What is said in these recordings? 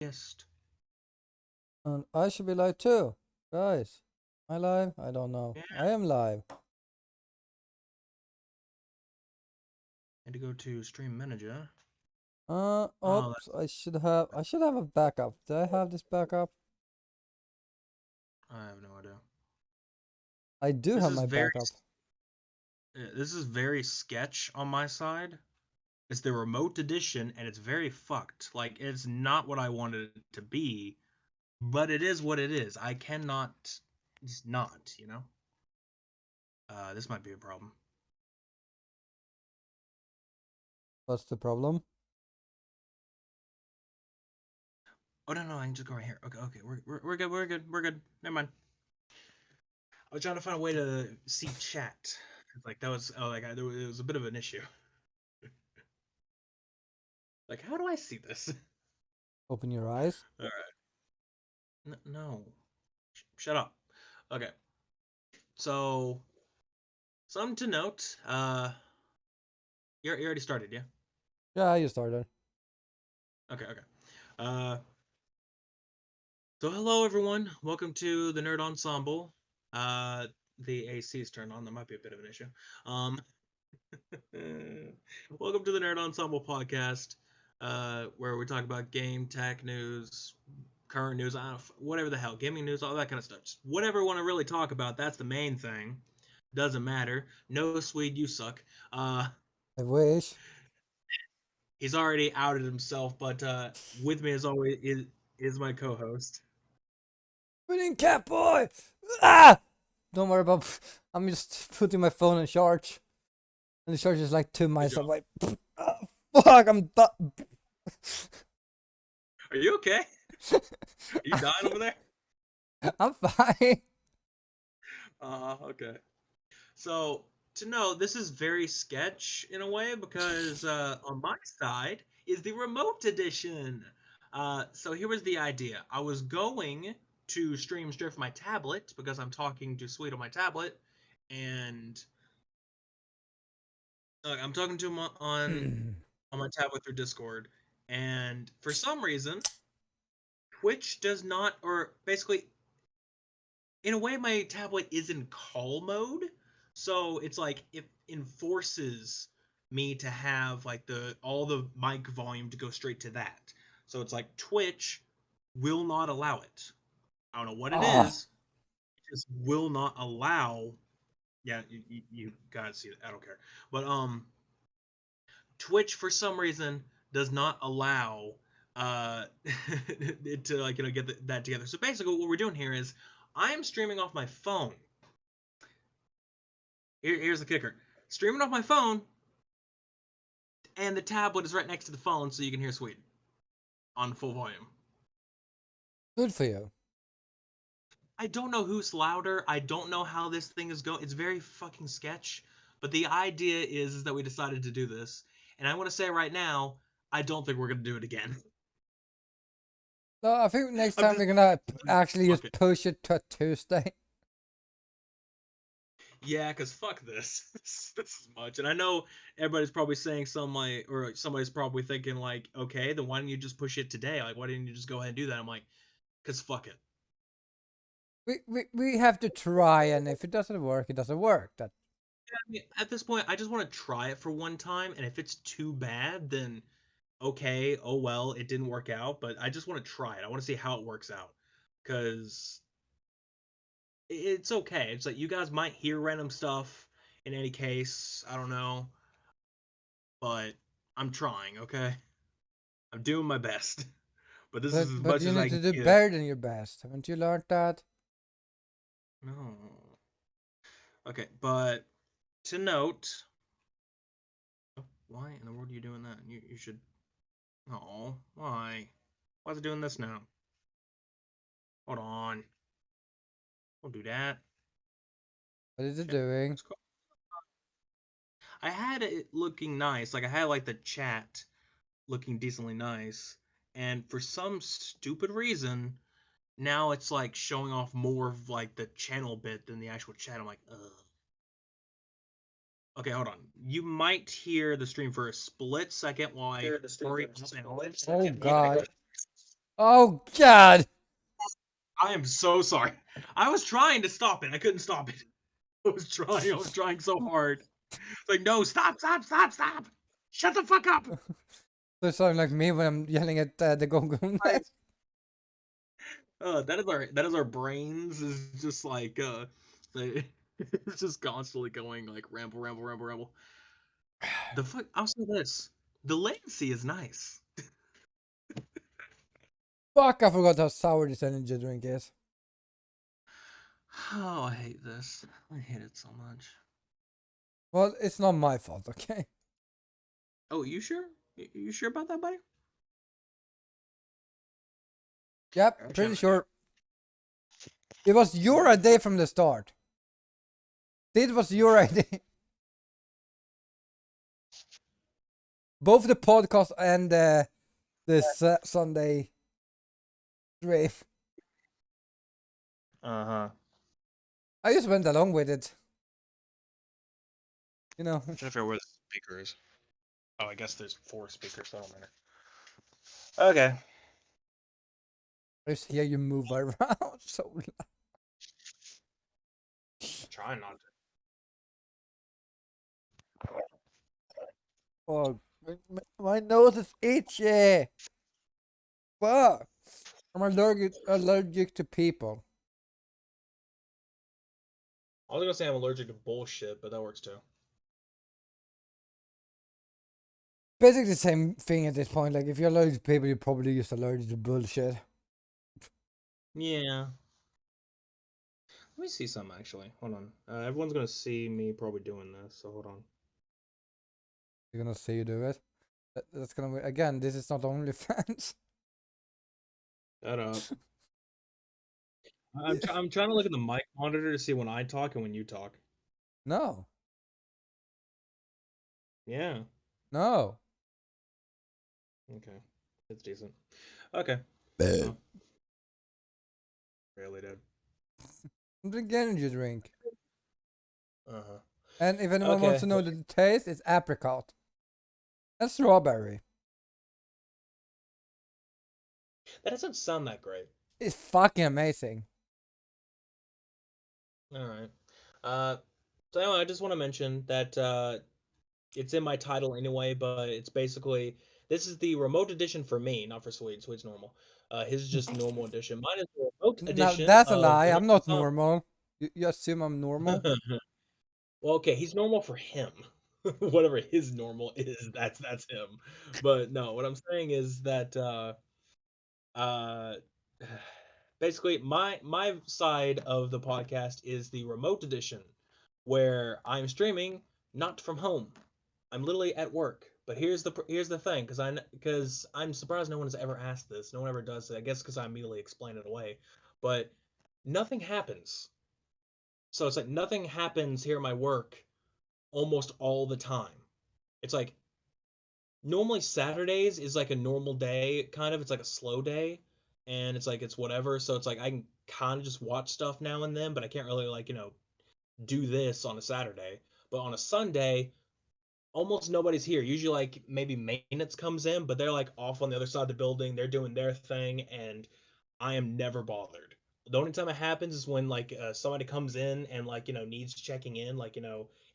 August. And I should be live too. Guys, am I live? I don't know. Yeah. I am live. Had to go to Stream Manager. Oops, I should have a backup. Do I have this backup? I have no idea. I do This have is my very backup. this is very sketch on my side. It's the remote edition, and it's very fucked. Like, it's not what I wanted it to be, but it is what it is. I cannot just not, you know? This might be a problem. What's the problem? Oh, no, I can just go right here. Okay, we're good. Never mind. I was trying to find a way to see chat. Like, that was, there was a bit of an issue. Like, how do I see this? Open your eyes. All right. No. Shut up. Okay. So, something to note. You already started, yeah? Yeah, you started. Okay. Uh, so hello everyone. Welcome to the Nerd Ensemble. The AC's turned on. That might be a bit of an issue. Um, welcome to the Nerd Ensemble podcast, where we talk about game, tech news, current news, whatever the hell, gaming news, all that kind of stuff. Just whatever we want to really talk about. That's the main thing. Doesn't matter. No, Swede, you suck. I wish. He's already outed himself, but with me as always is my co-host. Winning cat boy! Ah! Don't worry about. I'm just putting my phone in charge. And the charge is like 2 miles away. Oh, fuck, I'm done. Are you okay? Are you dying over there? I'm fine. Okay. So to know, this is very sketch in a way because on my side is the remote edition. So here was the idea. I was going to stream straight from my tablet because I'm talking to Sweet on my tablet, and I'm talking to him on my tablet through Discord. And for some reason, Twitch does not, or basically, in a way, my tablet is in call mode. So it's like it enforces me to have like the all the mic volume to go straight to that. So it's like Twitch will not allow it. I don't know what it Ah, is. It just will not allow. Yeah, you guys see it. I don't care. But Twitch for some reason does not allow it to like get that together. So basically, what we're doing here is I am streaming off my phone. Here's the kicker: streaming off my phone, and the tablet is right next to the phone, so you can hear Sweet on full volume. good for you. I don't know who's louder. I don't know how this thing is going. It's very fucking sketch. But the idea is that we decided to do this, and I want to say right now, I don't think we're gonna do it again. No, I think next I'm time just we're gonna actually fuck just it. push it to Tuesday. Yeah, cause fuck this. This is much, and I know everybody's probably saying some like, or somebody's probably thinking like, okay, then why didn't you just push it today? Like, why didn't you just go ahead and do that? I'm like, cause fuck it. We have to try, and if it doesn't work, it doesn't work. That I mean, at this point, I just want to try it for one time, and if it's too bad, then okay, oh well, it didn't work out. But I just want to try it. I want to see how it works out, cause it's okay. It's like you guys might hear random stuff. In any case, I don't know, but I'm trying. Okay, I'm doing my best. But this is as but much you as need I to can do give. better than your best. Haven't you learned that? No. Okay, but to note, why in the world are you doing that? You should. Oh, why? Why is it doing this now? Hold on. Don't do that. What is it Shit. doing? Let's go. I had it looking nice. Like I had like the chat looking decently nice, and for some stupid reason, now it's like showing off more of like the channel bit than the actual chat. I'm like, ugh. Okay, hold on. You might hear the stream for a split second while I hurry up and Oh God! Oh God! I am so sorry. I was trying to stop it. I couldn't stop it. I was trying. I was trying so hard. It's like, no, stop, stop, stop, stop. Shut the fuck up. So it sounds like me when I'm yelling at the go-go I, nest. that is our brains is just like they, it's just constantly going like ramble, ramble, ramble, ramble. The fuck. I'll say this: the latency is nice. Fuck! I forgot how sour this energy drink is. Oh, I hate this. I hate it so much. Well, it's not my fault, okay? Oh, you sure? You sure about that, buddy? Yep, Actually, pretty sure. It was your idea from the start. It was your idea. Both the podcast and this Sunday stream. Uh-huh. I just went along with it. You know. I'm trying to figure out where the speaker is. Oh, I guess there's 4 speakers, so it don't matter. Okay. I just hear you move around so loud. I'm trying not to. Oh, my nose is itchy. Fuck. I'm allergic to people. I was gonna say I'm allergic to bullshit, but that works too. Basically the same thing at this point. Like if you're allergic to people, you're probably just allergic to bullshit. Yeah. Let me see some actually. Hold on. Everyone's gonna see me probably doing this, so hold on. You're gonna see you do it. That's gonna again. This is not OnlyFans. Shut up. I'm trying to look at the mic monitor to see when I talk and when you talk. No, Yeah. no. Okay. It's decent. Okay. Well, really did. Drink energy drink. Uh-huh. And if anyone wants Okay. to know the taste, it's apricot and strawberry. That doesn't sound that great. It's fucking amazing. All right. So anyway, I just want to mention that it's in my title anyway, but it's basically this is the remote edition for me, not for Swede. Swede's normal. His is just normal edition. Mine is the remote Now edition that's a of lie. the I'm not ensemble. normal. You assume I'm normal? Well, okay, he's normal for him. Whatever his normal is, that's him. But no, what I'm saying is that uh basically my side of the podcast is the remote edition where I'm streaming not from home. I'm literally at work. But here's the thing, because I'm surprised no one has ever asked this. No one ever does it. I guess because I immediately explain it away. But nothing happens. So it's like nothing happens here at my work almost all the time. It's like normally Saturdays is like a normal day, kind of. It's like a slow day, and it's like it's whatever. So it's like I can kind of just watch stuff now and then, but I can't really like do this on a Saturday. But on a Sunday, almost nobody's here. Usually, like maybe maintenance comes in, but they're like off on the other side of the building. They're doing their thing, and I am never bothered. The only time it happens is when like somebody comes in and like needs checking in, like and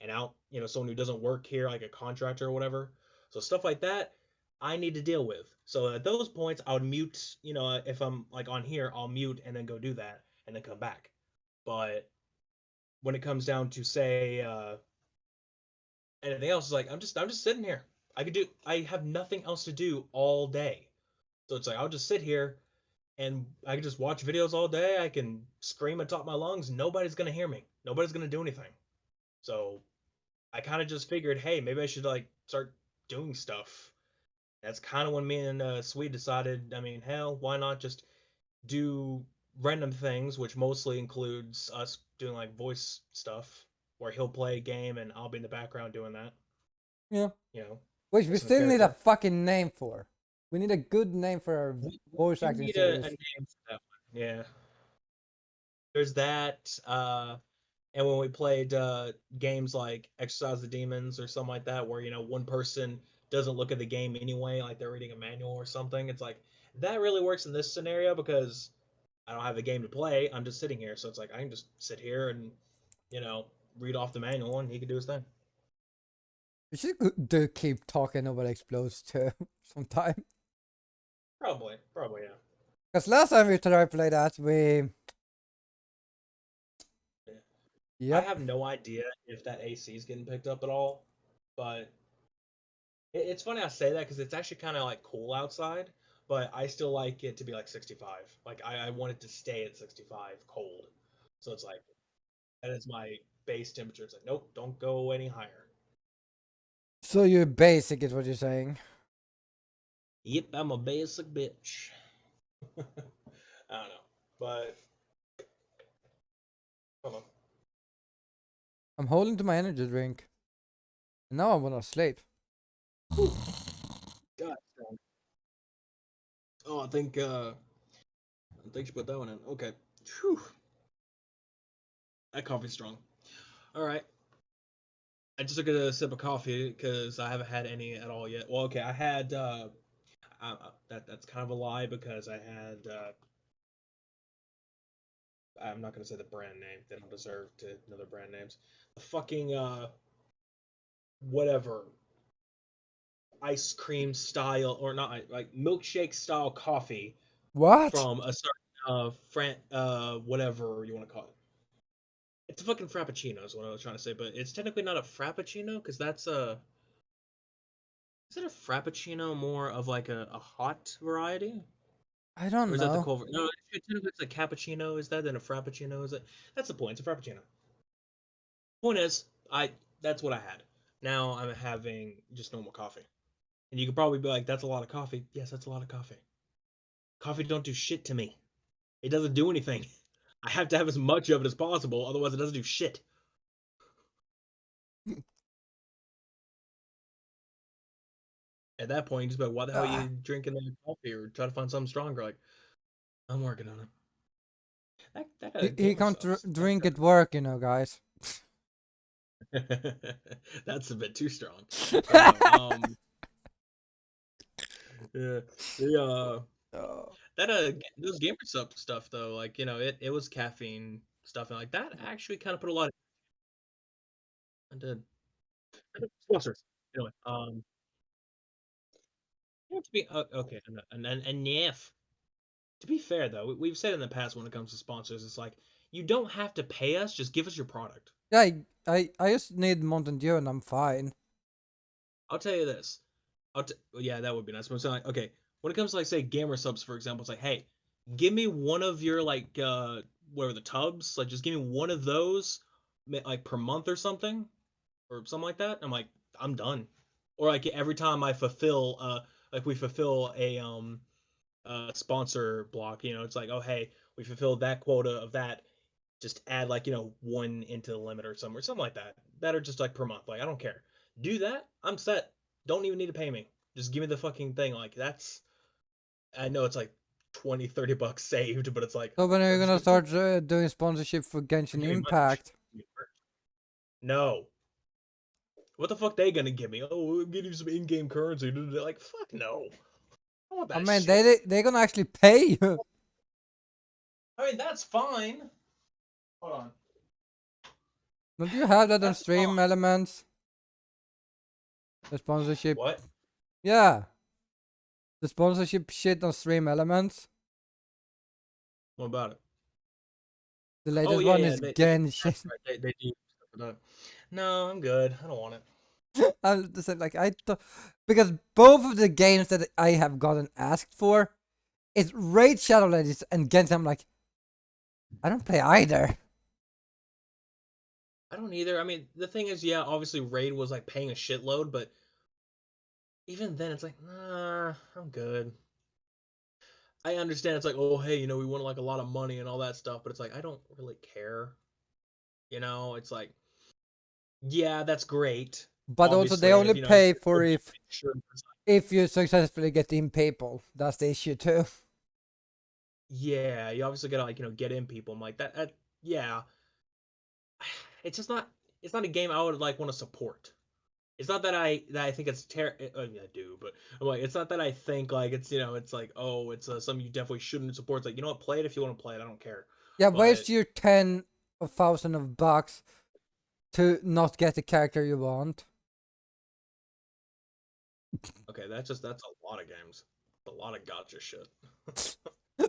out, someone who doesn't work here, like a contractor or whatever. So stuff like that, I need to deal with. So at those points, I would mute. If I'm like on here, I'll mute and then go do that and then come back. But when it comes down to say anything else, is like I'm just sitting here. I have nothing else to do all day. So it's like I'll just sit here and I can just watch videos all day. I can scream at top of my lungs. Nobody's gonna hear me. Nobody's gonna do anything. So I kind of just figured, hey, maybe I should like start doing stuff. That's kind of when me and Swede decided. I mean, hell, why not just do random things, which mostly includes us doing like voice stuff, where he'll play a game and I'll be in the background doing that. Yeah. You know, Which we voicing a still need a character. fucking name for. We need a good name for our We voice do acting need a series. name for that one. Yeah. There's that. And when we played games like Exercise the Demons or something like that, where one person doesn't look at the game anyway, like they're reading a manual or something, it's like That really works in this scenario because I don't have a game to play. I'm just sitting here, so it's like I can just sit here and you know read off the manual, and he can do his thing. We should do keep talking over explodes too sometime. Probably, yeah. Because last time we tried to play that, we Yeah. I yep. have no idea if that AC is getting picked up at all, but it's funny I say that because it's actually kind of like cool outside, but I still like it to be like 65. Like I want it to stay at 65 cold. So it's like that is my base temperature. It's like nope, don't go any higher. So you're basic is what you're saying. Yep, I'm a basic bitch. I don't know, but hold on. I'm holding to my energy drink. And now I wanna sleep. God. Oh, I think you put that one in. Okay. Whew. That coffee's strong. All right. I just took a sip of coffee because I haven't had any at all yet. Well, okay, I had that's kind of a lie because I had I'm not gonna say the brand name. They don't deserve to know their brand names. The fucking whatever ice cream style or not like milkshake style coffee What? from a certain whatever you want to call it. It's a fucking frappuccino is what I was trying to say, but it's technically not a frappuccino because that's a is it a frappuccino more of like a hot variety? I Or don't is that the know. cold? No, it's a cappuccino. Is that then a frappuccino? Is it? That's the point. It's a frappuccino. Point is, I that's what I had. Now I'm having just normal coffee, and you could probably be like, "That's a lot of coffee." Yes, that's a lot of coffee. Coffee don't do shit to me. It doesn't do anything. I have to have as much of it as possible, otherwise it doesn't do shit. At that point, you just be like, "Why the hell are Ah, you drinking that coffee?" Or try to find something stronger. Like, I'm working on it. That he gamer can't subs. drink at work, you know, guys. That's a bit too strong. I don't know. Yeah, the Oh. that those gamer sub stuff though, like it was caffeine stuff and like that actually kind of put a lot into sponsors. Anyway, you have to be okay, and if to be fair though, we've said in the past when it comes to sponsors, it's like you don't have to pay us, just give us your product. Yeah, I just need Mountain Dew and I'm fine. I'll tell you this. Well, yeah, that would be nice. But I'm saying, like, okay, when it comes to like say gamer subs, for example, it's like, hey, give me one of your like whatever the tubs, like just give me one of those, like per month or something like that. I'm like, I'm done. Or like every time I fulfill, like we fulfill a sponsor block, it's like, oh hey, we fulfilled that quota of that. Just add like one into the limit or something like that. That are just like per month. Like I don't care. Do that. I'm set. Don't even need to pay me. Just give me the fucking thing. Like that's. I know it's like 20, $30 saved, but it's like So when are you just gonna give it to me. start doing sponsorship for Or Genshin give me money. Impact? No. What the fuck they gonna give me? Oh, we'll give you some in-game currency. Like fuck no. I want I that mean, shit. they're gonna actually pay you. I mean that's fine. Hold on. Don't you have that on That's Stream fine. Elements? The sponsorship. What? Yeah, the sponsorship shit on Stream Elements. What about it? The Oh latest yeah, one yeah. is That's Genshin. right. They do stuff for that. No, I'm good. I don't want it. I just said like because both of the games that I have gotten asked for, it's Raid Shadow Legends and Genshin. I'm like, I don't play either. I don't either. I mean, the thing is, yeah, obviously Raid was like paying a shitload, but even then, it's like, nah, I'm good. I understand it's like, oh, hey, we want like a lot of money and all that stuff, but it's like I don't really care. It's like, yeah, that's great, But also, they obviously, and only if you pay for make sure, if you successfully get in people. That's the issue too. yeah, you obviously gotta like get in people. I'm like that yeah, it's just not. It's not a game I would like want to support. It's not that I think it's I mean, I do, but I'm like, it's not that I think like it's it's like, oh, it's something you definitely shouldn't support. It's like, you know what, play it if you want to play it. I don't care. Yeah, But waste your 10,000 of bucks to not get the character you want. okay, that's a lot of games, a lot of gotcha shit.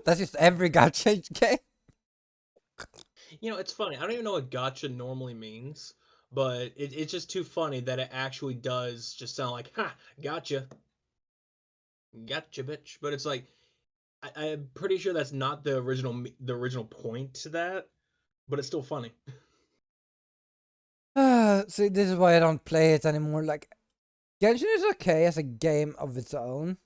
That's just every gacha game. It's funny. I don't even know what gotcha normally means, but it's just too funny that it actually does just sound like, ha, gotcha, gotcha, bitch. But it's like I'm pretty sure that's not the original point to that, but it's still funny. See, this is why I don't play it anymore. Like, Genshin is okay as a game of its own,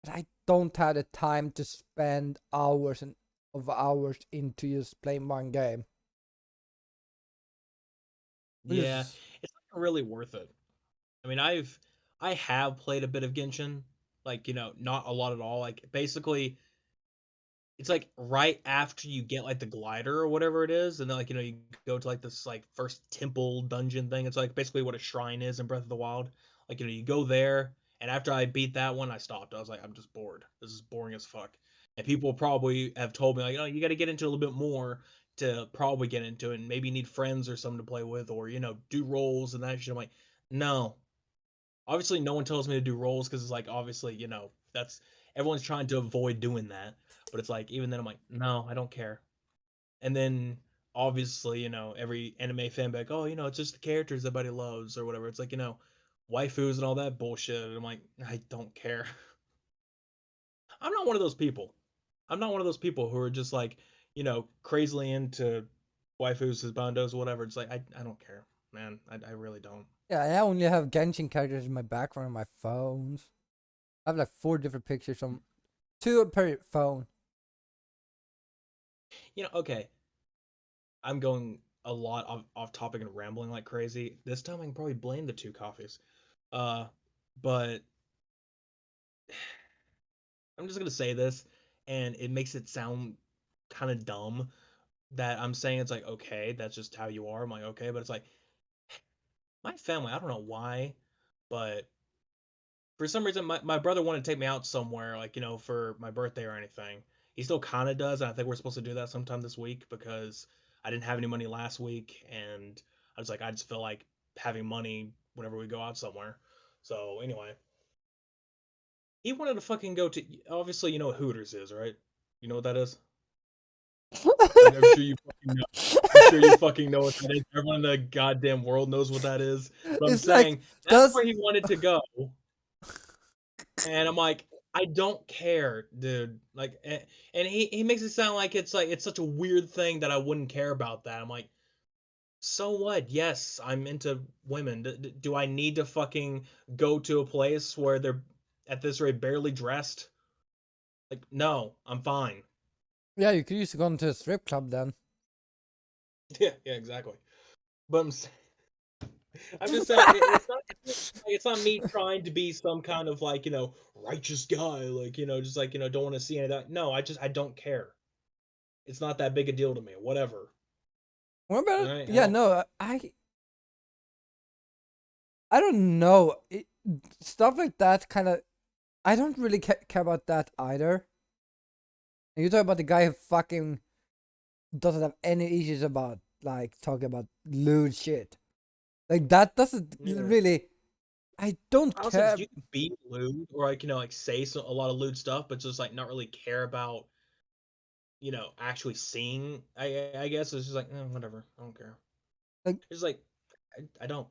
but I don't have the time to spend hours and of hours into just playing one game. Which Yeah, is, it's not really worth it. I mean, I have played a bit of Genshin, like not a lot at all. Like basically, it's like right after you get like the glider or whatever it is, and then like you go to like this like first temple dungeon thing. It's like basically what a shrine is in Breath of the Wild. Like you go there, and after I beat that one, I stopped. I was like, I'm just bored. This is boring as fuck. And people probably have told me like, oh, you got to get into it a little bit more to probably get into it, and maybe you need friends or something to play with, or do roles and that shit. I'm like, no, obviously no one tells me to do roles because it's like obviously that's everyone's trying to avoid doing that, but it's like even then I'm like, no, I don't care. And then obviously every anime fan like, oh, it's just the characters everybody loves or whatever. It's like waifus and all that bullshit, and I'm like, I don't care. I'm not one of those people. I'm not one of those people who are just like crazily into waifus, bandos, whatever. It's like I don't care, man. I really don't. yeah, I only have Genshin characters in my background on my phones. I have like 4 different pictures on two per phone. Okay, I'm going a lot off topic and rambling like crazy. This time I can probably blame the two coffees. Uh, but I'm just gonna say this, and it makes it sound kind of dumb that I'm saying it's like okay, that's just how you are. I'm like okay, but it's like my family. I don't know why, but for some reason my brother wanted to take me out somewhere like for my birthday or anything. He still kind of does, and I think we're supposed to do that sometime this week because I didn't have any money last week, and I was like I just feel like having money whenever we go out somewhere. So anyway, he wanted to fucking go to, obviously you know what Hooters is, right? You know what that is? I'm sure you fucking know. I'm sure you fucking know what that is. Everyone in the goddamn world knows what that is. But I'm It's like, saying that's does where he wanted to go. And I'm like, I don't care, dude. Like, and he makes it sound like it's such a weird thing that I wouldn't care about that. I'm like, so what? Yes, I'm into women. Do I need to fucking go to a place where they're at this rate barely dressed? Like, no, I'm fine. yeah, you could use to go into a strip club then. Yeah, yeah, exactly. But I'm just saying it's not me trying to be some kind of like righteous guy like just like don't want to see any of that. No, I don't care. It's not that big a deal to me. Whatever. What All about? right, I Yeah, don't. no, I don't know. Stuff like that kind of. I don't really care about that either. And you talk about the guy who fucking doesn't have any issues about like talking about lewd shit. Like that doesn't Yeah. really. I don't Honestly, because care. you can be lewd or like like say a lot of lewd stuff, but just like not really care about actually seeing. I guess it's just like whatever. I don't care. Like, It's like I don't.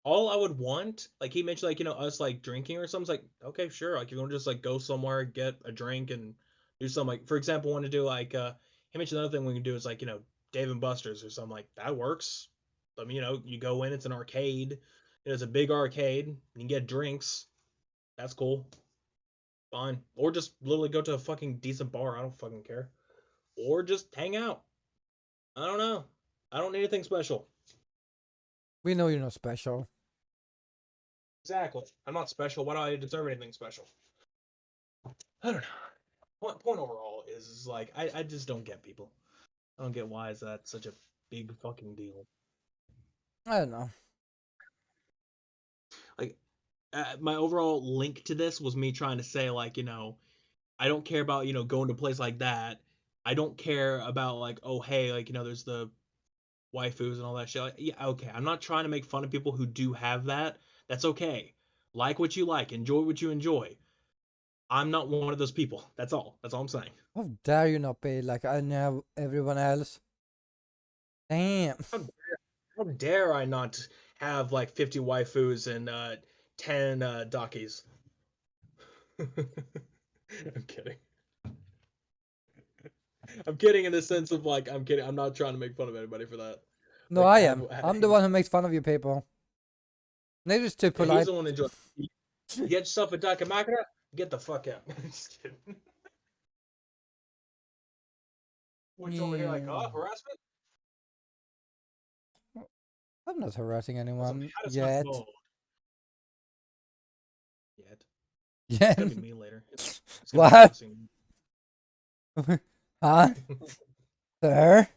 All I would want, like he mentioned, like us like drinking or something. It's like okay, sure. Like you want to just like go somewhere, get a drink, and do something. Like for example, want to do like he mentioned another thing we can do is like Dave and Buster's or something like that works. I mean, you go in, it's an arcade. It's a big arcade. You can get drinks. That's cool. Fine. Or just literally go to a fucking decent bar. I don't fucking care. Or just hang out. I don't know. I don't need anything special. we know you're not special. Exactly. I'm not special. Why do I deserve anything special? I don't know. Point overall is like I just don't get people. I don't get why is that such a big fucking deal. I don't know. my overall link to this was me trying to say like, I don't care about, going to a place like that. I don't care about like, oh hey, like, there's the waifus and all that shit. Like, yeah, okay. I'm not trying to make fun of people who do have that. That's okay. Like what you like, enjoy what you enjoy. I'm not one of those people. That's all. That's all I'm saying. How dare you not be like I know everyone else? Damn. How, how dare I not have like 50 waifus and 10 dakis? I'm kidding. I'm kidding in the sense of like I'm kidding. I'm not trying to make fun of anybody for that. No, Like I have, am. I'm the one who makes fun of you people. They're just too yeah, he's polite. the one enjoying. You get yourself a Dakamakura, get the fuck out. Just kidding. Which over here like, Yeah. oh, harassment? I'm not harassing That's some anyone harassment yet. mode. Yet. Yeah. It's gonna be me later. It's gonna be What? harassing. Huh? Sir?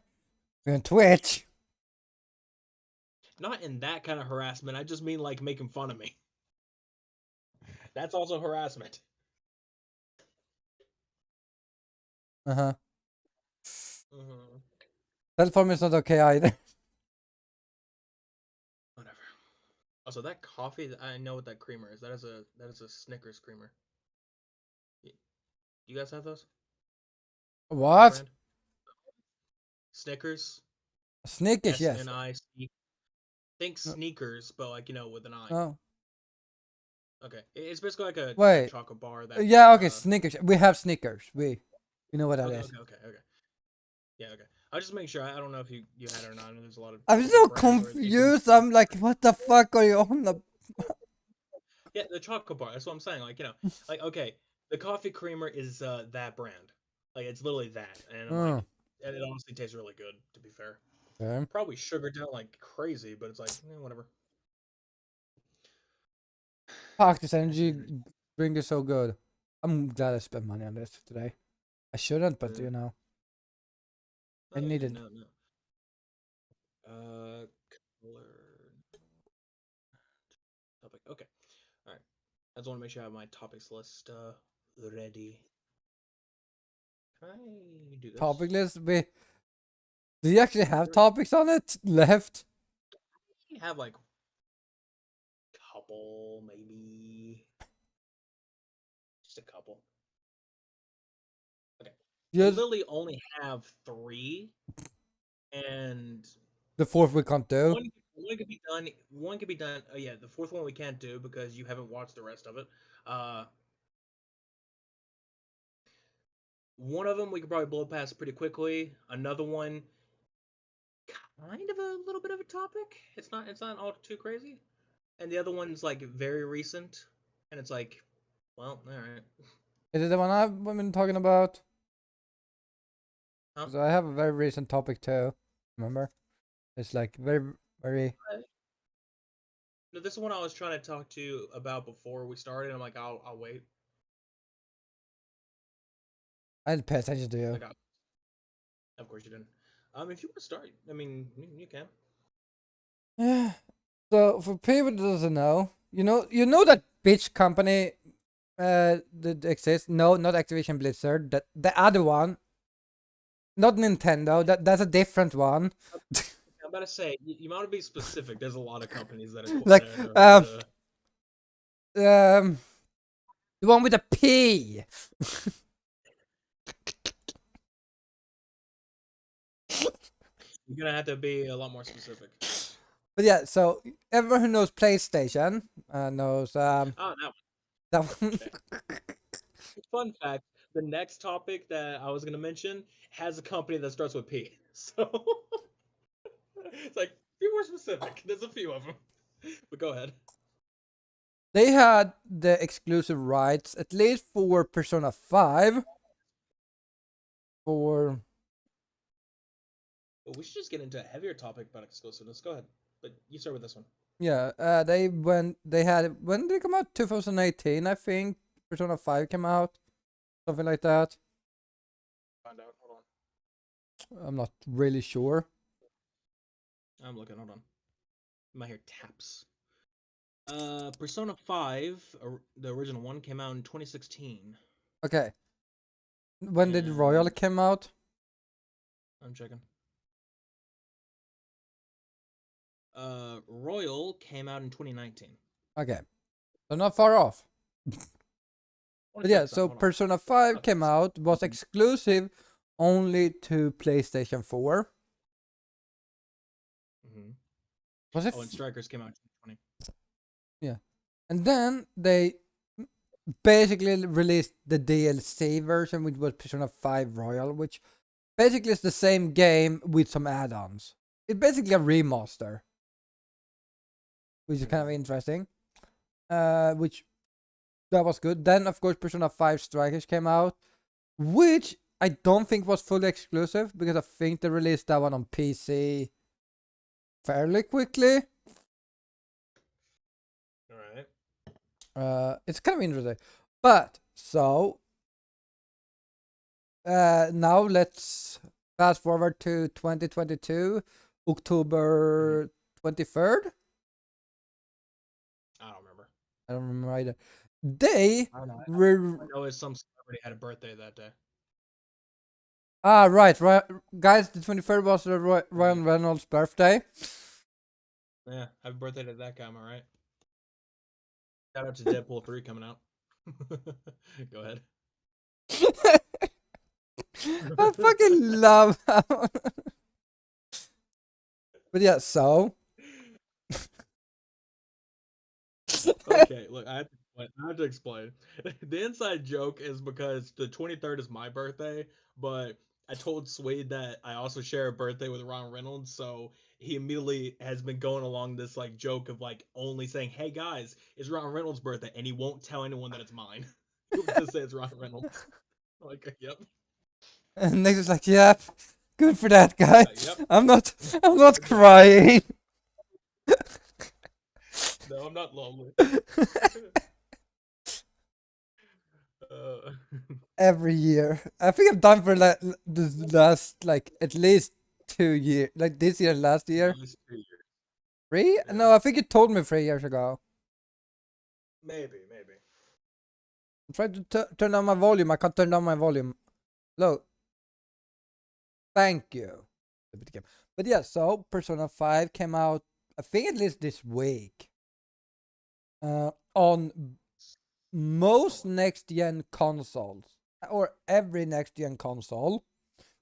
You're on Twitch. Not in that kind of harassment. I just mean like making fun of me. That's also harassment. Uh-huh. Mm-hmm. That for me is not okay either. Whatever. Also, that coffee, I know what that creamer is. That is a Snickers creamer. You guys have those? That What? brand? Snickers. Snickers, yes. SNIC. Think sneakers, but like with an I. Oh. Okay, it's basically like a Wait. chocolate bar that. Yeah, okay, Snickers. We have Snickers. You know what that Okay, is. okay, okay, okay. Yeah, okay. I'll just make sure. I don't know if you had it or not. I know there's a lot of I'm different so brands where you can. confused. I'm like, what the fuck are you on the... Yeah, the chocolate bar. That's what I'm saying. Like okay, the coffee creamer is that brand. Like it's literally that, and I'm like, Oh, and it honestly tastes really good. To be fair, okay. probably sugared down like crazy, but it's like whatever. Fuck, this At the energy end of drink is so good. I'm glad I spent money on this today. I shouldn't, but the I oh yeah, needed. no, no. Uh, color topic. Okay, all right. I just want to make sure I have my topics list ready. Can I do this? Topic list. Do you actually have There- topics on it left? We have like couple, maybe just a couple. Okay, I Just literally only have three, and the fourth we can't do. one could be done. One could be done. Oh yeah, the fourth one we can't do because you haven't watched the rest of it. Uh, one of them we could probably blow past pretty quickly. Another one, kind of a little bit of a topic. It's not all too crazy. And the other one's like very recent, and it's like, well, all right. Is it the one I've been talking about? Huh? 'Cause I have a very recent topic too. Remember? It's like very. No, this is one I was trying to talk to you about before we started. I'm like, I'll wait. I didn't pay attention to you. Like, of course you didn't. If you want to start, I mean, you can. Yeah. So for people that doesn't know, you know that bitch company that exists. No, not Activision Blizzard. That the other one, not Nintendo. That's a different one. I'm about to say you want to be specific. There's a lot of companies that are Like that are um the one with a P. you're gonna have to be a lot more specific. But yeah, so everyone who knows PlayStation knows Oh, that that one. one. Okay. Fun fact: the next topic that I was gonna mention has a company that starts with P. So it's like be more specific. There's a few of them, but go ahead. They had the exclusive rights at least for Persona 5 for Well, we should just get into a heavier topic about exclusiveness. Go ahead, but you start with this one. yeah, they had when did it come out? 2018, I think. Persona 5 came out, something like that. Find out. Hold I'm not really sure. on. I'm looking. Hold on. My hair taps. Persona 5, the original one, came out in 2016. Okay. When did Royal And came out? I'm checking. Royal came out in 2019. Okay. So not far off. I want But to yeah, check so something. Hold on. Persona 5 Okay, came so out, was exclusive only to PlayStation 4. hmm Was it? Oh, and Strikers came out in 2020. Yeah. And then they basically released the DLC version, which was Persona 5 Royal, which basically is the same game with some add-ons. It's basically a remaster, which is kind of interesting. Which that was good. Then of course Persona 5 Strikers came out, which I don't think was fully exclusive because I think they released that one on PC fairly quickly. All right. It's kind of interesting. But so now let's fast forward to 2022, Mhm. October 23rd. I don't remember. I don't remember either. They I don't know. were I know it's some celebrity had a birthday that day. right, guys. The 23rd was Yeah. Ryan Reynolds' birthday. Yeah. Happy birthday to that guy, am I right? Shout out to Deadpool 3 coming out. Go ahead. I fucking love how. But yeah, so Okay, look, I have to explain. The inside joke is because the 23rd is my birthday, but I told Swade that I also share a birthday with Ron Reynolds, so he immediately has been going along this like joke of like only saying, "Hey guys, it's Ron Reynolds' birthday," and he won't tell anyone that it's mine. He'll just say it's Ron Reynolds. Like, yep, and Nick's like, "Yep, good for that guy. yep. I'm not, I'm not Good job. crying." No, I'm not lonely. uh, Every year, I think I've done for the last like at least 2 years, like this year, last at year. least 2 years. 3? Yeah, No, I think you told me 3 years ago. maybe. I'm trying to turn down my volume. I can't turn down my volume. Look, thank you. But yeah, so Persona 5 came out, I think at least this week. On most Somewhat. next gen consoles, or every next gen console,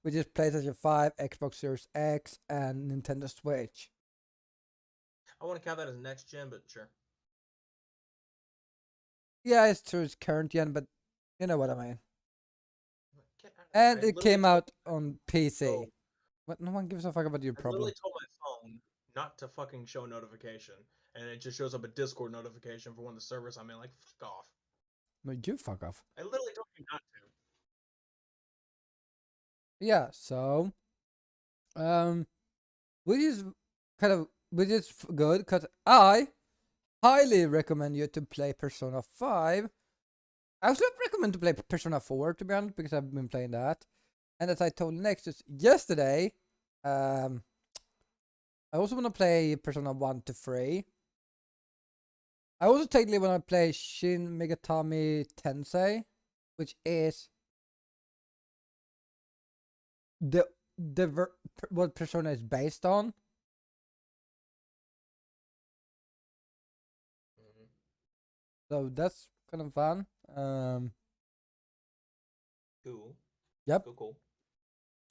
which is PlayStation 5, Xbox Series X, and Nintendo Switch. I want to count that as next gen, but sure. Yeah, it's true, it's current gen, but you know what I mean. I And it literally came told out on PC. so But no one gives a fuck about your I literally problem. told my phone not to fucking show notification, and it just shows up a Discord notification for one of the servers I'm in. Like, fuck off. No, you fuck off. I literally told you not to. Yeah, so um, which is good because I highly recommend you to play Persona 5. I also recommend to play Persona 4 to be honest because I've been playing that. And as I told Nexus yesterday, um, I also want to play Persona 1 to 3. I also technically want to play Shin Megatami Tensei, which is the what Persona is based on. Mhm. So that's kind of fun. Cool. Yep, Cool.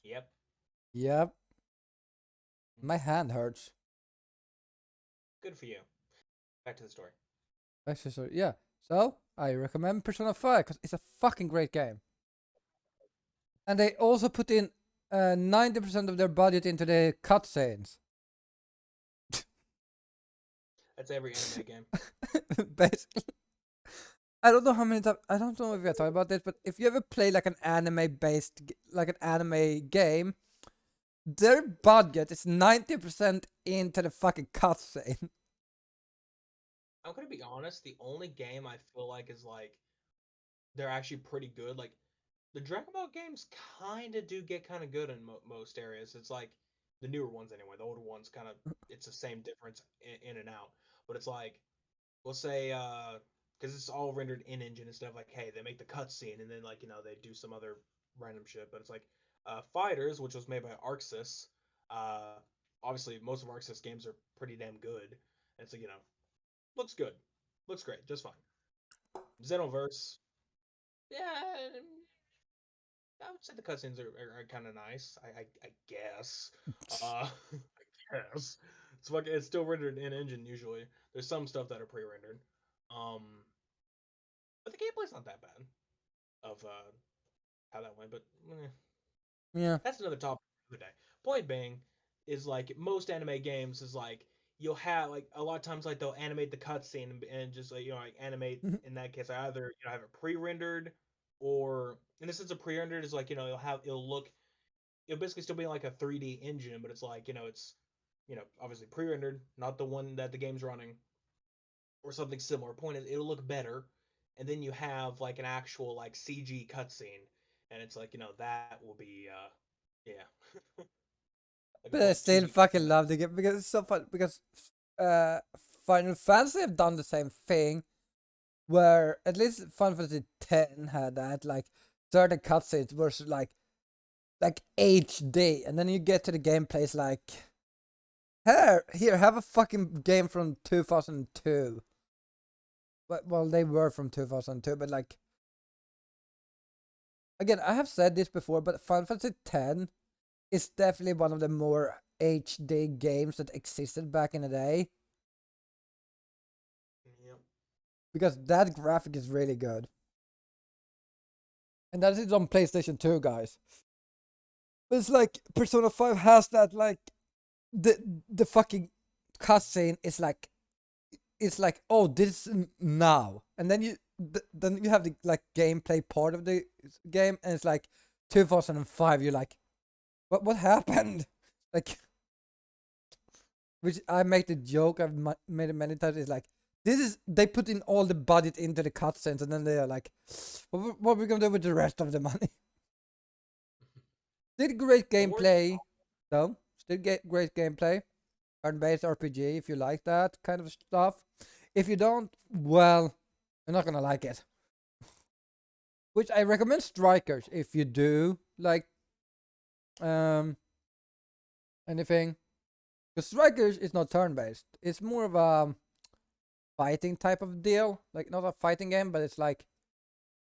Yep. yep. My hand hurts. Good for you. Back to the story. Actually, so yeah. So I recommend Persona 5 because it's a fucking great game. And they also put in 90% of their budget into the cutscenes. That's every anime game. Basically, I don't know how many times. I don't know if I thought about this, but if you ever play like an like an anime game, their budget is 90% into the fucking cutscene. I'm gonna be honest. The only game I feel like is like they're actually pretty good. Like the Dragon Ball games, kind of do get kind of good in most areas. It's like the newer ones anyway. The older ones kind of it's the same difference in and out. But it's like we'll say because it's all rendered in engine instead of like, hey, they make the cutscene and then like they do some other random shit, but it's like Fighters, which was made by Arxis. Uh, Obviously, most of Arxis games are pretty damn good, and so looks good, looks great, just fine. Xenoverse, yeah, I would say the cutscenes are kind of nice. I guess. I guess it's still rendered in engine usually. There's some stuff that are pre-rendered. Um, but the gameplay's not that bad of how that went. But Yeah. that's another topic for the day. Point being is like most anime games is like you'll have like a lot of times like they'll animate the cutscene and just like like animate in that case either have it pre-rendered or in the sense of pre-rendered is like it'll basically still be like a 3D engine, but it's like it's obviously pre-rendered, not the one that the game's running, or something similar. Point is, it'll look better, and then you have like an actual like CG cutscene, and it's like that will be yeah like a But I full still 2D cutscene. fucking love the game because it's so fun. Because uh, Final Fantasy have done the same thing, where at least Final Fantasy X had that like certain cutscenes was like HD, and then you get to the gameplay, it's like here, have a fucking game from 2002. Well, they were from 2002, but like again, I have said this before, but Final Fantasy X is definitely one of the more HD games that existed back in the day Yep. because that graphic is really good, and that is on PlayStation 2, guys. But it's like Persona 5 has that like the fucking cutscene is like it's like, oh, this is now, and then then you have the like gameplay part of the game, and it's like 2005. You're like, what happened? Like, which I make the joke, I've made it many times. Is like, this is they put in all the budget into the cutscenes, and then they are like, what are we gonna do with the rest of the money? Did great The worst. gameplay, though. Still get great gameplay. Turn-based RPG, if you like that kind of stuff. If you don't, well, you're not gonna like it. Which I recommend Strikers if you do like um anything. Because Strikers is not turn-based. It's more of a fighting type of deal. Like not a fighting game, but it's like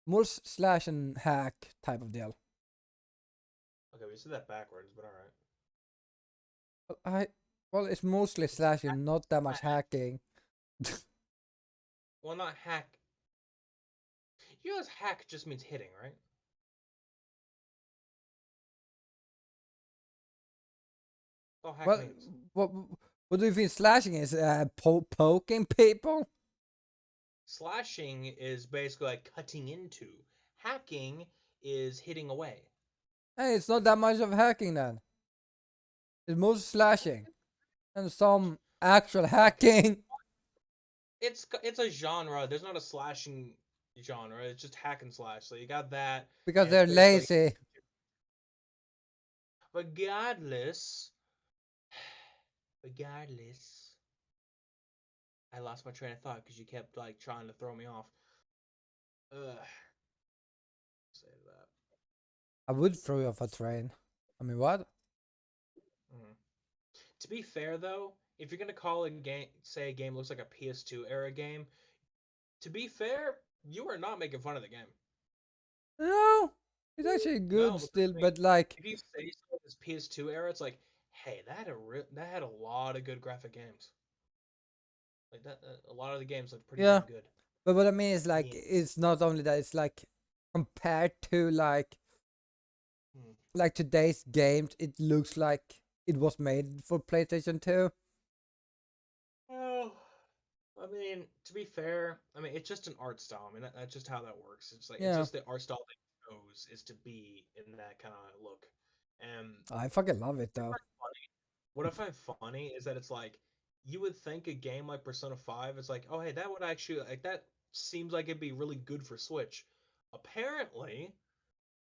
more slash and hack type of deal. Okay, we said that backwards, but all right. I well, it's mostly It's slashing, not that much hack. hacking. Well, not hack. You know, hack just means hitting, right? That's all hack Well, means. what what do you think slashing is? Poking people? Slashing is basically like cutting into. Hacking is hitting away. Hey, it's not that much of hacking then. It's most slashing and some actual Okay, hacking it's a genre. There's not a slashing genre. It's just hack and slash. So you got that, because and it's they're basically lazy. regardless. Regardless, I lost my train of thought because you kept like trying to throw me off. Ugh, say that. I would throw you off a train. I mean, what? Mhm. To be fair though, if you're gonna call a game, say a game looks like a PS2 era game, to be fair, you are not making fun of the game. No, it's actually No, good because still, like, but like, if you say so this PS2 era, it's like, hey, that had a lot of good graphic games. Like that, a lot of the games look pretty yeah. damn good. But what I mean is I like, mean, it's not only that. It's like compared to hmm. like today's games, it looks like it was made for PlayStation 2. Well, I mean, to be fair, I mean it's just an art style. I mean that's just how that works. It's like it's Yeah, just the art style they chose is to be in that kind of look. And I fucking love it what I though. find funny, what I find funny is that it's like you would think a game like Persona 5 is like, oh hey, that would actually like that seems like it'd be really good for Switch. Apparently,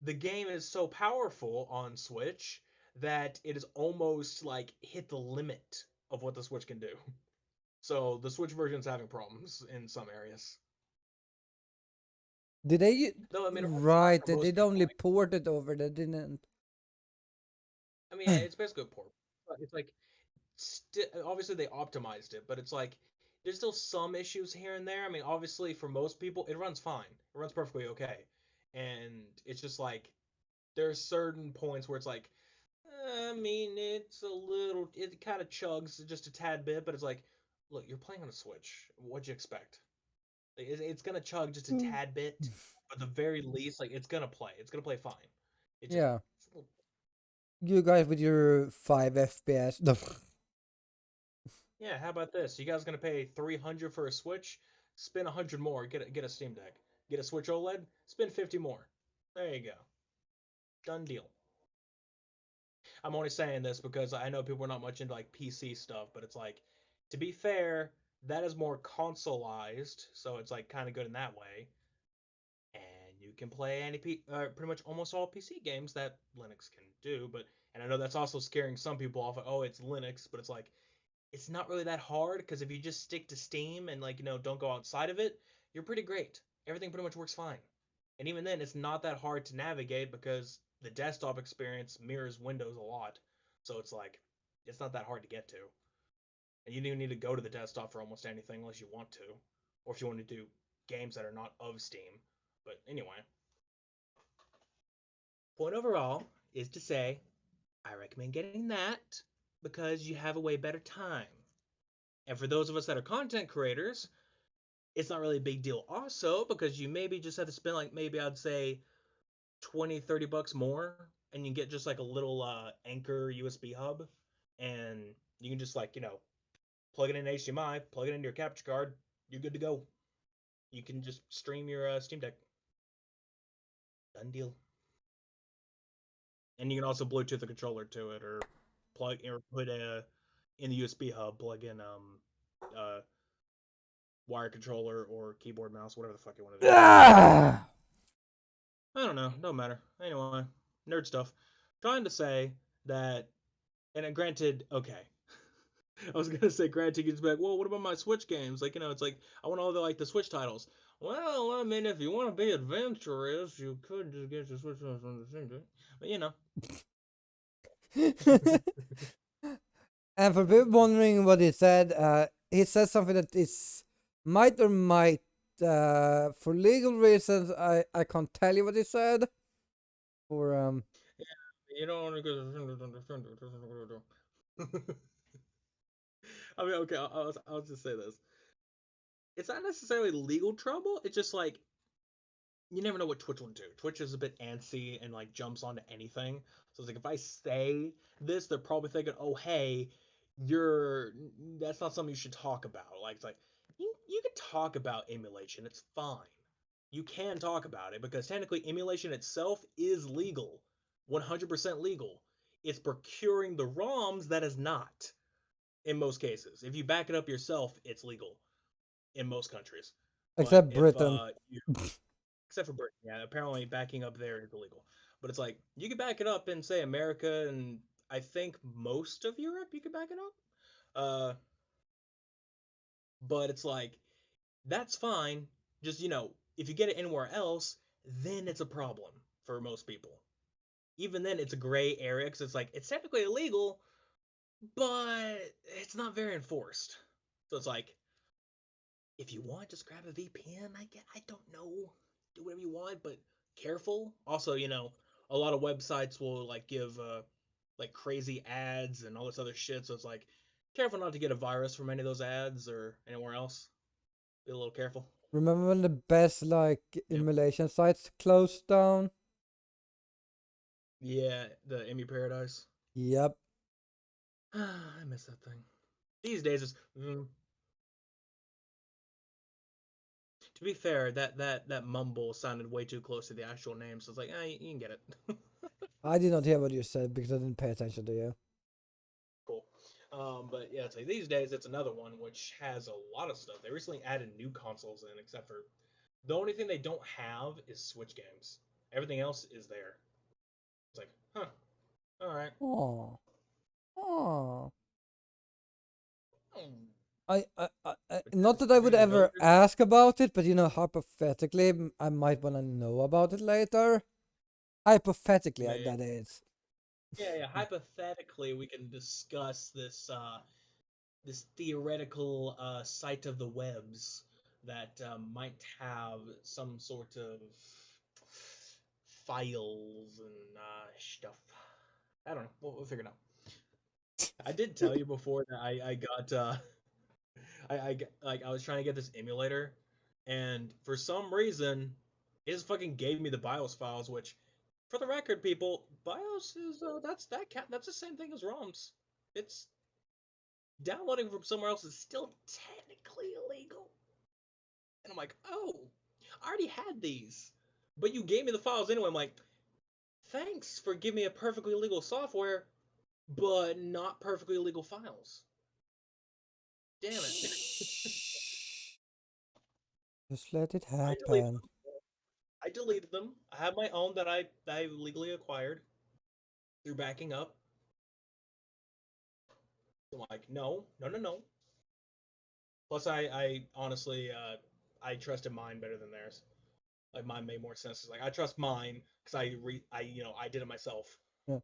the game is so powerful on Switch that it is almost like hit the limit of what the Switch can do. So the Switch version's having problems in some areas. Did they? Though I mean, it runs fine Right, for they most did people. only port it over. They didn't. I mean, it's basically a port. It's like obviously they optimized it, but it's like there's still some issues here and there. I mean, obviously for most people it runs fine. It runs perfectly okay. And it's just like there's certain points where it's like I mean, it's a little it kind of chugs just a tad bit, but it's like look, you're playing on a Switch. What'd you expect? Like, it's gonna chug just a tad bit, but the very least, like it's gonna play. It's gonna play fine. It just Yeah, it's a little, you guys with your 5 FPS. No. yeah. How about this? You guys gonna pay 300 for a Switch? Spend 100 more. Get a Steam Deck. Get a Switch OLED. Spend 50 more. There you go. Done deal. I'm only saying this because I know people are not much into like PC stuff, but it's like, to be fair, that is more consoleized, so it's like kind of good in that way. And you can play pretty much almost all PC games that Linux can do. But and I know that's also scaring some people off. Like, oh, it's Linux, but it's like it's not really that hard because if you just stick to Steam and like don't go outside of it, you're pretty great. Everything pretty much works fine. And even then, it's not that hard to navigate because the desktop experience mirrors Windows a lot. So it's like it's not that hard to get to. And you don't even need to go to the desktop for almost anything unless you want to, or if you want to do games that are not of Steam. But anyway, point overall is to say I recommend getting that because you have a way better time. And for those of us that are content creators, it's not really a big deal also because you maybe just have to spend like maybe I'd say 20, 30 bucks more and you get just like a little Anchor USB hub and you can just like, plug it in HDMI, plug it into your capture card, you're good to go. You can just stream your Steam Deck. Done deal. And you can also Bluetooth the controller to it or plug or put a in the USB hub, plug in uh wire controller or keyboard mouse, whatever the fuck you want to do. Ah! I don't know, don't matter. Anyway, nerd stuff. Trying to say that, and granted, okay. I was gonna say, granted, you can be like, well, what about my Switch games? Like, it's like I want all the like the Switch titles. Well, I mean, if you want to be adventurous, you could just get your Switch on the same day. But And for people wondering what he said something that is might or might, for legal reasons, I can't tell you what he said. For you don't want to go. I mean, okay, I'll just say this. It's not necessarily legal trouble. It's just like you never know what Twitch will do. Twitch is a bit antsy and like jumps onto anything. So it's like if I say this, they're probably thinking, "Oh, hey, you're that's not something you should talk about." Like it's like you can talk about emulation. It's fine. You can talk about it because technically emulation itself is legal. 100% legal. It's procuring the ROMs that is not in most cases. If you back it up yourself, it's legal in most countries. But except if Britain. you except for Britain. Yeah, apparently backing up there is illegal. But it's like you could back it up in say America and I think most of Europe you could back it up. But it's like that's fine. Just if you get it anywhere else, then it's a problem for most people. Even then, it's a gray area because it's like it's technically illegal, but it's not very enforced. So it's like if you want, just grab a VPN. I don't know, do whatever you want, but careful. Also, a lot of websites will like give like crazy ads and all this other shit. So it's like careful not to get a virus from any of those ads or anywhere else. Be a little careful. Remember when the best like Yep. emulation sites closed down? Yeah, the Emmy Paradise. Yep. I miss that thing. These days, to be fair, that mumble sounded way too close to the actual name, so it's like, you can get it. I did not hear what you said because I didn't pay attention to you. Cool. But yeah, it's like these days it's another one which has a lot of stuff. They recently added new consoles in, except for the only thing they don't have is Switch games. Everything else is there. It's like, huh, all right. Oh. Oh. Hmm. But not that I have would you ever noticed? ask about it, but hypothetically, I might want to know about it later. Hypothetically, Yeah, that is. yeah. Hypothetically, we can discuss this this theoretical site of the webs that might have some sort of files and stuff. I don't know. We'll figure it out. I did tell you before that I got like I was trying to get this emulator, and for some reason, it just fucking gave me the BIOS files. Which, for the record, people, BIOS is that's the same thing as ROMs. It's downloading from somewhere else is still technically illegal. And I'm like, oh, I already had these, but you gave me the files anyway. I'm like, thanks for giving me a perfectly legal software, but not perfectly legal files. Damn it. Shh. Just let it I deleted happen. them. I deleted them. I have my own that I legally acquired through backing up. I'm like, no, no, no, no. Plus, I honestly, I trusted mine better than theirs. Like mine made more sense. It's like I trust mine because I did it myself. Yeah.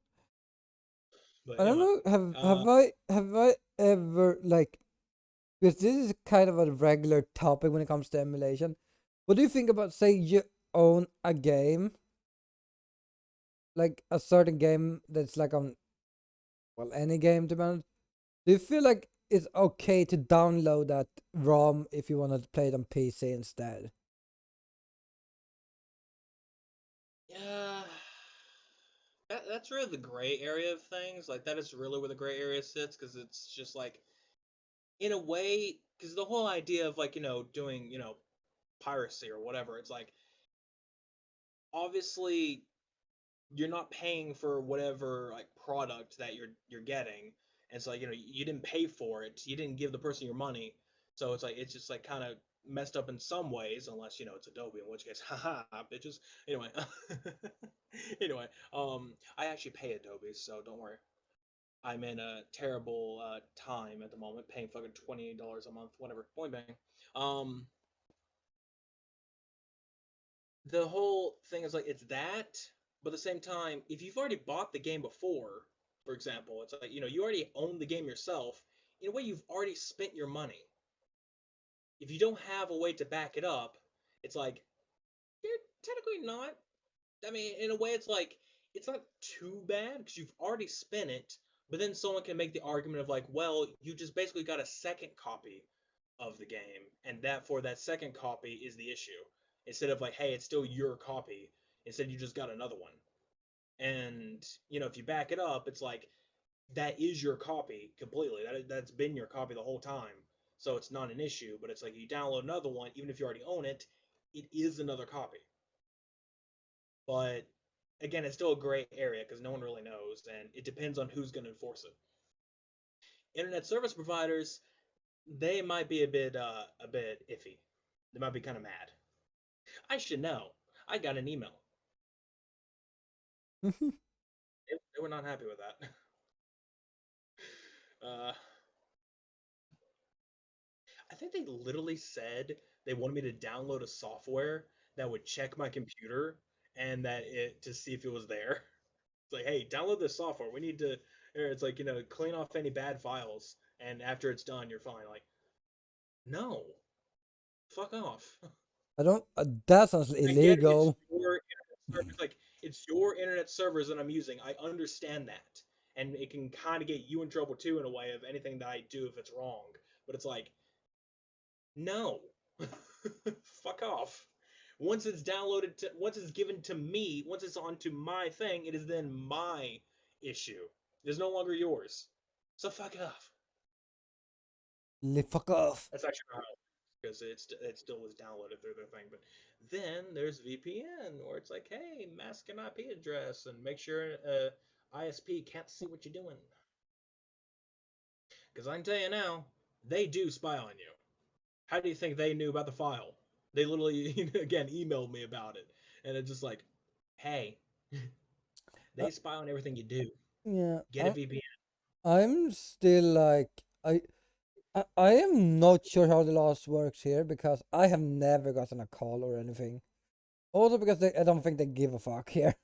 But I don't anyway, know. Have uh, have I have I ever like, because this is kind of a regular topic when it comes to emulation. What do you think about, say you own a game, like a certain game that's like on, well, any game to be honest? Do you feel like it's okay to download that ROM if you want to play it on PC instead? yeah, that's really the gray area of things. Like that is really where the gray area sits because it's just like in a way because the whole idea of like doing piracy or whatever. It's like obviously you're not paying for whatever like product that you're getting. And so like, you didn't pay for it. You didn't give the person your money. So it's like it's just like kind of messed up in some ways, unless it's Adobe, in which case, haha, bitches. Anyway, anyway, I actually pay Adobe, so don't worry. I'm in a terrible time at the moment, paying fucking $28 a month, whatever. Point bang. Um, the whole thing is like it's that, but at the same time, if you've already bought the game before, for example, it's like you already own the game yourself. In a way, you've already spent your money. If you don't have a way to back it up, it's like you're technically not. I mean, in a way, it's like it's not too bad because you've already spent it. But then someone can make the argument of like, well, you just basically got a second copy of the game, and that for that second copy is the issue. Instead of like, hey, it's still your copy. Instead, you just got another one. And if you back it up, it's like that is your copy completely. That's been your copy the whole time. So it's not an issue. But it's like you download another one, even if you already own it, it is another copy. But again, it's still a gray area because no one really knows, and it depends on who's going to enforce it. Internet service providers, they might be a bit iffy. They might be kind of mad. I should know. I got an email. They were not happy with that. Uh, I think they literally said they wanted me to download a software that would check my computer and that it to see if it was there. It's like, hey, download this software. We need to. Or it's like clean off any bad files, and after it's done, you're fine. Like, no, fuck off. I don't. That sounds I get it's illegal. your internet service. Like, it's your internet servers that I'm using. I understand that, and it can kind of get you in trouble too in a way of anything that I do if it's wrong. But it's like, no, fuck off. Once it's downloaded, once it's given to me, once it's onto my thing, it is then my issue. It is no longer yours. So fuck off. Fuck off. That's actually not how because it still was downloaded through their thing. But then there's VPN where it's like, hey, mask an IP address and make sure ISP can't see what you're doing. Because I can tell you now, they do spy on you. How do you think they knew about the file? They literally, again, emailed me about it. And it's just like, hey, Uh, they spy on everything you do. yeah, Get a VPN. I'm still like, I am not sure how the laws works here because I have never gotten a call or anything. Also because I don't think they give a fuck here.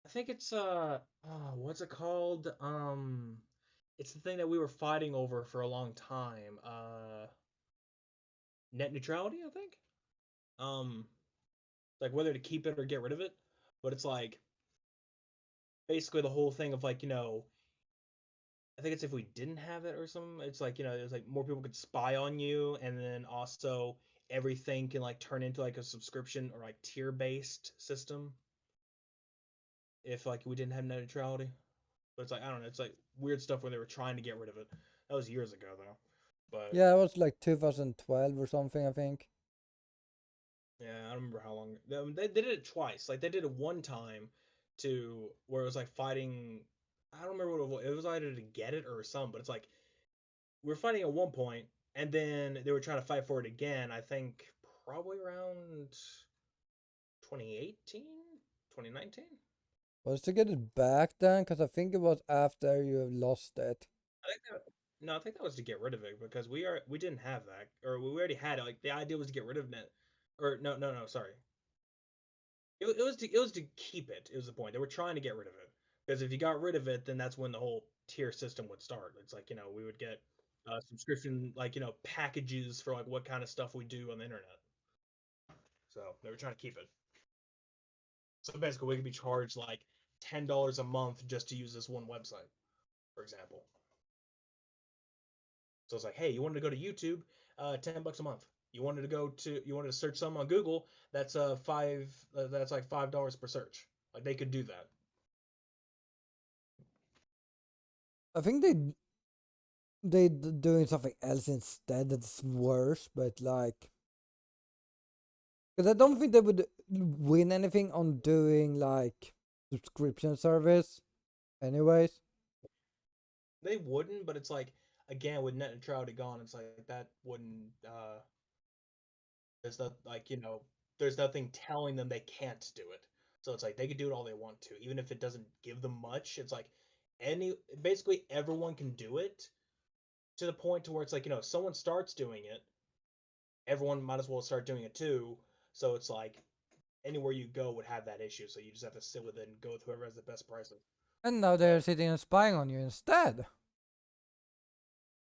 I think it's what's it called? It's the thing that we were fighting over for a long time. Net neutrality, I think. Um, like whether to keep it or get rid of it. But it's like basically the whole thing of like, I think it's if we didn't have it or something, it's like, it's like more people could spy on you, and then also everything can like turn into like a subscription or like tier based system if like we didn't have net neutrality. But it's like I don't know, it's like weird stuff where they were trying to get rid of it. That was years ago though. But Yeah, it was like 2012 or something, I think. yeah, I don't remember how long. They did it twice. Like they did it one time to where it was like fighting. I don't remember what it was. It was either to get it or some, but it's like we were fighting at one point, and then they were trying to fight for it again. I think probably around 2018, 2019. Was to get it back then? Because I think it was after you have lost it. I think no, I think that was to get rid of it because we didn't have that, or we already had it. Like the idea was to get rid of net, or no, sorry. It was to keep it. It was the point. They were trying to get rid of it because if you got rid of it, then that's when the whole tier system would start. It's like we would get subscription like packages for like what kind of stuff we do on the internet. So they were trying to keep it. So basically, we could be charged like $10 a month just to use this one website, for example. So it's like, hey, you wanted to go to YouTube, $10 a month. You wanted to search something on Google, that's that's like $5 per search. Like they could do that. I think doing something else instead that's worse, but like, because I don't think they would win anything on doing like subscription service, anyways. They wouldn't, but it's like again with net neutrality gone, it's like that wouldn't. There's not like there's nothing telling them they can't do it. So it's like they could do it all they want to, even if it doesn't give them much. It's like any basically everyone can do it to the point to where it's like if someone starts doing it, everyone might as well start doing it too. So it's like anywhere you go would have that issue. So you just have to sit with it and go with whoever has the best pricing. And now they're But sitting and spying on you instead.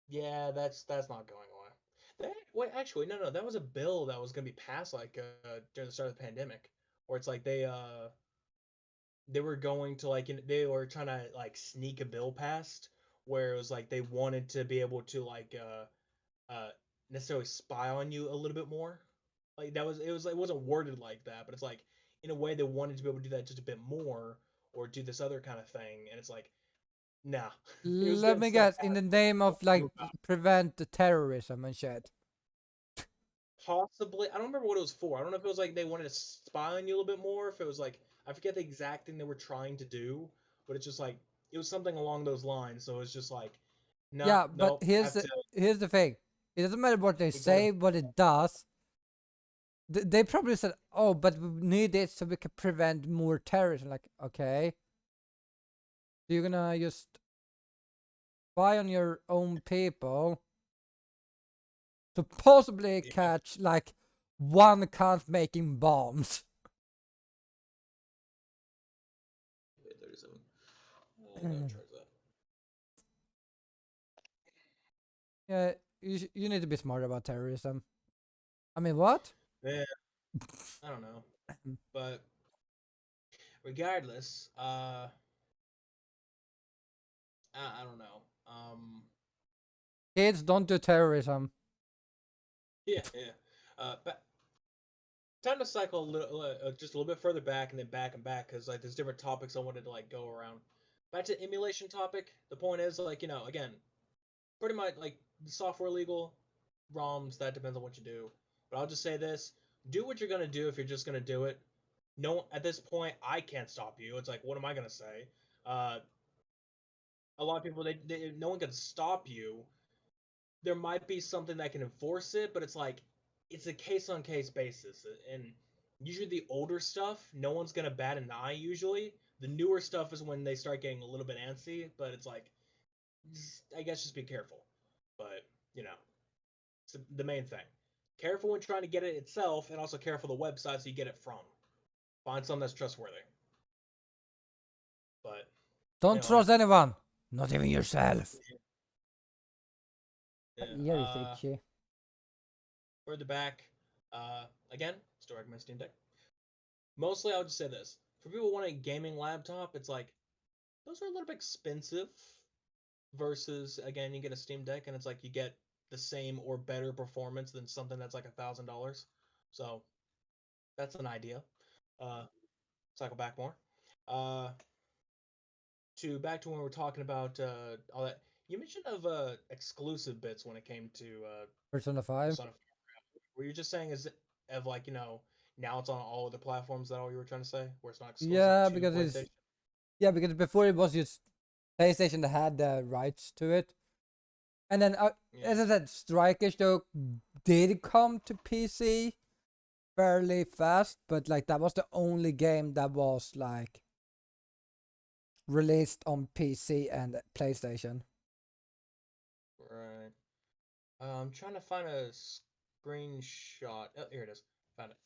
yeah, that's not going away. Wait, actually, no, that was a bill that was gonna be passed like during the start of the pandemic, where it's like they were going to like they were trying to like sneak a bill past where it was like they wanted to be able to like necessarily spy on you a little bit more. Like it wasn't worded like that, but it's like in a way they wanted to be able to do that just a bit more or do this other kind of thing, and it's like nah, it was Let getting me stuff guess, in passed. the name of like prevent the terrorism and shit. Possibly, I don't remember what it was for. I don't know if it was like they wanted to spy on you a little bit more. If it was like I forget the exact thing they were trying to do, but it's just like it was something along those lines. So it's just like, no, Yeah, but no, have to. here's the thing. It doesn't matter what they We gotta. say, what it does. They probably said, "Oh, but we need it so we can prevent more terrorism." Like, okay, so you're gonna just spy on your own people to possibly Yeah, catch like one cunt making bombs. wait, 37. I gotta charge that. Yeah, you need to be smart about terrorism. I mean, what? Yeah, I don't know, but regardless, I don't know. Kids don't do terrorism. Yeah. But time to cycle a little, just a little bit further back and then back and back because like there's different topics I wanted to like go around. Back to emulation topic. The point is like again, pretty much like software legal, ROMs. That depends on what you do. But I'll just say this: do what you're gonna do if you're just gonna do it. No, at this point, I can't stop you. It's like, what am I gonna say? Uh, a lot of people, no one can stop you. There might be something that can enforce it, but it's like it's a case on case basis. And usually the older stuff, no one's gonna bat an eye. Usually, the newer stuff is when they start getting a little bit antsy. But it's like, I guess just be careful. But it's the main thing. Careful when trying to get it itself, and also careful the websites you get it from. Find something that's trustworthy. But Don't anyway, trust anyone, not even yourself. My yeah, ear is itchy. further back, again, still recommend Steam Deck. Mostly, I would just say this: for people who want a gaming laptop, it's like those are a little bit expensive. Versus, again, you get a Steam Deck, and it's like you get the same or better performance than something that's like $1,000. So that's an idea. Cycle back more. Uh, to back to when we were talking about all that. You mentioned of exclusive bits when it came to Persona 5. Persona 5. Were you just saying is it of like now it's on all other platforms? That all you were trying to say? Where it's not exclusive Yeah, to because it's PlayStation? because before it was just PlayStation that had the rights to it, and then Yeah. as I said, Striker Show did come to PC fairly fast, but like that was the only game that was like released on PC and PlayStation. Right. I'm trying to find a screenshot. Oh, here it is. Found it.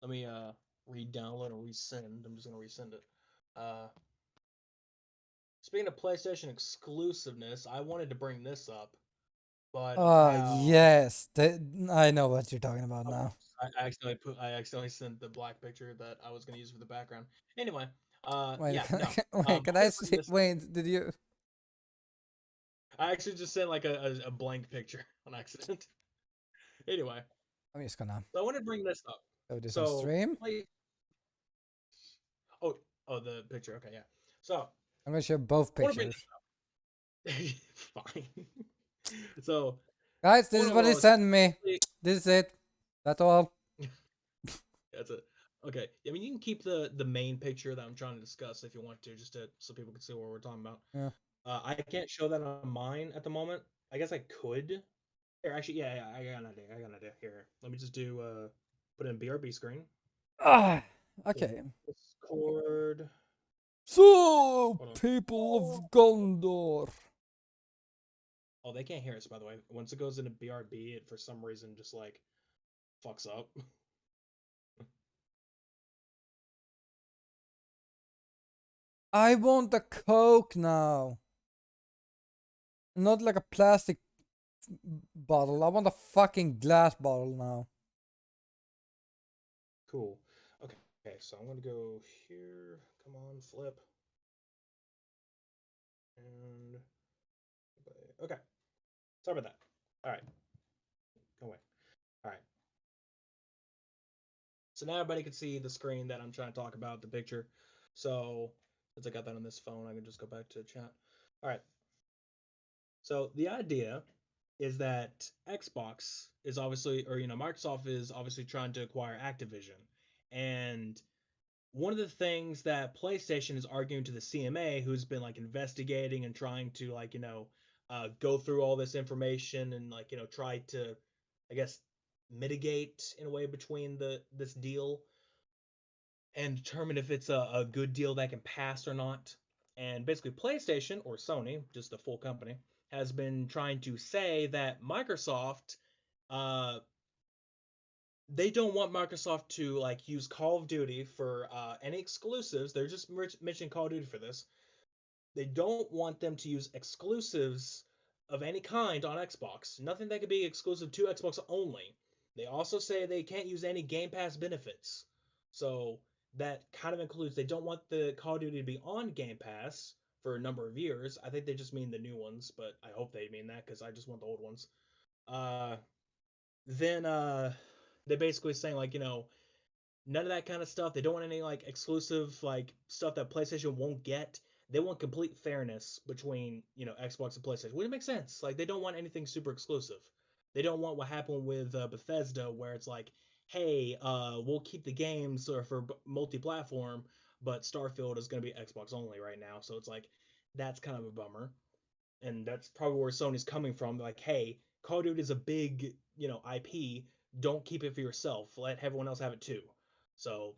Let me re-download and resend. I'm just gonna resend it. Uh, Speaking of PlayStation exclusiveness, I wanted to bring this up, but of how Yes, I know what you're talking about now. I accidentally sent the black picture that I was gonna use for the background. Anyway, Wait, yeah, no. wait, can I I didn't bring see? this up. Wait, did you? I actually just sent like a blank picture on accident. Anyway, I'm just gonna so I wanted to bring this up. go do some So stream. play. Oh, the picture. Okay, yeah. So I'm gonna show both I want to bring pictures. this up. Fine. So Guys, this point is of what he was sent me. This is it. That's all. that's it. Okay. I mean, you can keep the main picture that I'm trying to discuss if you want to, just to so people can see what we're talking about. Yeah. I can't show that on mine at the moment. I guess I could. Here, actually, yeah, I got an idea. I got an idea. Here, let me just do put in BRB screen. Ah, So okay. Discord. So, Hold on. people of Gondor. Oh, they can't hear us, by the way. Once it goes into BRB, it for some reason just like fucks up. I want a Coke now. Not like a plastic bottle. I want a fucking glass bottle now. Cool. Okay. Okay. So I'm gonna go here. Come on, flip. And okay. Sorry about that. All right. Go away. All right. So now everybody can see the screen that I'm trying to talk about, the picture. So since I got that on this phone, I can just go back to chat. All right. So the idea is that Xbox is obviously, or Microsoft is obviously trying to acquire Activision, and one of the things that PlayStation is arguing to the CMA, who's been like investigating and trying to like go through all this information and like try to, I guess, mitigate in a way between this deal and determine if it's a good deal that can pass or not. And basically, PlayStation or Sony, just the full company, has been trying to say that Microsoft, uh, they don't want Microsoft to like use Call of Duty for any exclusives. They're just mentioning Call of Duty for this. They don't want them to use exclusives of any kind on Xbox. Nothing that could be exclusive to Xbox only. They also say they can't use any Game Pass benefits. So that kind of includes they don't want the Call of Duty to be on Game Pass for a number of years. I think they just mean the new ones, but I hope they mean that because I just want the old ones. Uh, then they're basically saying like none of that kind of stuff. They don't want any like exclusive like stuff that PlayStation won't get. They want complete fairness between Xbox and PlayStation, which makes sense. Like they don't want anything super exclusive. They don't want what happened with Bethesda, where it's like, hey, we'll keep the games for multi-platform, but Starfield is going to be Xbox only right now. So it's like that's kind of a bummer, and that's probably where Sony's coming from. Like, hey, Call of Duty is a big IP. Don't keep it for yourself. Let everyone else have it too. So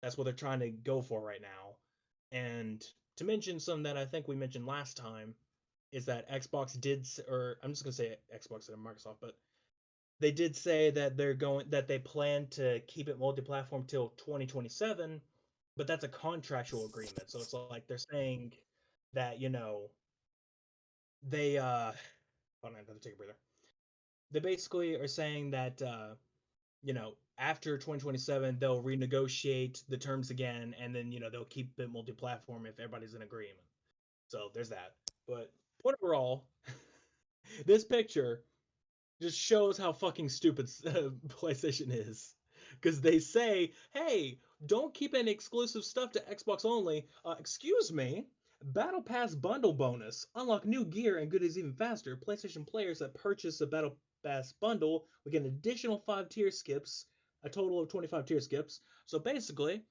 that's what they're trying to go for right now. And to mention something that I think we mentioned last time, is that Xbox did, or I'm just gonna say Xbox and Microsoft, but they did say that they plan to keep it multi-platform till 2027, but that's a contractual agreement. So it's like they're saying that they hold on, I have to take a breather. They basically are saying that after 2027 they'll renegotiate the terms again, and then they'll keep it multi-platform if everybody's in agreement. So there's that. But point overall, this picture just shows how fucking stupid PlayStation is. Because they say, hey, don't keep any exclusive stuff to Xbox only. Excuse me. Battle Pass bundle bonus. Unlock new gear and goodies even faster. PlayStation players that purchase a Battle Pass bundle will get an additional 5 tier skips, a total of 25 tier skips. So basically,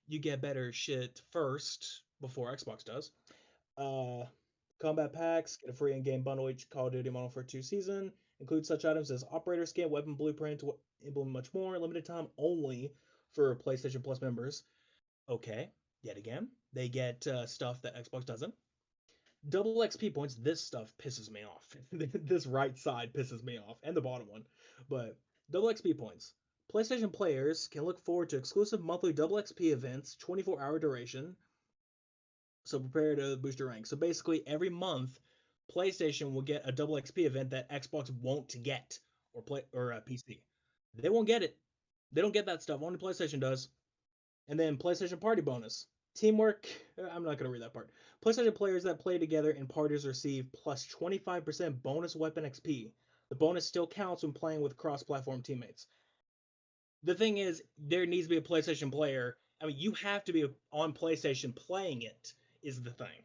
you get better shit first before Xbox does. Uh, Combat packs get a free in-game bundle each Call of Duty Modern Warfare 2 season. Include such items as operator skin, weapon blueprint, implement much more. Limited time only for PlayStation Plus members. Okay, yet again, they get stuff that Xbox doesn't. Double XP points. This stuff pisses me off. This right side pisses me off, and the bottom one. But double XP points. PlayStation players can look forward to exclusive monthly double XP events, 24-hour duration, so prepare to boost your rank. So basically, every month, PlayStation will get a double XP event that Xbox won't get, or PC. They won't get it. They don't get that stuff. Only PlayStation does. And then PlayStation Party bonus. Teamwork. I'm not gonna read that part. PlayStation players that play together in parties receive plus 25% bonus weapon XP. The bonus still counts when playing with cross-platform teammates. The thing is, there needs to be a PlayStation player. I mean, you have to be on PlayStation playing it, is the thing.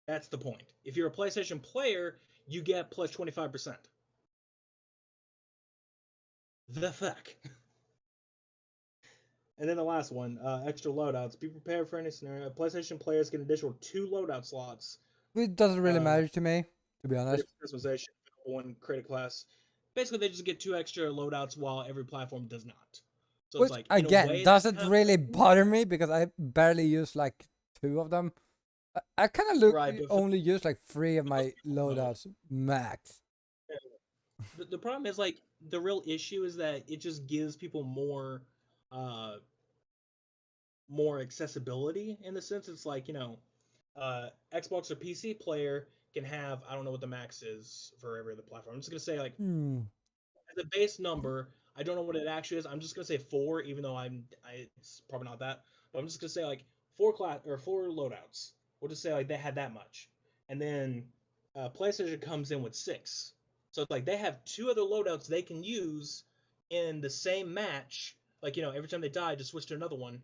That's the point. If you're a PlayStation player, you get plus 25%. The fuck? And then the last one, extra loadouts. Be prepared for any scenario. PlayStation players get an additional 2 loadout slots. It doesn't really Uh, matter to me, to be Ready honest. for customization, one credit class. Basically, they just get 2 extra loadouts while every platform does not. So it's Which like, in a again way, that's doesn't kind of really bother me because I barely use like 2 of them. I kind of look right, but for only use like 3 of most my people, no. loadouts max. The problem is like the real issue is that it just gives people uh more accessibility in the sense it's like Xbox or PC player can have, I don't know what the max is for every other platform. I'm just gonna say like Hmm. as a base number. I don't know what it actually is. I'm just gonna say 4, even though it's probably not that. But I'm just gonna say like 4 loadouts. We'll just say like they had that much, and then PlayStation comes in with 6. So it's like they have 2 other loadouts they can use in the same match. Like every time they die, just switch to another one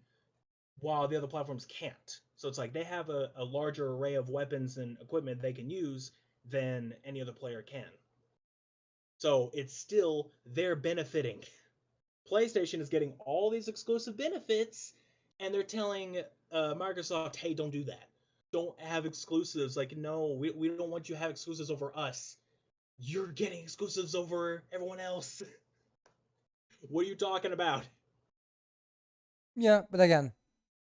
while the other platforms can't. So it's like they have a larger array of weapons and equipment they can use than any other player can. So it's still they're benefiting. PlayStation is getting all these exclusive benefits, and they're telling Microsoft, hey, don't do that. Don't have exclusives. Like, no, we don't want you to have exclusives over us. You're getting exclusives over everyone else. What are you talking about? Yeah, but again,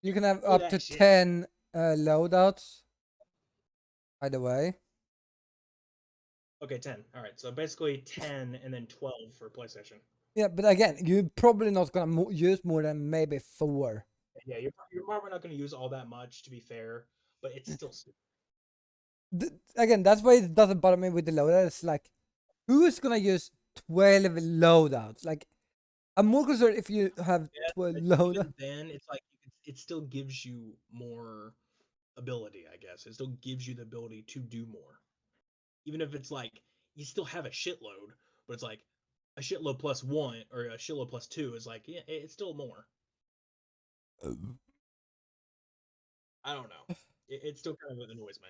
you can have Do up to that shit. 10 loadouts. By the way, Okay, 10. All right, so basically 10 and then 12 for PlayStation. yeah, but again, you're probably not gonna use more than maybe 4. Yeah, you're probably not going to use all that much, to be fair, but it's still stupid. Again, that's why it doesn't bother me with the loadout. It's like, who's gonna use 12 loadouts? Like, I'm more concerned if you have Yeah, 12 but loadouts. even then, it's like it still gives you more ability, I guess. It still gives you the ability to do more. Even if it's like you still have a shitload, but it's like a shitload plus 1 or a shitload plus 2 is like, yeah, it's still more. I don't know. It still kind of annoys me.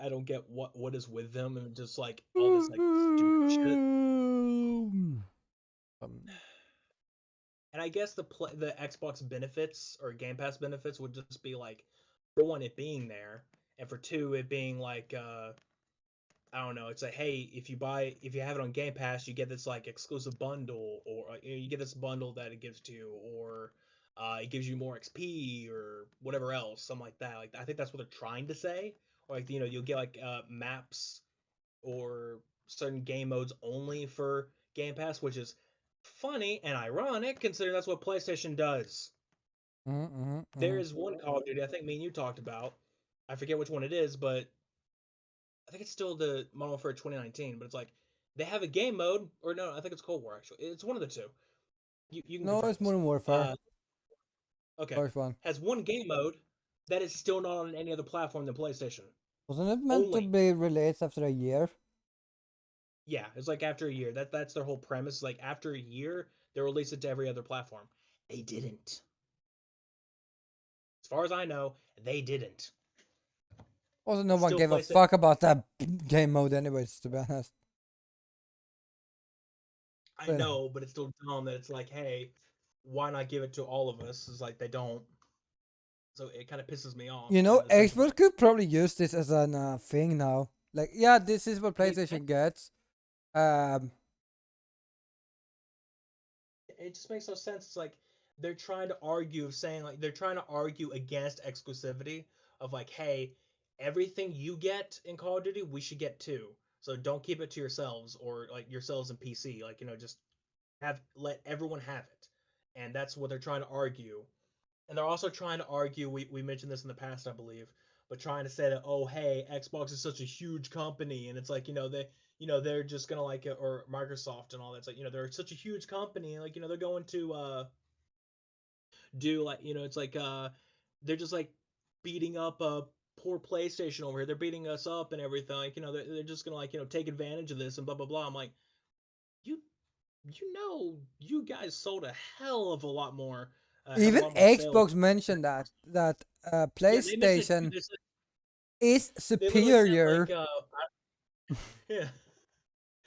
I don't get what is with them and just like all this like stupid shit. Um, And I guess the Xbox benefits or Game Pass benefits would just be like, for one, it being there, and for two, it being like I don't know. It's like, hey, if you have it on Game Pass, you get this like exclusive bundle, or you get this bundle that it gives to you, or it gives you more XP or whatever else, something like that. Like I think that's what they're trying to say. Like you'll get like maps or certain game modes only for Game Pass, which is funny and ironic considering that's what PlayStation does. There is one Call of Duty I think me and you talked about. I forget which one it is, but I think it's still the Modern Warfare 2019. But it's like they have a game mode, or no, I think it's Cold War actually. It's one of the two. You can No, confirm it's this. Modern Warfare. Uh, okay, First one. has one game mode that is still not on any other platform than PlayStation. Wasn't it meant to Only. be released after a year? Yeah, it's like after a year. That's their whole premise. Like after a year, they release it to every other platform. They didn't. As far as I know, they didn't. Also, no It's one still gave a PlayStation. fuck about that game mode, anyways. To be honest. I But know, but it's still dumb that it's like, hey, why not give it to all of us? It's like they don't. So it kind of pisses me off you in know, the sense of Xbox like could probably use this as a thing now. Like, yeah, this is what they PlayStation gets. Um, it just makes no sense. It's like they're trying to argue of saying like they're trying to argue against exclusivity of like, hey, everything you get in Call of Duty, we should get too. So don't keep it to yourselves or like yourselves in PC. Like, just let everyone have it. And that's what they're trying to argue. And they're also trying to argue, we mentioned this in the past, I believe, but trying to say that, oh hey, Xbox is such a huge company, and it's like, they're just gonna like it, or Microsoft and all that. It's like, they're such a huge company, like, they're going to do like, it's like they're just like beating up poor PlayStation over here. They're beating us up and everything. Like, they're just gonna like, take advantage of this and blah blah blah. I'm like, you you guys sold a hell of a lot more, had a even lot more sales. Xbox mentioned that Yeah, they mentioned it too. PlayStation is They literally said like, superior. yeah,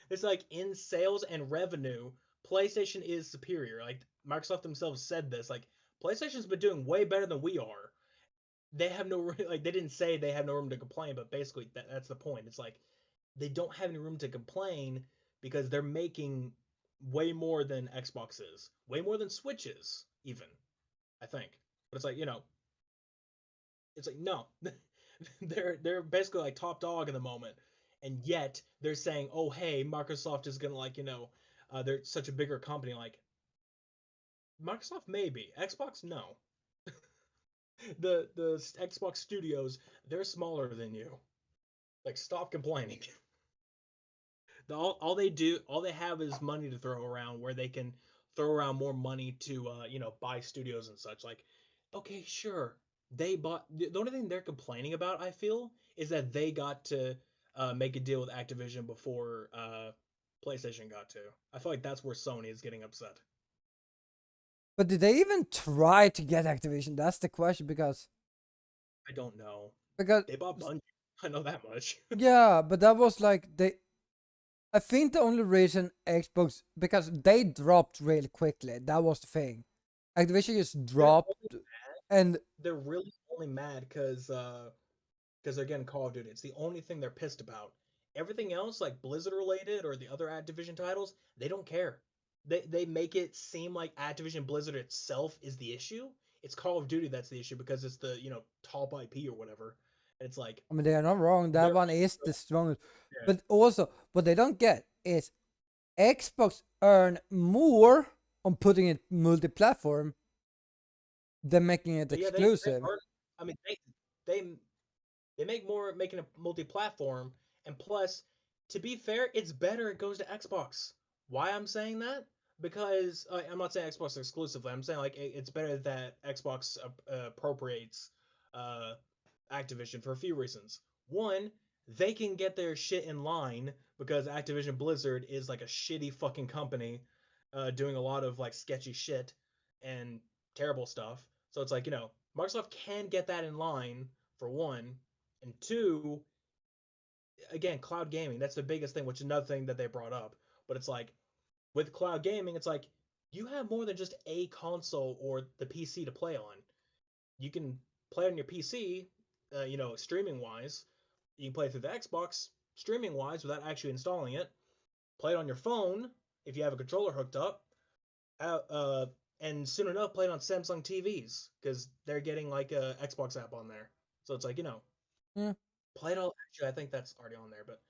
it's like in sales and revenue, PlayStation is superior. Like Microsoft themselves said this. Like PlayStation's been doing way better than we are. They have no like they didn't say they have no room to complain, but basically that's the point. It's like they don't have any room to complain because they're making way more than Xbox is, way more than Switch is, even, I think. But it's like, it's like no, they're basically like top dog in the moment, and yet they're saying, oh hey, Microsoft is gonna like they're such a bigger company. Like Microsoft maybe, Xbox no. The Xbox studios, they're smaller than you. Like stop complaining. All they have is money to throw around, where they can throw around more money to buy studios and such. Like, okay, sure, they bought. The only thing they're complaining about, I feel, is that they got to make a deal with Activision before PlayStation got to. I feel like that's where Sony is getting upset. But did they even try to get Activision? That's the question I don't know. because They bought Bungie. I know that much. yeah, but that was like they. I think the only reason Xbox, because they dropped really quickly. That was the thing. Activision just they're dropped, and they're really only mad because they're getting Call of Duty. It's the only thing they're pissed about. Everything else, like Blizzard related or the other Activision titles, they don't care. They make it seem like Activision Blizzard itself is the issue. It's Call of Duty that's the issue because it's the top IP or whatever. And it's like I mean they are not wrong. That they're one is the strongest. yeah. But also, what they don't get is Xbox earn more on putting it multi-platform than making it Yeah, they exclusive. are. I mean they they make more making a multi-platform, and plus, to be fair, it's better it goes to Xbox. Why I'm saying that? Because I'm not saying Xbox exclusively. I'm saying like it's better that Xbox appropriates uh, Activision for a few reasons. One, they can get their shit in line because Activision Blizzard is like a shitty fucking company, doing a lot of like sketchy shit and terrible stuff. So it's like Microsoft can get that in line for one, and two, again, cloud gaming. That's the biggest thing, which is another thing that they brought up. But it's like with cloud gaming, it's like you have more than just a console or the PC to play on. You can play on your PC, streaming wise. You can play through the Xbox streaming wise without actually installing it. Play it on your phone if you have a controller hooked up. Uh, uh, and soon enough, play it on Samsung TVs because they're getting like a Xbox app on there. So it's like Yeah. Play it all. Actually, I think that's already on there, but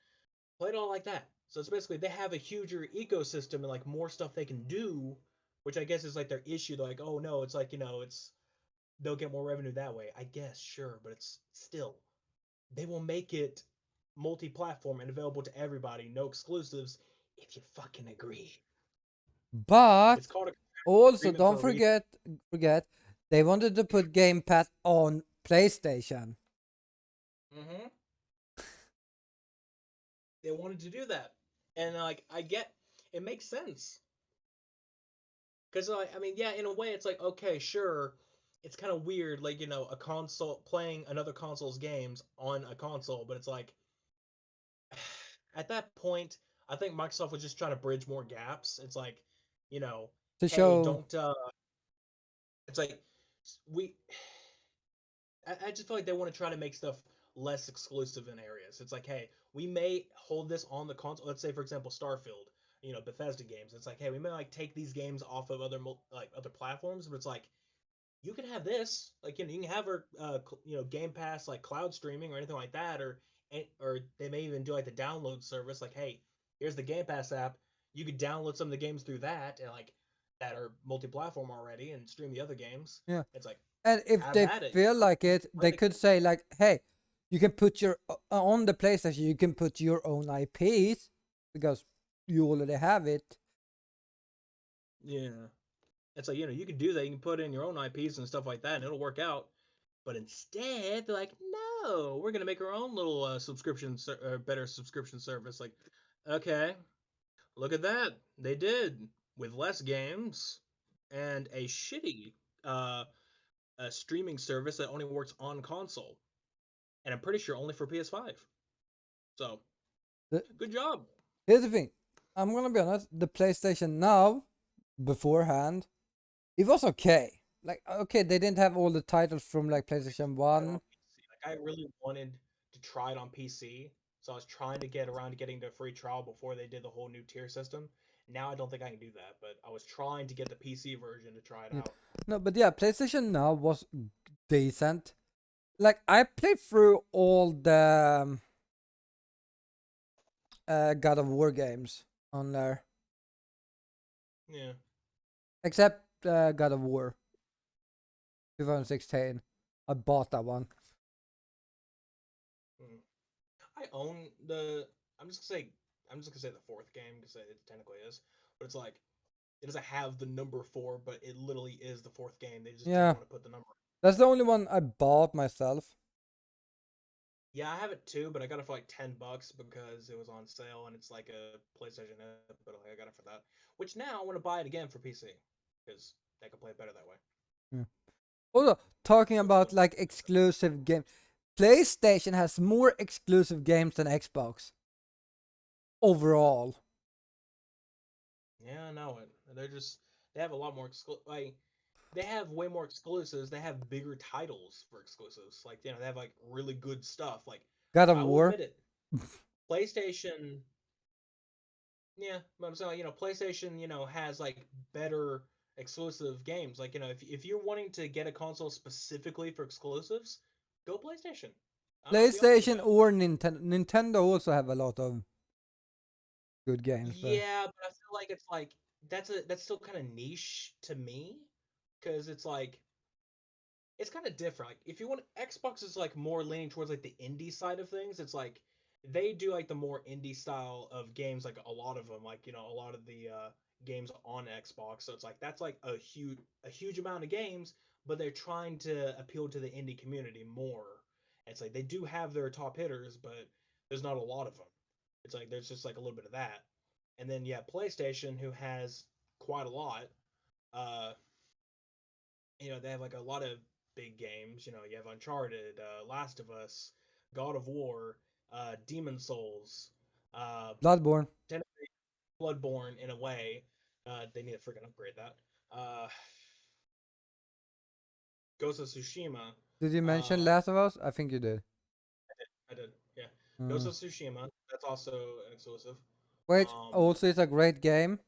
play it all like that. So it's basically they have a huger ecosystem and like more stuff they can do, which I guess is like their issue. They're like, oh no, it's like it's they'll get more revenue that way. I guess sure, but it's still they will make it multi-platform and available to everybody, no exclusives, if you fucking agree. It's But called a also, agreement for don't a reason. forget, they wanted to put Game Pass on PlayStation. Mm-hmm. They wanted to do that, and like I get, it makes sense because like I mean, yeah, in a way, it's like okay, sure, it's kind of weird, like a console playing another console's games on a console, but it's like at that point, I think Microsoft was just trying to bridge more gaps. It's like, you know, To hey, show. don't. It's like we I just feel like they want to try to make stuff less exclusive in areas. It's like, hey, we may hold this on the console. Let's say, for example, Starfield, Bethesda games. It's like, hey, we may like take these games off of other platforms, but it's like you can have this, like you can have our Game Pass like cloud streaming or anything like that, or they may even do like the download service. Like, hey, here's the Game Pass app. You could download some of the games through that and like that are multi-platform already and stream the other games. Yeah. It's like And if have they at it. feel like You it, play they the could say like, "Hey, you can put your on the PlayStation. You can put your own IPs because you already have it." Yeah. It's like, you can do that. You can put in your own IPs and stuff like that, and it'll work out. But instead, they're like, no, we're going to make our own little better subscription service. Like, okay, look at that. They did with less games and a shitty uh, streaming service that only works on console. And I'm pretty sure only for PS5. So, The, good job. here's the thing. I'm gonna be honest. The PlayStation Now, beforehand, it was okay. Like, okay, they didn't have all the titles from like PlayStation Tried it on One. PC. Like I really wanted to try it on PC, so I was trying to get around to getting the free trial before they did the whole new tier system. Now I don't think I can do that, but I was trying to get the PC version to try it Yeah. out. No, but yeah, PlayStation Now was decent. Like, I played through all the God of War games on there, Yeah. except God of War 2016. I bought that one. Mm. I own the. I'm just gonna say. I'm just gonna say the fourth game because it technically is, but it's like it doesn't have the number four, but it literally is the fourth game. They just didn't Yeah, want to put the number. that's the only one I bought myself. Yeah, I have it too, but I got it for like $10 because it was on sale and it's like a PlayStation hit, but like, I got it for that. Which now I want to buy it again for PC because I can play it better that way. Yeah. Also, talking Which is about like exclusive game, PlayStation has more exclusive games than Xbox overall. yeah, I know it. They have a lot more like they have way more exclusives. They have bigger titles for exclusives. Like they have like really good stuff. Like God of I will War. admit it, PlayStation. Yeah, but I'm saying like, PlayStation, has like better exclusive games. Like, if you're wanting to get a console specifically for exclusives, go PlayStation. I'm not be honest PlayStation about it. or Nintendo. Nintendo also have a lot of good games, but Yeah, but I feel like it's like that's still kind of niche to me because it's kind of different. Like if you want Xbox is like more leaning towards like the indie side of things. It's like they do like the more indie style of games, like a lot of them, like a lot of the games on Xbox. So it's like that's like a huge amount of games, but they're trying to appeal to the indie community more. It's like they do have their top hitters, but there's not a lot of them. It's like there's just like a little bit of that. And then yeah, PlayStation, who has quite a lot. Uh, they have like a lot of big games. You have Uncharted, Last of Us, God of War, Demon Souls, uh, Bloodborne. technically Bloodborne in a way. They need to freaking upgrade that. Uh, Ghost of Tsushima. Did you mention Uh, Last of Us? I think you did. I did. Yeah, Ghost Uh, of Tsushima. That's also an exclusive. Which Um, also is a great game.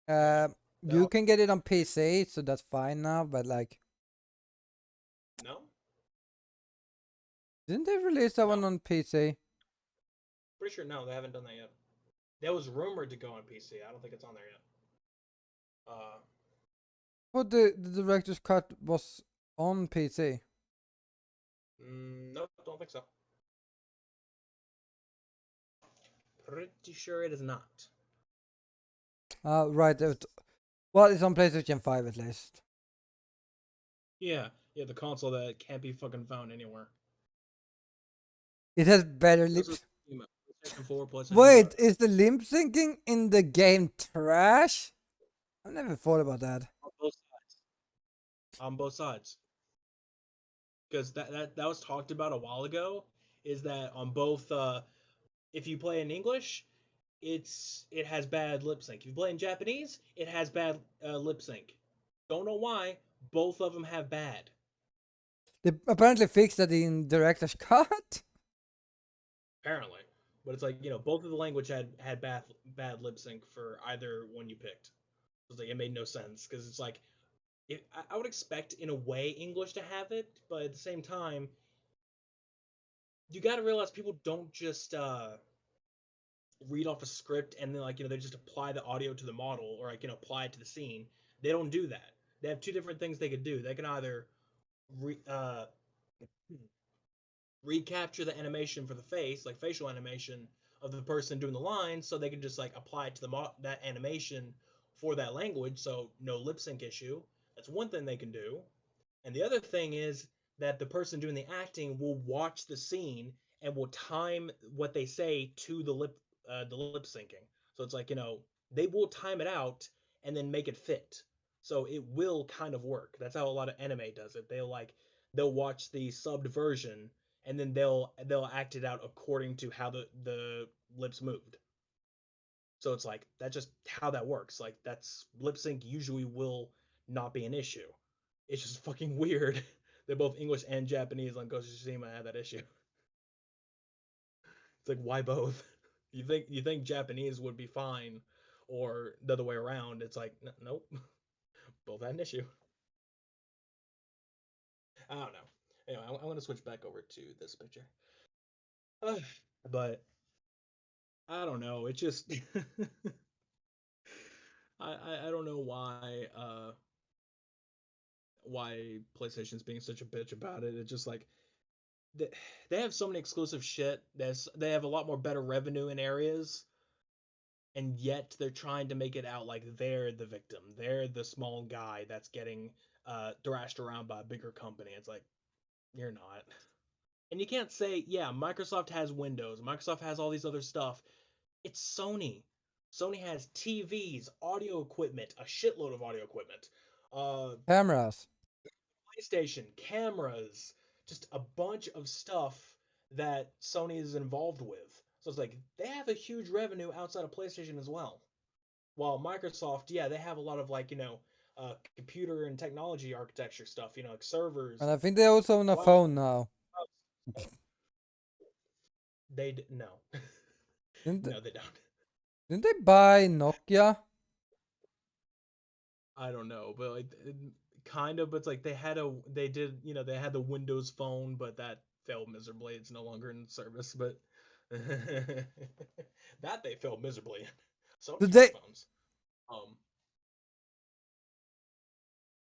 yeah. Uh, That you all, can get it on PC, so that's fine now. But like, no. Didn't they release that one No. on PC? Pretty sure no, they haven't done that yet. That was rumored to go on PC. I don't think it's on there yet. But the director's cut was on PC. Nope, don't think so. Pretty sure it is not. Right. Well, it's on PlayStation 5 at least. Yeah, the console that can't be fucking found anywhere. It has better This lips. is PlayStation 4, PlayStation Wait, 5. is the lip syncing in the game trash? I never thought about that. On both sides. On both sides. Because that was talked about a while ago. Is that on both? If you play in English, it has bad lip sync. If you play in Japanese, it has bad lip sync. Don't know why. Both of them have bad. They apparently fixed that in director's cut. Apparently, but it's like both of the language had bad lip sync for either one you picked. It was like it made no sense because it's like I would expect in a way English to have it, but at the same time, you got to realize people don't just read off a script and then they just apply the audio to the model or apply it to the scene. They don't do that. They have two different things they could do. They can either re, uh, recapture the animation for the face, like facial animation of the person doing the lines, so they can just apply it to that animation for that language, so no lip sync issue. That's one thing they can do. And the other thing is that the person doing the acting will watch the scene and will time what they say to the lip syncing. So it's they will time it out and then make it fit. So it will kind of work. That's how a lot of anime does it. They'll watch the subbed version and then they'll act it out according to how the lips moved. So it's that's just how that works. That's lip sync usually will not be an issue. It's just fucking weird that both English and Japanese on Ghost of Tsushima have that issue. It's like why both? You think Japanese would be fine, or the other way around? It's like nope, both had an issue. I don't know. Anyway, I want to switch back over to this picture, but I don't know. It just I don't know why PlayStation's being such a bitch about it. It's just they have so many exclusive shit. They have a lot more better revenue in areas, and yet they're trying to make it out like they're the victim. They're the small guy that's getting thrashed around by a bigger company. It's like you're not. And you can't say, yeah, Microsoft has Windows. Microsoft has all these other stuff. It's Sony. Sony has TVs, audio equipment, a shitload of audio equipment. Cameras. PlayStation, cameras, just a bunch of stuff that Sony is involved with. So it's like they have a huge revenue outside of PlayStation as well. While Microsoft, yeah, they have a lot of computer and technology architecture stuff, like servers. And I think they also own a Wow, phone now. no, Didn't they, no, they don't. didn't they buy Nokia? I don't know, but kind of. But it's like they had the Windows Phone, but that failed miserably. It's no longer in service, but that they failed miserably. Did Sony they? makes phones. Um,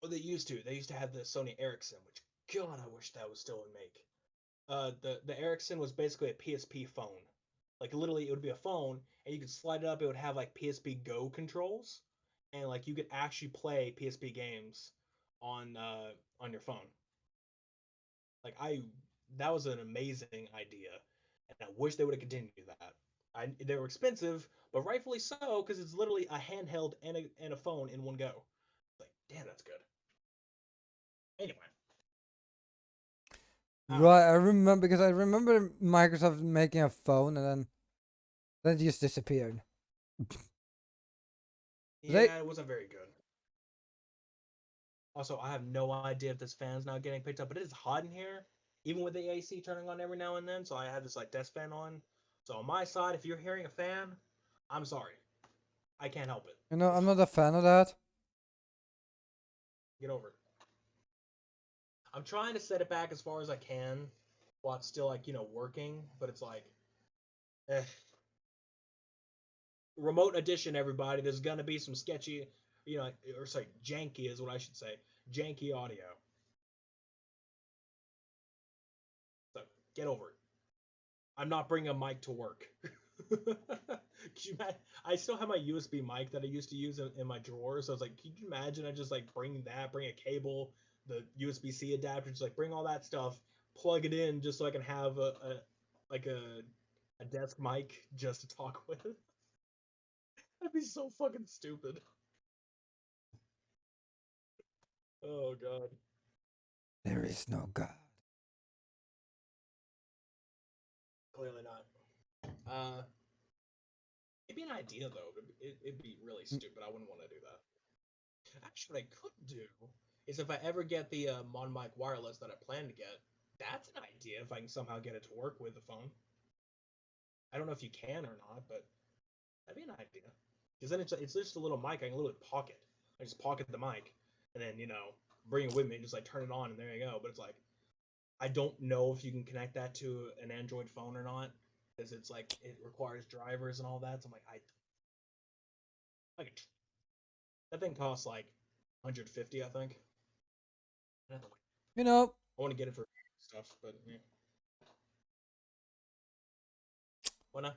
well, they used to have the Sony Ericsson, which God, I wish that was still in make. The Ericsson was basically a PSP phone. Like literally, it would be a phone, and you could slide it up. It would have PSP Go controls, and you could actually play PSP games on your phone. I that was an amazing idea, and I wish they would have continued that. They were expensive, but rightfully so because it's literally a handheld and a phone in one go. Damn, that's good. Anyway, I don't know. Right, I remember because I remember Microsoft making a phone and then it just disappeared. They Yeah, it wasn't very good. Also, I have no idea if this fan's not getting picked up, but it is hot in here, even with the AC turning on every now and then. So I have this desk fan on. So on my side, if you're hearing a fan, I'm sorry. I can't help it. I'm not a fan of that. Get over it. I'm trying to set it back as far as I can, while it's still like working, but it's like, eh. Remote edition, everybody. There's gonna be some sketchy, or sorry, janky is what I should say, janky audio. So get over it. I'm not bringing a mic to work. I still have my USB mic that I used to use in my drawer. So I was like, can you imagine I just like bring a cable, the USB-C adapter, just like bring all that stuff, plug it in just so I can have like a desk mic just to talk with. That'd be so fucking stupid. Oh god. There is no God. Clearly not. It'd be an idea though. It'd be really stupid. I wouldn't want to do that. Actually, what I could do is if I ever get the Mon Mic wireless that I plan to get, that's an idea if I can somehow get it to work with the phone. I don't know if you can or not, but that'd be an idea. Because then it's just a little mic I can literally pocket. I just pocket the mic and then bring it with me and just like turn it on and there you go. But it's like I don't know if you can connect that to an Android phone or not because it's like it requires drivers and all that. So I'm like that thing costs like 150, I think. You know, I want to get it for stuff, but yeah. Why not?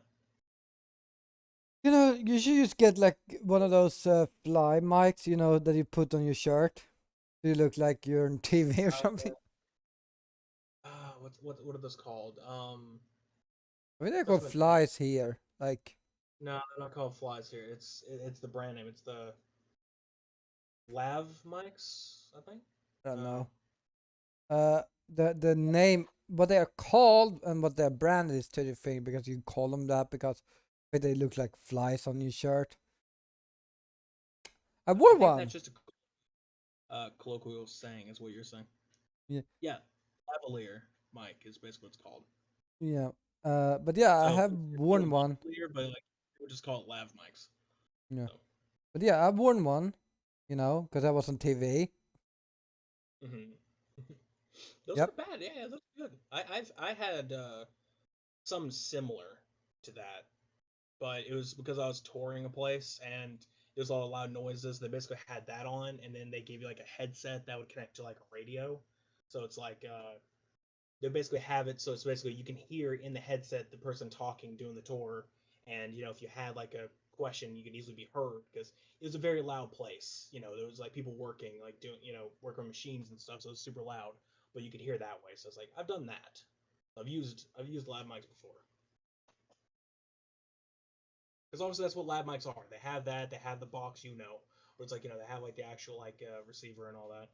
you should just get like one of those fly mics, that you put on your shirt. So you look like you're on TV or something. What are those called? I mean, they're Starts called with an F. flies here. Like, No, they're not called flies here. It's the brand name. It's the Lav mics, I think. I don't Uh, know. The name, what they are called and what their brand is to the thing, because you call them that because they look like flies on your shirt. I I wore think that's one. just a colloquial saying, is what you're saying. Yeah, Yeah, lavalier mic is basically what it's called. yeah. But yeah, I So have it's still worn one. lavalier, but like we just call it lav mics. Yeah, So. but yeah, I've worn one. Because I was on TV. Mm-hmm. Those Yep. aren't bad. Yeah, those are good. I had some similar to that, but it was because I was touring a place and it was all loud noises. They basically had that on, and then they gave you like a headset that would connect to like a radio. So it's like they basically have it so it's basically you can hear in the headset the person talking doing the tour, and if you had like a question, you could easily be heard because it was a very loud place. There was like people working, like doing working on machines and stuff, so it was super loud, but you could hear that way. So it's like I've done that. I've used lab mics before. Because obviously that's what lab mics are. They have that. They have the box, where it's like they have like the actual like receiver and all that,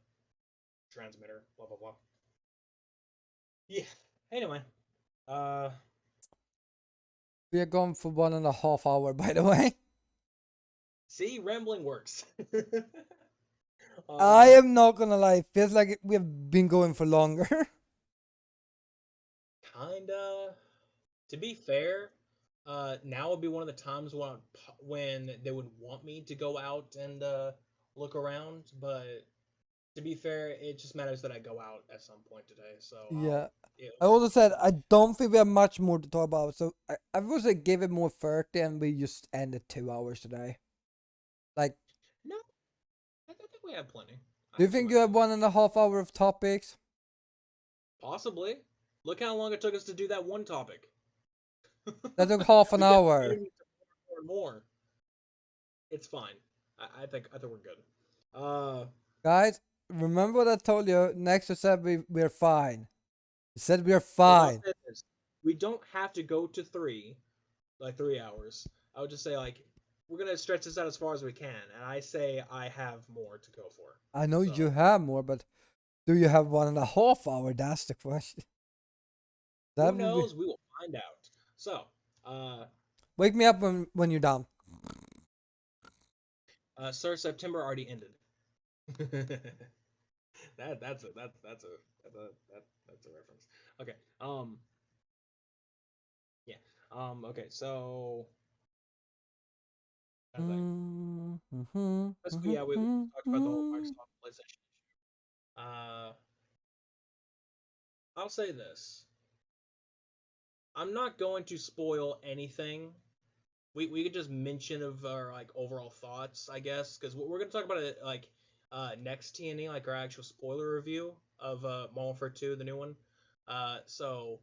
transmitter, blah blah blah. Yeah. Anyway, uh, We are gone for 1.5 hours, by the way. see, rambling works. I uh, am not gonna lie. It feels like we have been going for longer. kinda. To be fair, now would be one of the times when they would want me to go out and look around. But to be fair, it just matters that I go out at some point today. So I'll. Yeah. Yeah. I also said I don't think we have much more to talk about. So I would say give it more 30 and we just ended 2 hours today. Like, No, I think we have plenty. I do you have some think you have ideas. 1.5 hours of topics? Possibly. Look how long it took us to do that one topic. That took half an We kept hour. getting to more and more. It's fine. I think we're good. Guys, remember what I told you? Next I said we're fine. I said we're Look, I'll fine. say this: we don't have to go to like 3 hours. I would just say like we're gonna stretch this out as far as we can, and I say I have more to go for. I know you So have more, but do you have 1.5 hours? That's the question. who That would be. knows? We will find out. So, uh, Wake me up when you're done. Sir, September already ended. That's a reference. Okay. Yeah. Okay. So I think basically, yeah, we talked about the whole Microsoft PlayStation issue. I'll say this. I'm not going to spoil anything. We could just mention of our like overall thoughts, I guess, because we're gonna talk about it like next TNE, like our actual spoiler review of Modern Warfare 2, the new one. So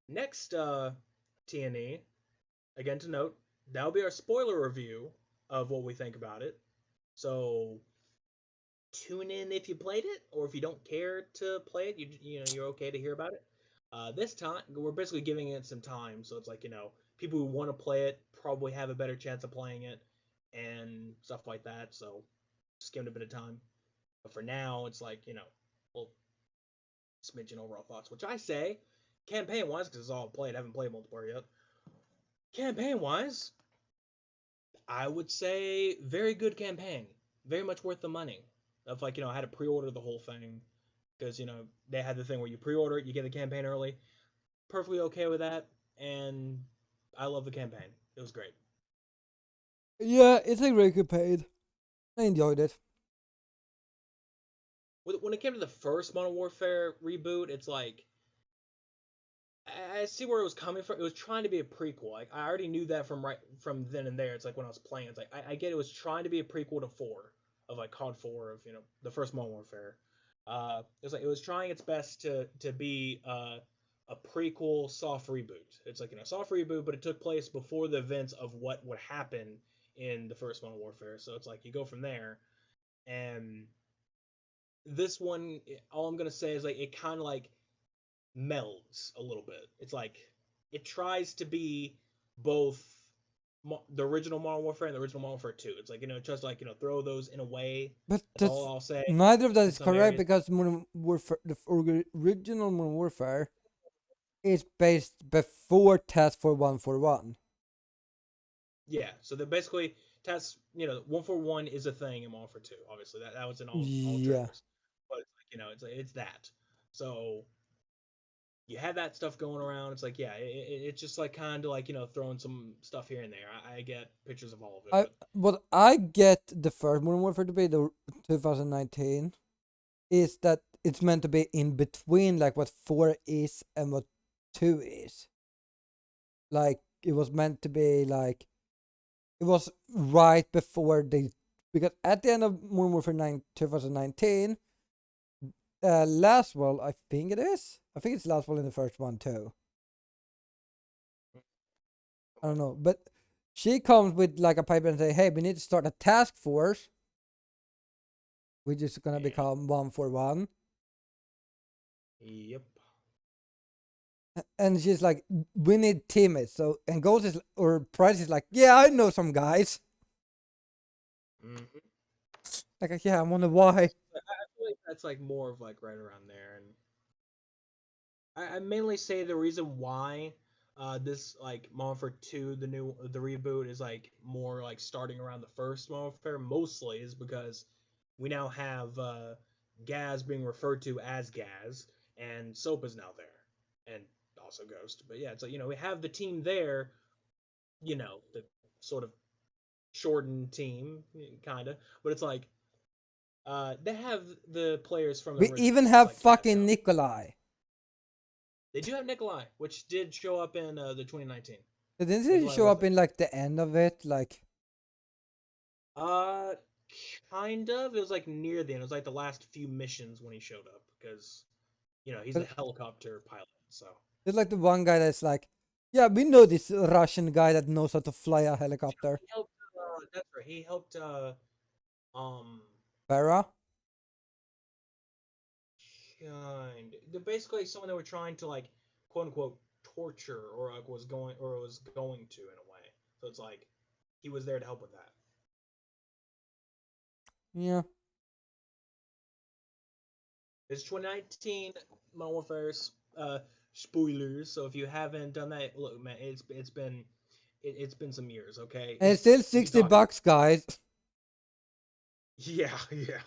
next TNE, again to note, that'll be our spoiler review of what we think about it. So tune in if you played it, or if you don't care to play it, you know you're okay to hear about it. This time we're basically giving it some time, so it's like people who want to play it probably have a better chance of playing it and stuff like that. So just give it a bit of time. But for now, it's like we'll just mention overall thoughts, which I say campaign wise because it's all played. I haven't played multiplayer yet. Campaign wise, I would say very good campaign, very much worth the money. Of like I had to pre-order the whole thing because they had the thing where you pre-order it, you get the campaign early. Perfectly okay with that, and I love the campaign. It was great. Yeah, it's a great campaign. I enjoyed it. When it came to the first Modern Warfare reboot, it's like I see where it was coming from. It was trying to be a prequel. Like I already knew that from then and there. It's like when I was playing, it's like I get it was trying to be a prequel to 4 of like COD 4 of the first Modern Warfare. It was like it was trying its best to be a prequel soft reboot. It's like soft reboot, but it took place before the events of what would happen in the first Modern Warfare. So it's like you go from there, and this one, all I'm gonna say is like it kind of like melds a little bit. It's like it tries to be both the original Modern Warfare and the original Modern Warfare 2. It's like just like throw those in a way. But That's all that's I'll say neither of that in is some correct areas. because Modern Warfare, the original Modern Warfare, is based before Task Force 141. Yeah, so they're basically tests. 141 is a thing in Modern Warfare 2. Obviously, that was in all Yeah. trailers, but it's like it's that. So you have that stuff going around. It's like it's just like kind of like throwing some stuff here and there. I get pictures of all of it, I but What I get the first Modern Warfare to be the 2019 is that it's meant to be in between like what 4 is and what 2 is. Like it was meant to be like it was right before they, because at the end of Modern Warfare 9 2019, Laswell, I think it is. I think it's Laswell in the first one too. I don't know, but she comes with like a paper and say, "Hey, we need to start a task force, which is gonna yeah, become 141." yep. And she's like, "We need teammates." So and Ghost is or Price is like, "Yeah, I know some guys." Mm-hmm. Like, yeah, I wonder why. I feel like that's like more of like right around there, and I mainly say the reason why this like Modern Warfare 2, the reboot is like more like starting around the first Modern Warfare mostly is because we now have Gaz being referred to as Gaz, and Soap is now there, and also Ghost. But yeah, it's like we have the team there, the sort of shortened team, kind of, but it's like they have the players from the We original, even so it's have like no, fucking Nikolai. they do have Nikolai, which did show up in the 2019. Didn't he Nikolai show was up there. in like the end of it? Like, Uh, kind of. It was like near the end. It was like the last few missions when he showed up because he's the helicopter pilot. So there's like the one guy that's like, yeah, we know this Russian guy that knows how to fly a helicopter. he helped. That's right. He helped. Um, Farah? kind. They're basically someone that were trying to like quote unquote torture or like was going to in a way. So it's like he was there to help with that. Yeah. It's 2019 Modern Warfare's spoilers. So if you haven't done that, look, man, it's been some years. Okay, And it's still we can 60 talk. bucks, guys. Yeah, yeah.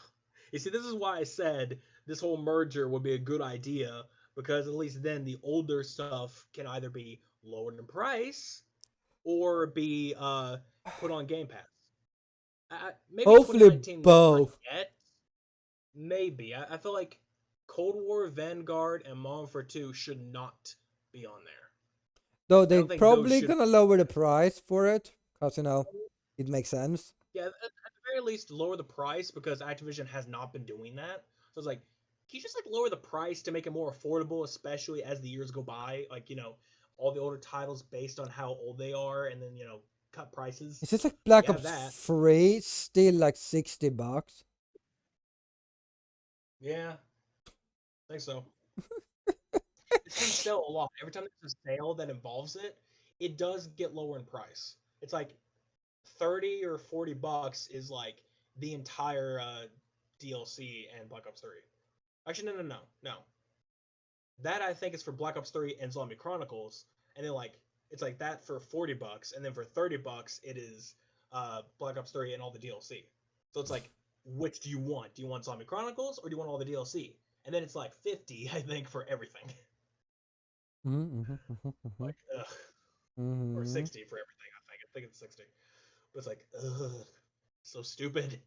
You see, this is why I said this whole merger would be a good idea because at least then the older stuff can either be lowered in price or be put on Game Pass. Maybe Hopefully 2019 not both. yet. Maybe I feel like Cold War, Vanguard, and Modern Warfare 2 should not be on there. Though I they don't think those probably should. gonna lower the price for it, cause it makes sense. Yeah, at the very least, lower the price because Activision has not been doing that. So it's like, can you just like lower the price to make it more affordable, especially as the years go by? Like, all the older titles based on how old they are, and then cut prices. Is this like Black You have Ops that. 3 still like $60? Yeah, I think so. It's been sale a lot. Every time there's a sale that involves it, it does get lower in price. It's like 30 or $40 is like the entire DLC and Black Ops 3. Actually, no. That I think is for Black Ops 3 and Zombie Chronicles, and then like it's like that for $40, and then for $30 it is Black Ops 3 and all the DLC. So it's like, which do you want? Do you want Zombie Chronicles or do you want all the DLC? And then it's like 50, I think, for everything. Mm-hmm, mm-hmm, mm-hmm, Like, ugh. Or mm-hmm. 60 for everything, I think. I think it's 60. But it's like, ugh, so stupid.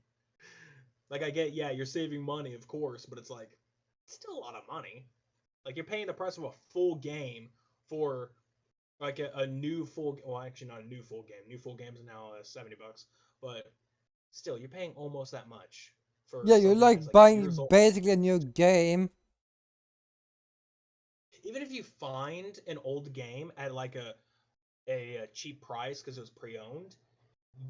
Like, I get, yeah, you're saving money, of course, but it's like, it's still a lot of money. Like, you're paying the price of a full game for like a new full. Well, actually, not a new full game. New full games is now $70, but still, you're paying almost that much for Yeah, you're something that's like like years buying old. basically a new game. Even if you find an old game at like a cheap price because it was pre-owned,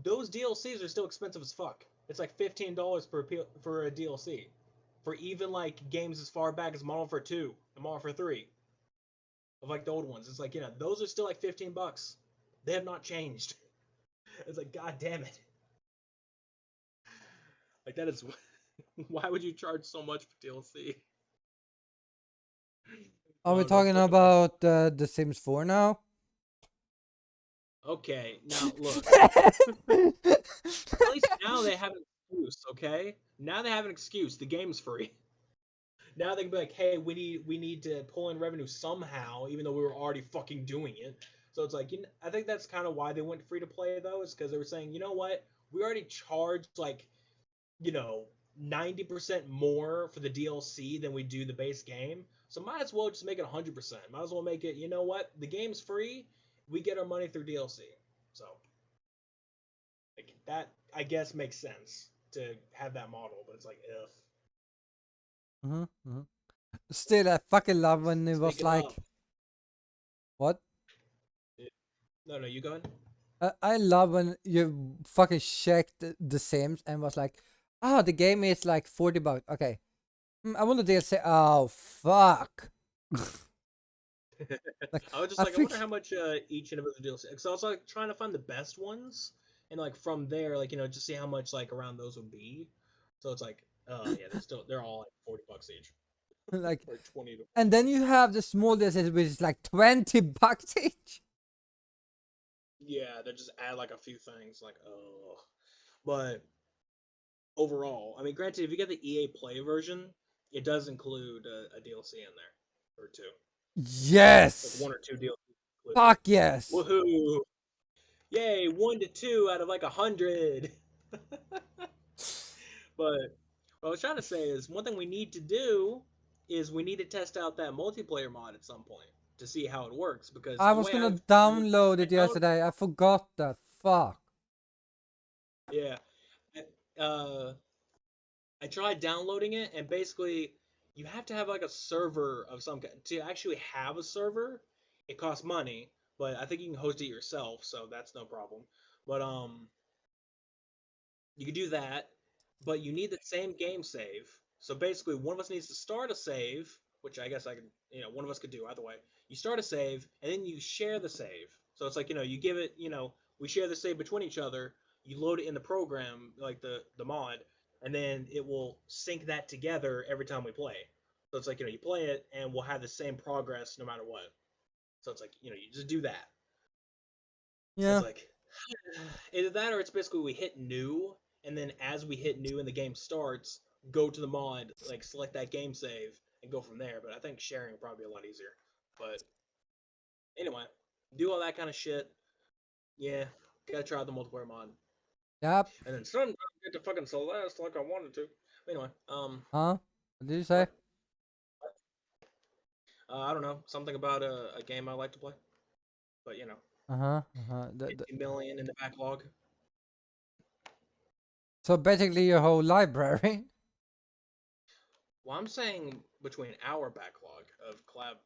those DLCs are still expensive as fuck. It's like $15 for a DLC. For even like games as far back as Modern Warfare 2 and Modern Warfare 3, of like the old ones. It's like, those are still like $15. They have not changed. It's like, god damn it. Like that is why would you charge so much for DLC? Are we Oh, don't talking fucking make. about The Sims 4 now? Okay, now look. At least now they have an excuse, okay? Now they have an excuse. The game's free. Now they can be like, hey, we need to pull in revenue somehow, even though we were already fucking doing it. So it's like, I think that's kind of why they went free to play though, is because they were saying, you know what, we already charged like, you know, 90% more for the DLC than we do the base game. So might as well just make it 100%. Might as well make it, you know what, the game's free, we get our money through DLC. So like that, I guess, makes sense to have that model, but it's like, ugh. Mm-hmm, mm-hmm. Still, I fucking love when it was Speaking like, of, what? no, no, you go ahead. I love when you fucking checked the Sims and was like, oh, the game is like $40. Okay. I want the DLC. Oh, fuck. Like, I was just I like, I wonder think. how much each individual DLC. Because I was like trying to find the best ones, and like from there, like just see how much like around those would be. So it's like, yeah, they're all like $40 each, Like, or 20 to and 40. then you have the small DLCs, which is like $20 each. Yeah, they just add like a few things, like oh, but overall, I mean, granted, if you get the EA Play version, it does include a DLC in there or two, like Yes. one or two DLCs included. Fuck yes. Woohoo! Yay, 1 to 2 out of like 100. But what I was trying to say is one thing we need to do is we need to test out that multiplayer mod at some point to see how it works because I the was way gonna I download it down yesterday. I forgot that. Fuck. yeah uh I tried downloading it and basically you have to have like a server of some kind to actually have a server. It costs money, but I think you can host it yourself, so that's no problem. But you can do that, but you need the same game save. So basically, one of us needs to start a save, which I guess I could, one of us could do either way. You start a save, and then you share the save. So it's like, you give it, we share the save between each other. You load it in the program, like the mod, and then it will sync that together every time we play. So it's like, you play it, and we'll have the same progress no matter what. So it's like, you just do that. It's Yeah. like either that or it's basically we hit new, and then as we hit new and the game starts, go to the mod, like select that game save, and go from there. But I think sharing would probably be a lot easier. But anyway, do all that kind of shit. Yeah, gotta try out the multiplayer mod. Yep. And then sometimes I get to fucking Celeste like I wanted to. Anyway, Huh? What did you say? what? I don't know. Something about a game I like to play. but 50 million in the backlog. So basically, your whole library. Well, I'm saying between our backlog of collab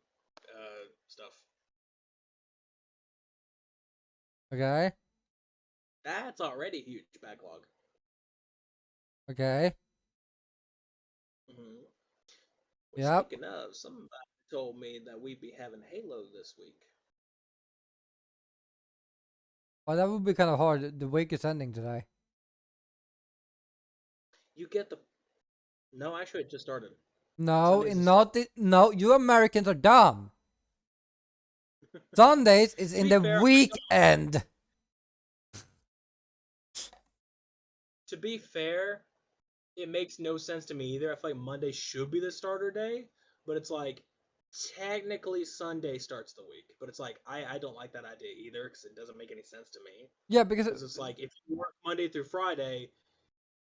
stuff. Okay. That's already a huge backlog. Okay. Mm-hmm. Which, Yep. speaking of, somebody told me that we'd be having Halo this week. Well, that would be kind of hard. The week is ending today. You get the. No, actually, it just started. No, Sundays is start. not no. You Americans are dumb. Sundays is To in be the fair, weekend. to be fair, it makes no sense to me either. I feel like Monday should be the starter day, but it's like technically Sunday starts the week. But it's like I don't like that idea either because it doesn't make any sense to me. Yeah, because Because it's like if you work Monday through Friday,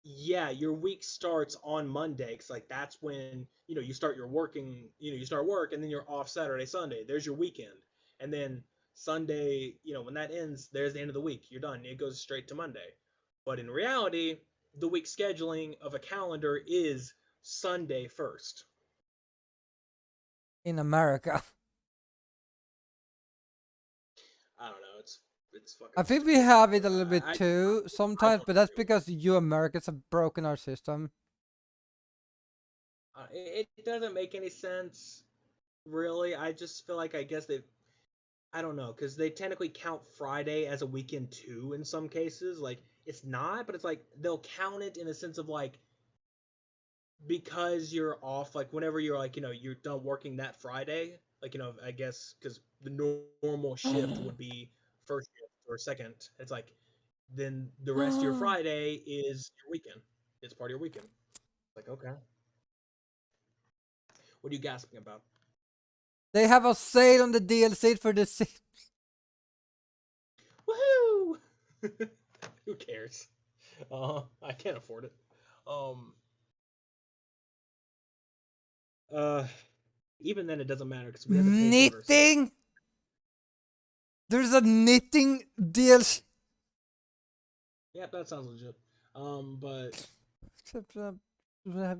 yeah, your week starts on Monday. Because like that's when you start your working. You start work and then you're off Saturday, Sunday. There's your weekend, and then Sunday. When that ends, there's the end of the week. You're done. It goes straight to Monday. But in reality, the week scheduling of a calendar is Sunday first. in America, I don't know. It's fucking I think we stupid. have it a Whatever. little bit too I sometimes, don't but that's agree with because you Americans have broken our system. it doesn't make any sense, really. I just feel like I guess they I don't know because they technically count Friday as a weekend too in some cases. Like it's not, but it's like they'll count it in the sense of like because you're off, like whenever you're like you're done working that Friday. Like I guess because the normal shift would be first shift or second. It's like then the rest of your Friday is your weekend. It's part of your weekend. Like okay, what are you gasping about? They have a sale on the DLC for the Woohoo! Who cares? I can't afford it. Um, uh, Even then, it doesn't matter because we have to pay for it ourselves. knitting. There's a knitting DLC. Yeah, that sounds legit. But Have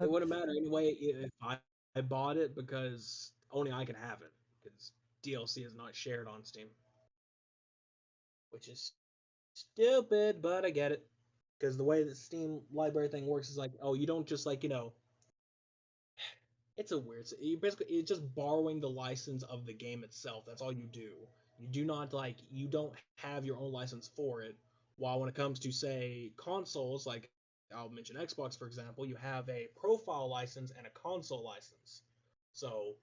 it wouldn't matter anyway if I bought it because only I can have it because DLC is not shared on Steam, which is stupid, but I get it. Because the way the Steam library thing works is like, oh, you don't just like it's a weird. You basically it's just borrowing the license of the game itself. That's all you do. You do not you don't have your own license for it. While when it comes to say consoles, like I'll mention Xbox for example, you have a profile license and a console license. So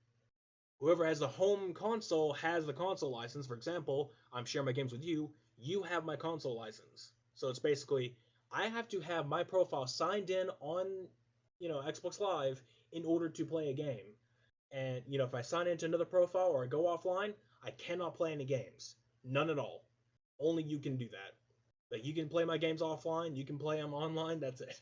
whoever has the home console has the console license. For example, I'm sharing my games with you. You have my console license. So it's basically I have to have my profile signed in on Xbox Live in order to play a game. And if I sign into another profile or I go offline, I cannot play any games. None at all. Only you can do that. Like you can play my games offline, you can play them online. That's it.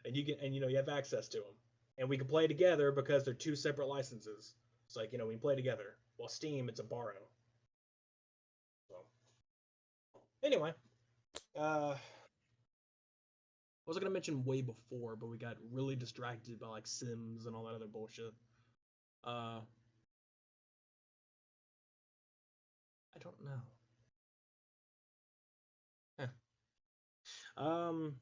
And you have access to them. And we can play together because they're two separate licenses. It's like we can play together. While Steam, it's a borrow. So anyway, what was I gonna mention way before, but we got really distracted by like Sims and all that other bullshit. Uh, I don't know. Huh. Um,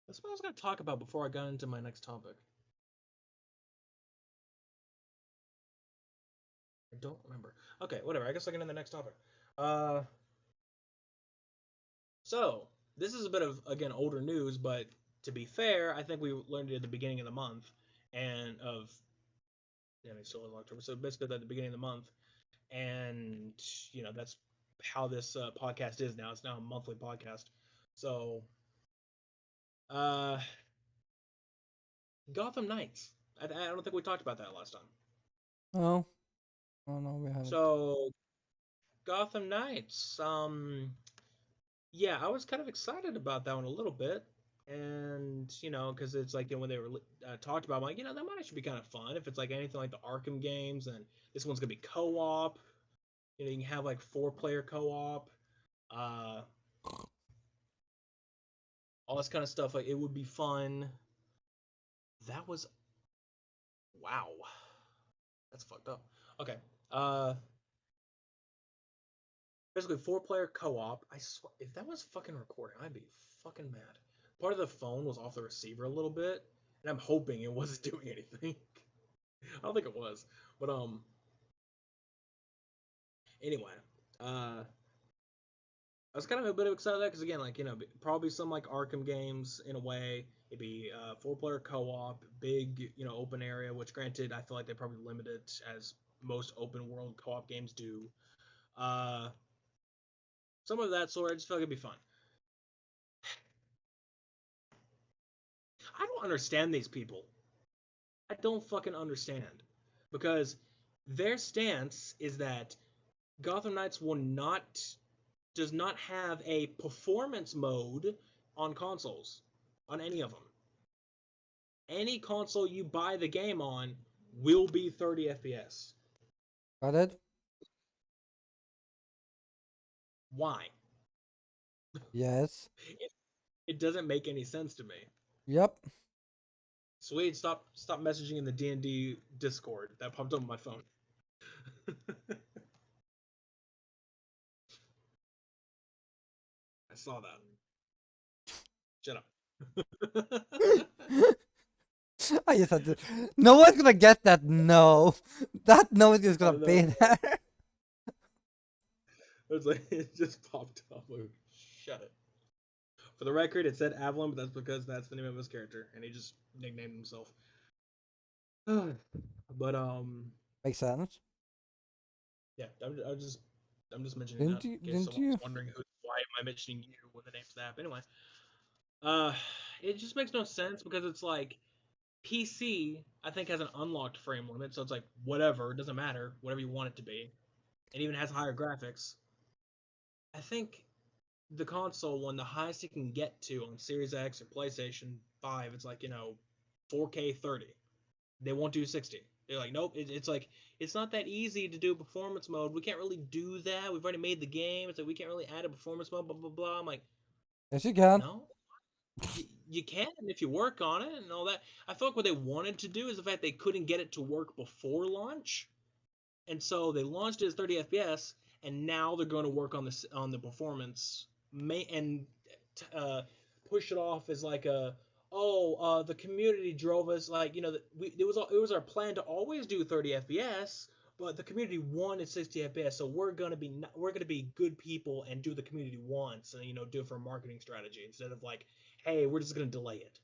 that's what I was gonna talk about before I got into my next topic. I don't remember. Okay, whatever. I guess I get into the next topic. Uh, so this is a bit of again older news, but to be fair, I think we learned it at the beginning of the month, and of yeah, it's still in October. So basically, at the beginning of the month, and that's how this podcast is now. It's now a monthly podcast. So, uh, Gotham Knights. I don't think we talked about that last time. No, oh no, we haven't. So Gotham Knights. Yeah, I was kind of excited about that one a little bit. And because it's like when they were talked about, I'm like, that might actually be kind of fun if it's like anything like the Arkham games, and this one's gonna be co-op. You can have like 4-player co-op, uh, all this kind of stuff. Like it would be fun. That was wow. That's fucked up. Okay. Uh, Basically 4-player co-op. I swear, if that was fucking recording, I'd be fucking mad. Part of the phone was off the receiver a little bit, and I'm hoping it wasn't doing anything. I don't think it was, but anyway, I was kind of a bit excited because again, like probably some like Arkham games in a way. It'd be 4-player co-op, big open area. Which granted, I feel like they probably limit it as most open world co-op games do. Uh, some of that sort. I just feel like it'd be fun. I don't understand these people. I don't fucking understand because their stance is that Gotham Knights does not have a performance mode on consoles, on any of them. Any console you buy the game on will be 30 FPS. Got it? Why? Yes. It doesn't make any sense to me. Yep. Sweet, stop messaging in the D&D Discord. That popped up on my phone. I saw that. Shut up. I just had to. No one's gonna get that. No, that no is just gonna be there. It's like it just popped up. Like, shut it. For the record, it said Avalon, but that's because that's the name of his character, and he just nicknamed himself. But Makes sense. yeah, I'm just mentioning that Didn't you? in case Didn't someone was you? wondering why am I mentioning you when the name's the app. Anyway, it just makes no sense because it's like PC I think has an unlocked frame limit, so it's like whatever, it doesn't matter, whatever you want it to be. It even has higher graphics. I think the console one, the highest it can get to on Series X or PlayStation 5, it's like 4K 30. They won't do 60. They're like, nope. It's like it's not that easy to do a performance mode. We can't really do that. We've already made the game. It's like we can't really add a performance mode. Blah blah blah. I'm like, Yes, you can. no, you can if you work on it and all that. I feel like what they wanted to do is the fact they couldn't get it to work before launch, and so they launched it as 30 FPS, and now they're going to work on the performance, and uh, push it off as like the community drove us like it was our plan to always do 30 FPS, but the community wanted 60 FPS, so we're gonna be good people and do the community wants, and do it for a marketing strategy instead of like, hey, we're just gonna delay it.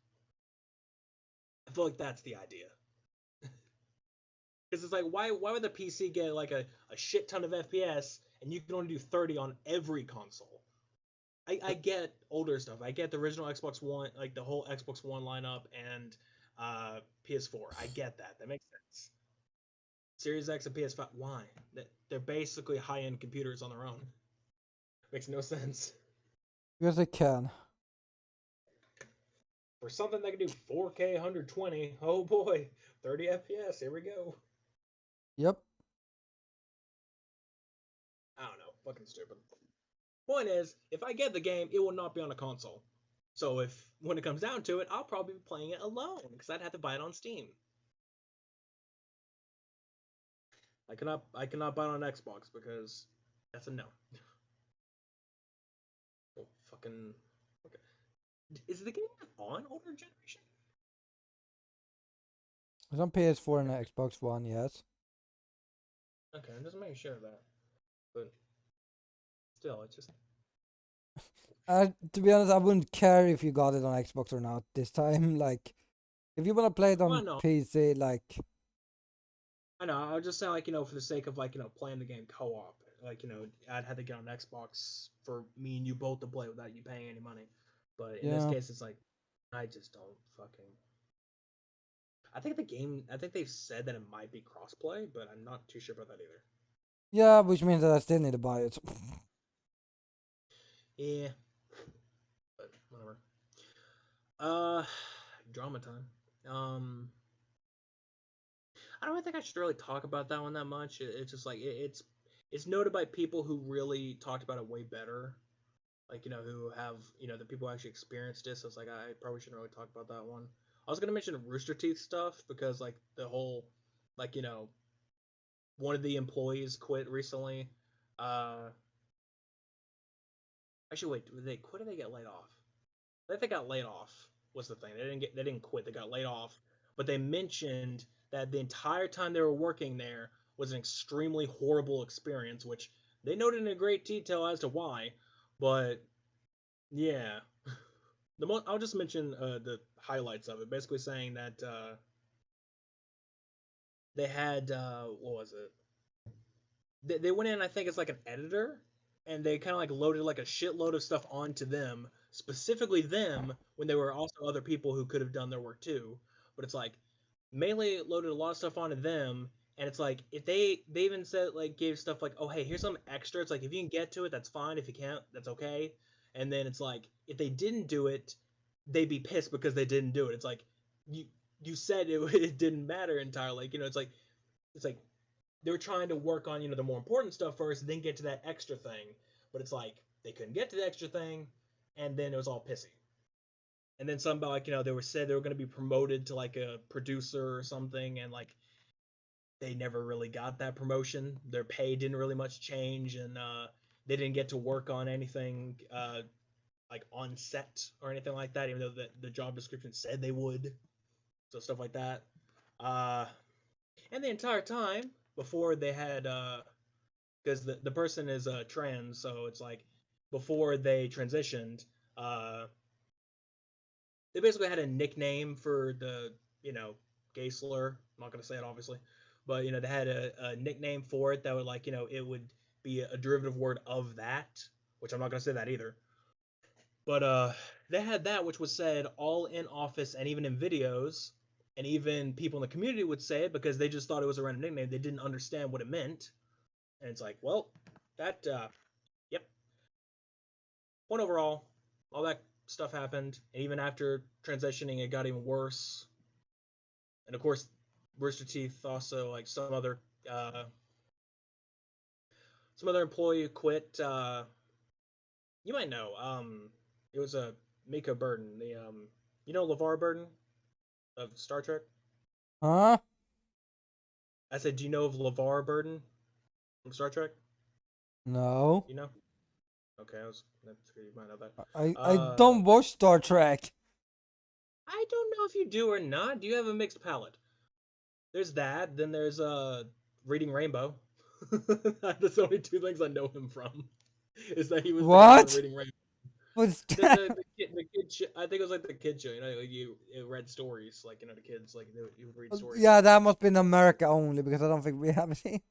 I feel like that's the idea. Because it's like, why would the PC get like a shit ton of FPS and you can only do 30 on every console? I get older stuff. I get the original Xbox One, like the whole Xbox One lineup and PS4. I get that. That makes sense. Series X and PS5. Why? They're basically high end computers on their own. Makes no sense. Yes, I can. For something that can do 4K 120, oh boy, 30 FPS. Here we go. Yep. I don't know. Fucking stupid. Point is, if I get the game, it will not be on a console. So if when it comes down to it, I'll probably be playing it alone because I'd have to buy it on Steam. I cannot buy it on Xbox because that's a no. Oh, fucking okay. Is the game on older generation? It's on PS4 and Xbox One. Yes. Okay, I'm just making sure of that. But still, it's just To be honest, I wouldn't care if you got it on Xbox or not this time. Like, if you wanna play it well, on no, PC, like, I know. I was just saying, like, for the sake of like, playing the game co-op, like, I'd have to get on Xbox for me and you both to play without you paying any money. But in this yeah, case, it's like, I just don't fucking. I think they've said that it might be crossplay, but I'm not too sure about that either. yeah, which means that I still need to buy it. Yeah, but whatever. Drama time. I don't think I should really talk about that one that much. It's just like it's noted by people who really talked about it way better. Like, who have, the people who actually experienced it. So it's like I probably shouldn't really talk about that one. I was gonna mention Rooster Teeth stuff because like the whole, like, one of the employees quit recently. Uh, Actually, wait, did they quit or they get laid off? I think they got laid off. Was the thing. They didn't quit. They got laid off. But they mentioned that the entire time they were working there was an extremely horrible experience, which they noted in great detail as to why. But yeah, I'll just mention the highlights of it. Basically saying that they had what was it? They went in, I think it's like an editor, and they kind of like loaded like a shitload of stuff onto them, specifically them, when there were also other people who could have done their work too. But it's like Melee loaded a lot of stuff onto them, and it's like if they even said like gave stuff like, oh hey, here's some extra. It's like if you can get to it, that's fine. If you can't, that's okay. And then it's like if they didn't do it, they'd be pissed because they didn't do it. It's like you you said it, it didn't matter entirely. Like, it's like they were trying to work on the more important stuff first, and then get to that extra thing. But it's like they couldn't get to the extra thing, and then it was all pissy. And then something about like they were said they were going to be promoted to like a producer or something, and like they never really got that promotion. Their pay didn't really much change, and they didn't get to work on anything like on set or anything like that, even though the job description said they would. So stuff like that. Uh, and the entire time before they had because the person is trans, so it's like before they transitioned, uh, they basically had a nickname for the gay slur. I'm not gonna say it obviously, but they had a nickname for it that would like it would be a derivative word of that, which I'm not gonna say that either. But they had that, which was said all in office and even in videos, and even people in the community would say it because they just thought it was a random nickname. They didn't understand what it meant, and it's like, well, that yep. Point overall, all that stuff happened, and even after transitioning, it got even worse. And of course, Rooster Teeth also like uh, some other employee quit. You might know. It was a Mika Burden, the LeVar Burton of Star Trek. Huh? I said, do you know of LeVar Burton from Star Trek? No. You know? Okay, that's good. You might know that. I don't watch Star Trek. I don't know if you do or not. Do you have a mixed palate? There's that. Then there's Reading Rainbow. That's the only two things I know him from. Is that he was the guy on What? Reading Rainbow. What's The that? the, the kid show, I think it was like the kid show. Like you read stories, like the kids like you would read stories to Yeah, them. that must be in America only because I don't think we have any.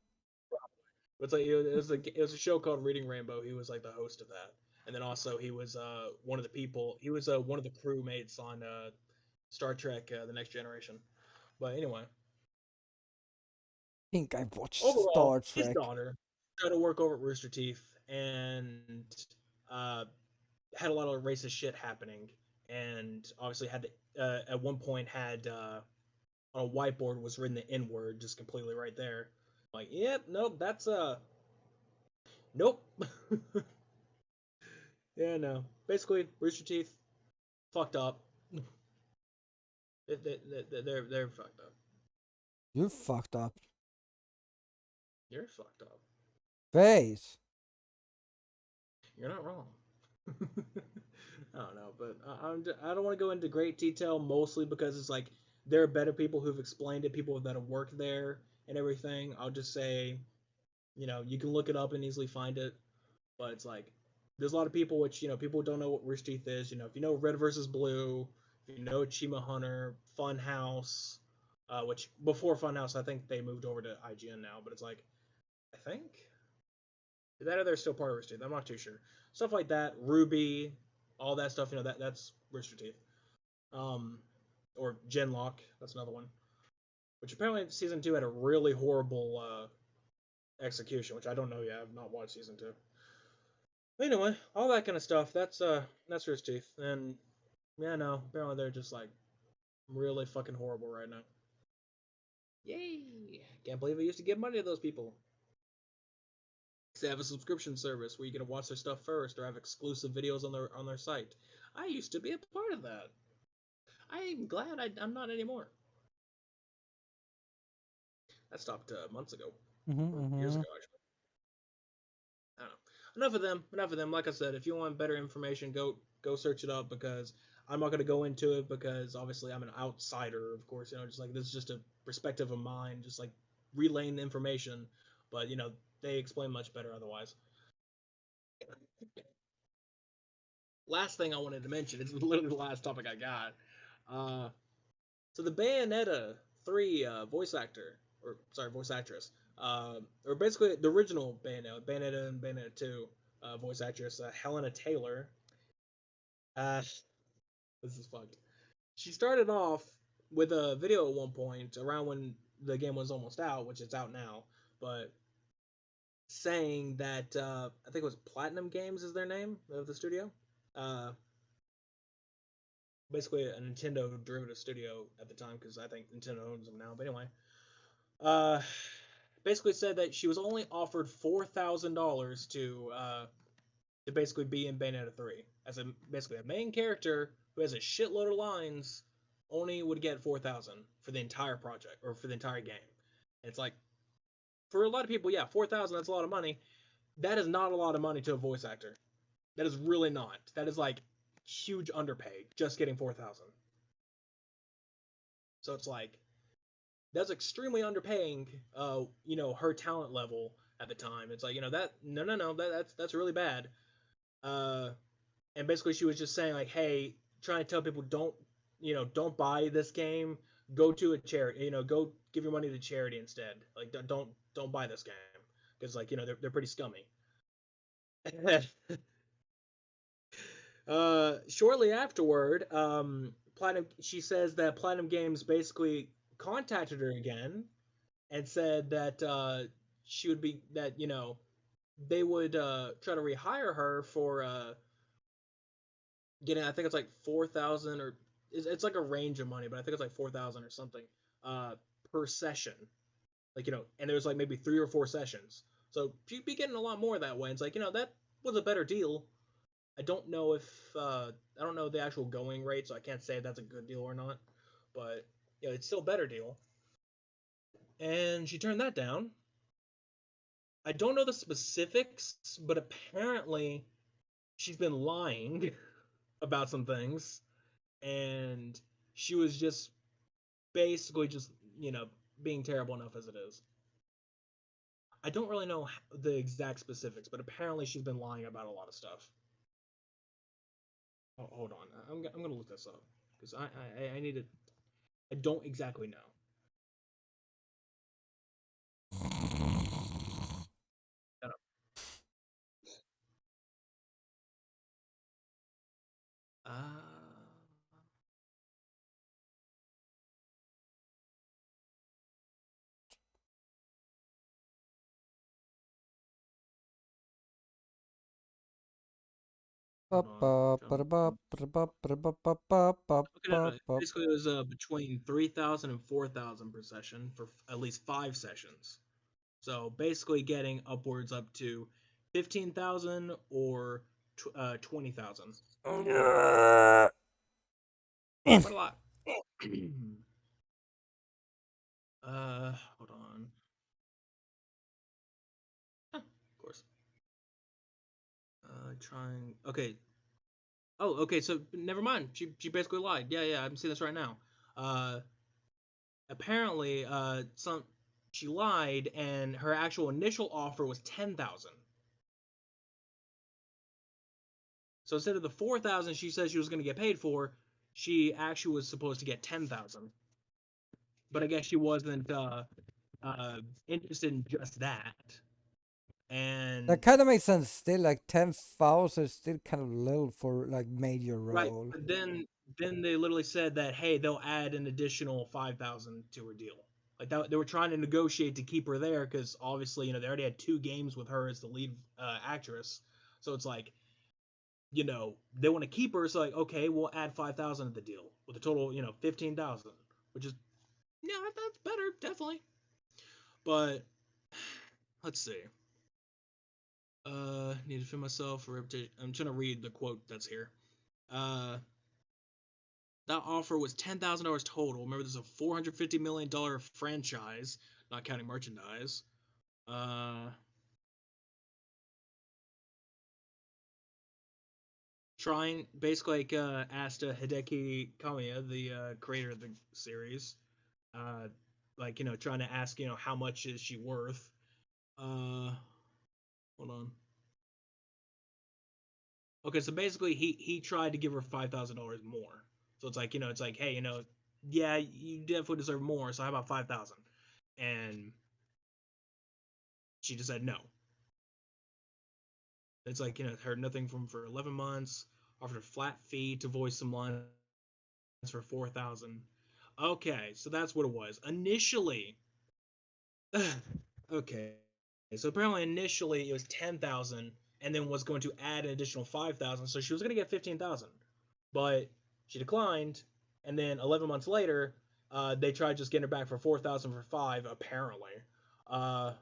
It's like it was a show called Reading Rainbow. He was like the host of that, and then also he was one of the people. He was one of the crewmates on Star Trek: The Next Generation. But anyway, I think I watched overall, Star his Trek. daughter tried to work over at Rooster Teeth and uh, had a lot of racist shit happening, and obviously had at one point had on a whiteboard was written the N word just completely right there. Like, yep, nope, that's nope. Yeah, no. Basically, Rooster Teeth fucked up. They're fucked up. You fucked up. You're fucked up. Face. You're not wrong. I don't know, but I don't want to go into great detail, mostly because it's like there are better people who've explained it, people that have worked there and everything. I'll just say, you can look it up and easily find it, but it's like there's a lot of people which people don't know what Rooster Teeth is. If you know Red versus Blue, if you know Chima Hunter, Funhouse, which before Funhouse I think they moved over to IGN now, but it's like I think that or they're still part of Rooster Teeth. I'm not too sure. Stuff like that, Ruby, all that stuff. That's Rooster Teeth. Um, or Genlock, that's another one. Which apparently season 2 had a really horrible execution, which I don't know yet. I've not watched season 2. Anyway, all that kind of stuff. That's Rooster Teeth, and Yeah, no. Apparently they're just like really fucking horrible right now. Yay! Can't believe I used to give money to those people. They have a subscription service where you get to watch their stuff first or have exclusive videos on their site. I used to be a part of that. I'm glad I'm not anymore. That stopped months ago, or years Mm-hmm. ago actually. I don't know. Enough of them. Enough of them. Like I said, if you want better information, go search it up because I'm not going to go into it because obviously I'm an outsider. Of course, just like this is just a perspective of mine, just like relaying the information. But they explain much better otherwise. Last thing I wanted to mention. It's literally the last topic I got. Uh, so the Bayonetta 3 voice actress, or basically the original Bayonetta and Bayonetta 2 voice actress, Helena Taylor. Uh, this is fucked. She started off with a video at one point around when the game was almost out, which it's out now, but saying that I think it was Platinum Games is their name of the studio. Uh, Basically a Nintendo derivative studio at the time because I think Nintendo owns them now. But anyway, uh, basically said that she was only offered $4,000 to basically be in Bayonetta 3 as basically a main character who has a shitload of lines. Only would get 4,000 for the entire project or for the entire game. And it's like for a lot of people, yeah, 4,000 that's a lot of money. That is not a lot of money to a voice actor. That is really not. That is like huge underpay just getting 4,000. So it's like that's extremely underpaying her talent level at the time. It's like that no that's really bad. uh and basically she was just saying like, hey, trying to tell people don't buy this game, go to a charity, go give your money to charity instead, like don't buy this game because like they're pretty scummy. Shortly afterward, Platinum she says that Platinum Games basically contacted her again and said that she would be that they would try to rehire her for getting, I think it's like 4,000 or it's like a range of money, but I think it's like 4,000 or something uh, per session. Like and there's like maybe 3 or 4 sessions, so you'd be getting a lot more that way. It's like that was a better deal. I don't know if I don't know the actual going rate, so I can't say if that's a good deal or not. But it's still a better deal. And she turned that down. I don't know the specifics, but apparently she's been lying about some things, and she was just basically just being terrible enough as it is. I don't really know the exact specifics, but apparently she's been lying about a lot of stuff. Oh, hold on, I'm gonna look this up because I need to. I don't exactly know. Uh, Hold on. Okay, no. Basically, it was between 3,000 and 4,000 per session for at least 5 sessions. So basically, getting upwards up to 15,000 or 20,000. Quite a lot. Hold on. Of course. Trying. Okay. Oh, okay. So never mind. She basically lied. Yeah, yeah. I'm seeing this right now. Uh, Apparently, some she lied, and her actual initial offer was 10,000. So instead of the 4,000 she said she was going to get paid for, she actually was supposed to get 10,000. But I guess she wasn't interested in just that. That And kind of makes sense. Still, like 10,000 is still kind of little for like major right, role. but then they literally said that hey, they'll add an additional 5,000 to her deal. Like that, they were trying to negotiate to keep her there because obviously they already had 2 games with her as the lead actress. So it's like they want to keep her. So like, okay, we'll add 5,000 to the deal with a total, 15,000, which is yeah, that's better, definitely. But let's see. Need to defend myself for reputation. I'm trying to read the quote that's here. Uh, that offer was $10,000 total. Remember, this is a $450 million franchise, not counting merchandise. Uh, trying basically like asked Hideki Kamiya, the creator of the series, uh, like trying to ask how much is she worth. Uh, hold on. Okay, so basically he tried to give her $5,000 more. So it's like it's like hey yeah you definitely deserve more. So how about 5,000? And she just said no. It's like heard nothing from for 11 months. Offered a flat fee to voice some lines for 4,000. Okay, so that's what it was initially. Okay, so apparently initially it was 10,000, and then was going to add an additional 5,000, so she was going to get 15,000, but she declined, and then 11 months later, they tried just getting her back for 4,000 for five. Apparently, uh,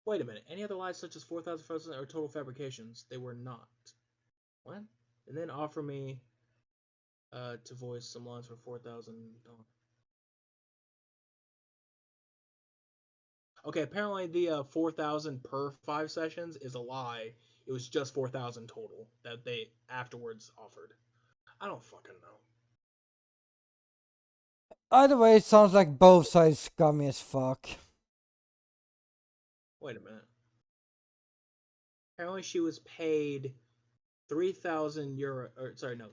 wait a minute, any other lies such as 4,000 or total fabrications? They were not. What? And then offer me to voice some lines for $4,000. Okay, apparently the 4,000 per 5 sessions is a lie. It was just 4,000 total that they afterwards offered. I don't fucking know. Either way, it sounds like both sides scummy as fuck. Wait a minute. Apparently she was paid 3,000 euro, or sorry, no,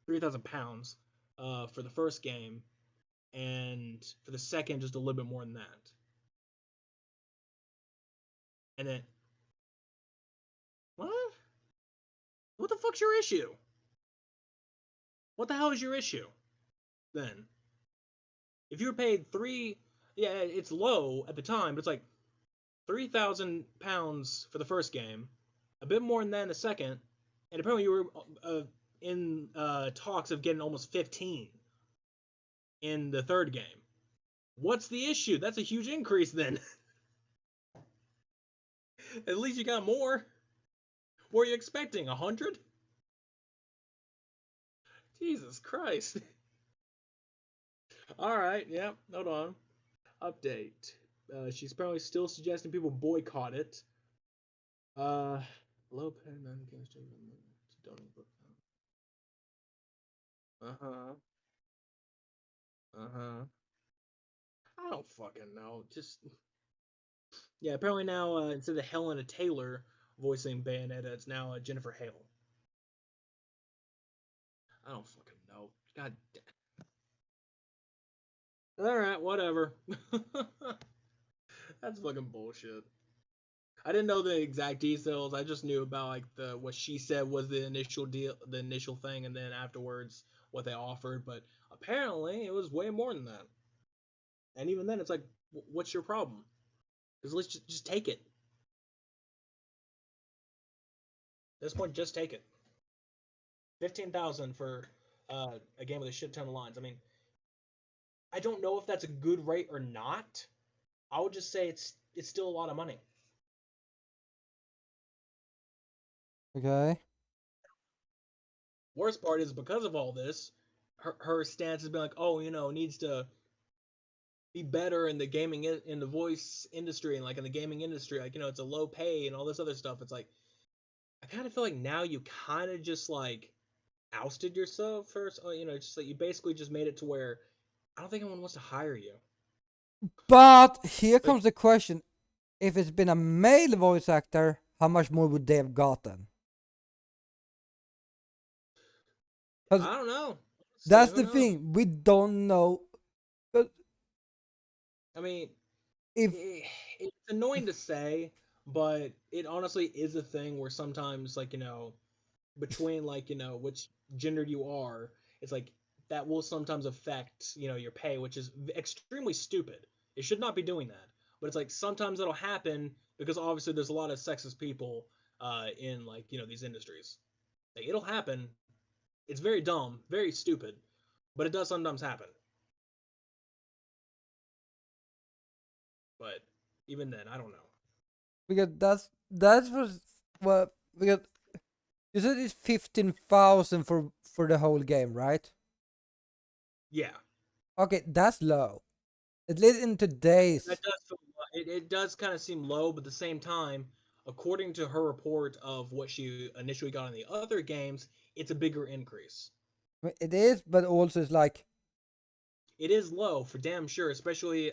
3,000 pounds for the first game, and for the second, just a little bit more than that. And then, what? What the fuck's your issue? What the hell is your issue? Then, if you were paid yeah, it's low at the time, but it's like 3,000 pounds for the first game, a bit more than that in the second, and apparently you were in talks of getting almost 15 in the third game. What's the issue? That's a huge increase then. At least you got more. What are you expecting? 100? Jesus Christ. All right, yeah, hold on. Update. She's probably still suggesting people boycott it. Low pay non donate book. Uh huh. Uh huh. I don't fucking know. Just yeah. Apparently now instead of Helena Taylor voicing Bayonetta, it's now Jennifer Hale. I don't fucking know. God. All right, whatever. That's fucking bullshit. I didn't know the exact details. I just knew about like the what she said was the initial deal, the initial thing, and then afterwards what they offered. But apparently it was way more than that. And even then, it's like, what's your problem? Because let's just take it. At this point, just take it. 15,000 for a game with a shit ton of lines. I mean, I don't know if that's a good rate or not. I would just say it's still a lot of money. Okay. Worst part is because of all this, her stance has been like, oh, needs to be better in the gaming in the voice industry and like in the gaming industry, like it's a low pay and all this other stuff. It's like I kind of feel like now you kind of just like ousted yourself first. Just like you basically just made it to where I don't think anyone wants to hire you. But here Like comes the question: if it's been a male voice actor, how much more would they have gotten? Because I don't know. Honestly, that's who the knows? thing, we don't know. 'Cause I mean, if it's annoying to say, but it honestly is a thing where sometimes like between like which gender you are, it's like that will sometimes affect your pay, which is extremely stupid. It should not be doing that, but it's like sometimes that'll happen because obviously there's a lot of sexist people in like these industries. Like, it'll happen. It's very dumb, very stupid, but it does sometimes happen. But even then, I don't know. Because that's what because you said it's 15,000 for the whole game, right? Yeah, Okay, that's low. At least in today's. that does feel, it does kind of seem low, but at the same time, according to her report of what she initially got in the other games, it's a bigger increase. It is, but also it's like It is low for damn sure, especially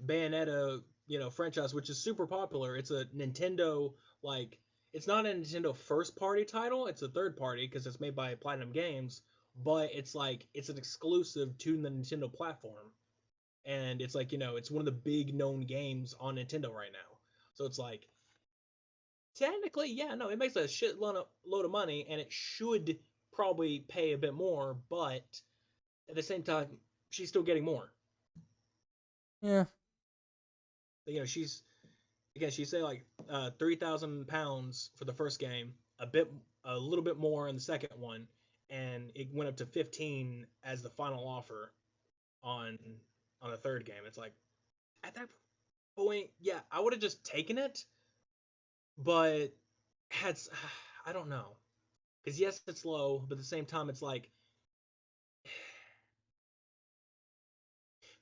Bayonetta, franchise, which is super popular. It's a Nintendo, like, it's not a Nintendo first party title, it's a third party because it's made by Platinum Games, but it's like it's an exclusive to the Nintendo platform. And it's like, it's one of the big known games on Nintendo right now. So it's like technically, yeah, no, it makes a shit load of money and it should probably pay a bit more, but at the same time, she's still getting more. yeah. She's again, she said like £3,000 for the first game, a little bit more in the second one, and it went up to 15 as the final offer on the third game. It's like at that point, yeah, I would have just taken it, but had I don't know, because yes, it's low, but at the same time, it's like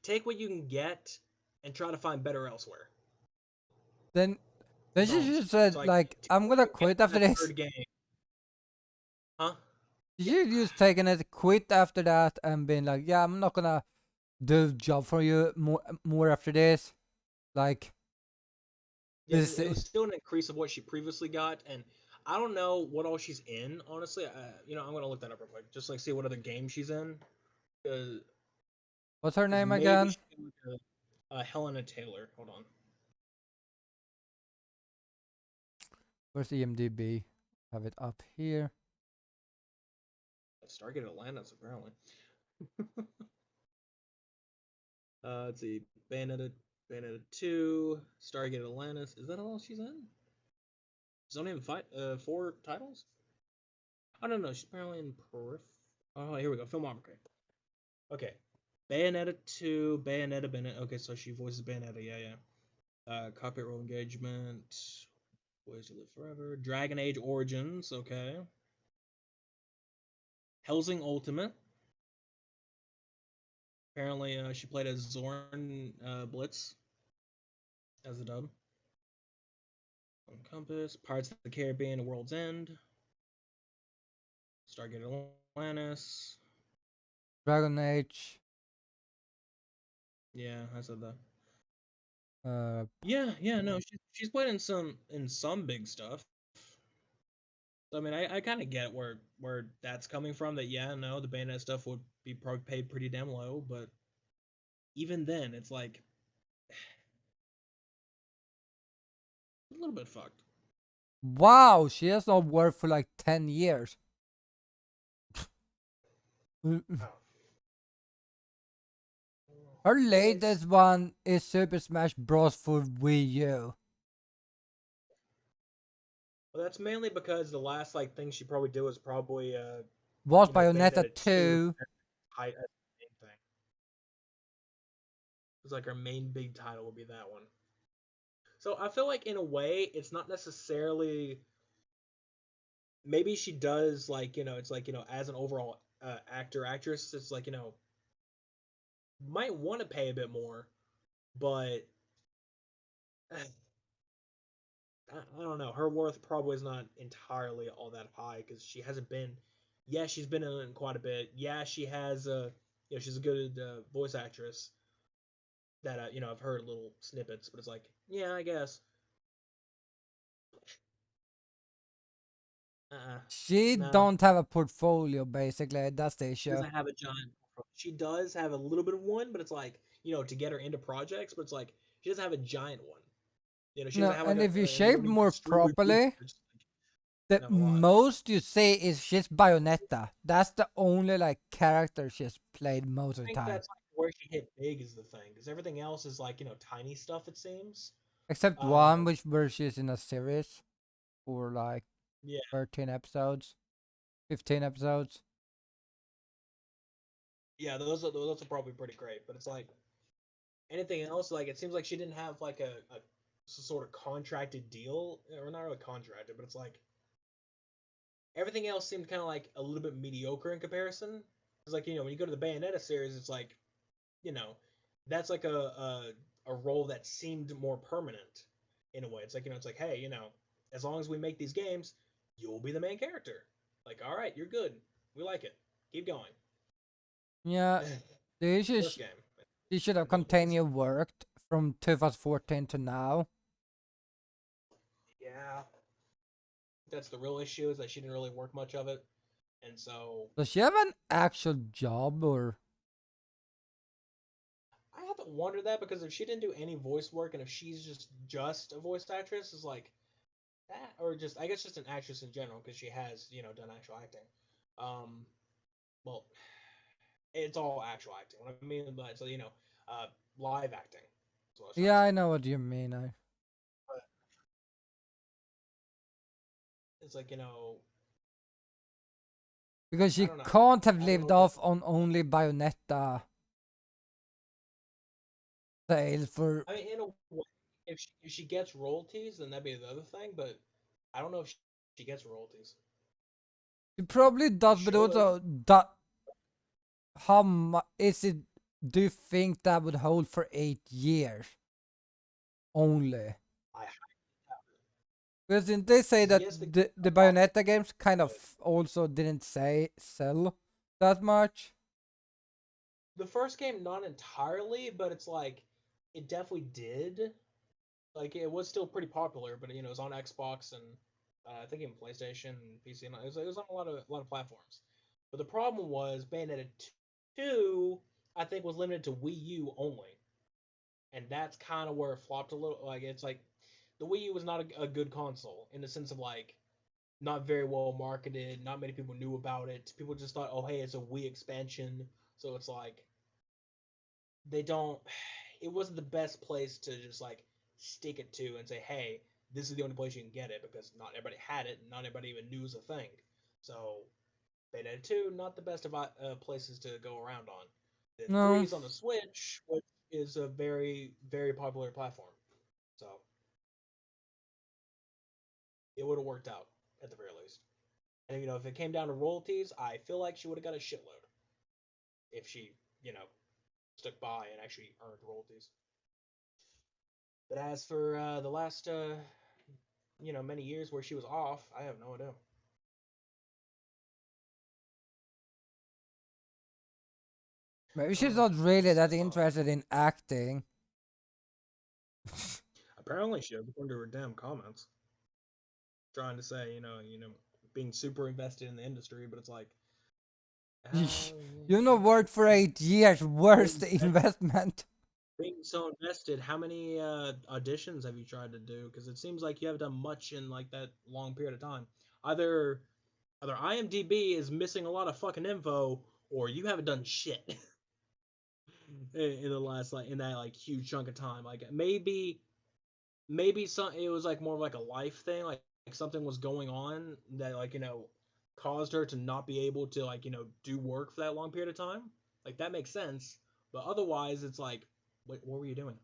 take what you can get and try to find better elsewhere. Then then Is she all I'm just saying. It's said like like take I'm what gonna you get quit in after that this. third game, huh? Did Yeah, you just taking it, quit after that, and been like, yeah, I'm not gonna do the job for you more after this. Like yeah, because this. it was still an increase of what she previously got, and I don't know what all she's in. Honestly, I'm gonna look that up real quick, just like see what other game she's in, because What's her name maybe again? she's in like Helena Taylor. Hold on, Where's the IMDb? Have it up here. Stargate Atlantis apparently. Let's see, Bayonetta 2, Stargate Atlantis. Is that all she's in? She's only in four titles. I don't know. She's apparently in Periph. Oh, here we go. Filmography. Okay. Bayonetta 2, Bayonetta. Okay, so she voices Bayonetta. Yeah, yeah. Cockpit role engagement. Ways to Live Forever. Dragon Age Origins. Okay. Helsing Ultimate. Apparently, she played as Zorn Blitz as a dub. Compass. Pirates of the Caribbean. World's End. Stargate Atlantis. Dragon Age. Yeah, I said that. Uh, Yeah, yeah, no, she's played in some big stuff. So, I mean, I kind of get where that's coming from. That yeah, no, the Bayonetta stuff would be probably paid pretty damn low, but even then, it's like a little bit fucked. wow, she has not worked for like 10 years. Her It's latest one is Super Smash Bros. For Wii U. well, that's mainly because the last like thing she probably did was probably Was Bayonetta Bayonetta 2 2. as the main thing. It's like her main big title would be that one. So I feel like in a way, it's not necessarily maybe she does like it's like as an overall actress it's like might want to pay a bit more, but I don't know, her worth probably is not entirely all that high because she hasn't been, yeah, she's been in it quite a bit, yeah, she has she's a good voice actress that I've heard little snippets, but it's like yeah, I guess She no, don't have a portfolio, basically. That's the she issue. doesn't have a giant. She does have a little bit of one, but it's like to get her into projects. But it's like she doesn't have a giant one. She doesn't No, have like and if you an shave annoying more extremely big. properly, Just the doesn't have a lot. most you say is she's Bayonetta. That's the only like character she's played most I of the think time. that's like where she hit big is the thing, because everything else is like tiny stuff. It seems. Except one, Um, which where she's in a series. for like Yeah, 13 episodes, 15 episodes. yeah, those are probably pretty great. But it's like anything else, like it seems like she didn't have like a sort of contracted deal, or not really contracted, but it's like everything else seemed kind of like a little bit mediocre in comparison. It's like when you go to the Bayonetta series, it's like you know that's like a role that seemed more permanent in a way. It's like it's like hey, as long as we make these games, you'll be the main character. Like all right, you're good. We like it. Keep going. Yeah, they First should, game. they should have Those boys. continued worked from 2014 to now. Yeah, that's the real issue is that she didn't really work much of it, and so Does she have an actual job or? I have to wonder that because if she didn't do any voice work and if she's just a voice actress, is like that, or just I guess just an actress in general because she has done actual acting. Um, well, it's all actual acting. What I mean by so uh, live acting. That's what I was trying to Yeah, say. I know what you mean. But it's like Because I she don't know. can't have I don't know lived what the off on only Bayonetta sales for. I mean in a way, if she gets royalties, then that'd be the other thing. But I don't know if she gets royalties. She probably She does, but should. also that how much is it? Do you think that would hold for 8 years only? I Because didn't they say because that yes, the games the are popular, Bayonetta games kind of but also didn't say sell that much? the first game not entirely, but it's like it definitely did. Like it was still pretty popular, but it was on Xbox and I think even PlayStation and PC, and it was on a lot of platforms. But the problem was Bayonetta 2, I think, was limited to Wii U only, and that's kind of where it flopped a little. Like it's like the Wii U was not a good console in the sense of like not very well marketed. Not many people knew about it. People just thought, oh hey, it's a Wii expansion. So it's like they don't. It wasn't the best place to just like stick it to and say, hey, this is the only place you can get it because not everybody had it and not everybody even knew it was a thing. So Bayonetta 2, not the best of places to go around on. Then 3 No. is on the Switch, which is a very, very popular platform. So it would have worked out at the very least. And if it came down to royalties, I feel like she would have got a shitload if she, you know, stuck by and actually earned royalties. But as for the last, many years where she was off, I have no idea. Maybe she's Oh, not really that fuck. interested in acting. Apparently, she according to her damn comments, trying to say, being super invested in the industry, but it's like, uh, You know, worked for 8 years. Where's the invest, investment? being so invested. How many auditions have you tried to do? Because it seems like you haven't done much in like that long period of time. Either either IMDb is missing a lot of fucking info, or you haven't done shit in the last in that huge chunk of time. Like maybe some it was like more of like a life thing, like something was going on that caused her to not be able to do work for that long period of time. Like that makes sense, but otherwise it's like, wait, what were you doing?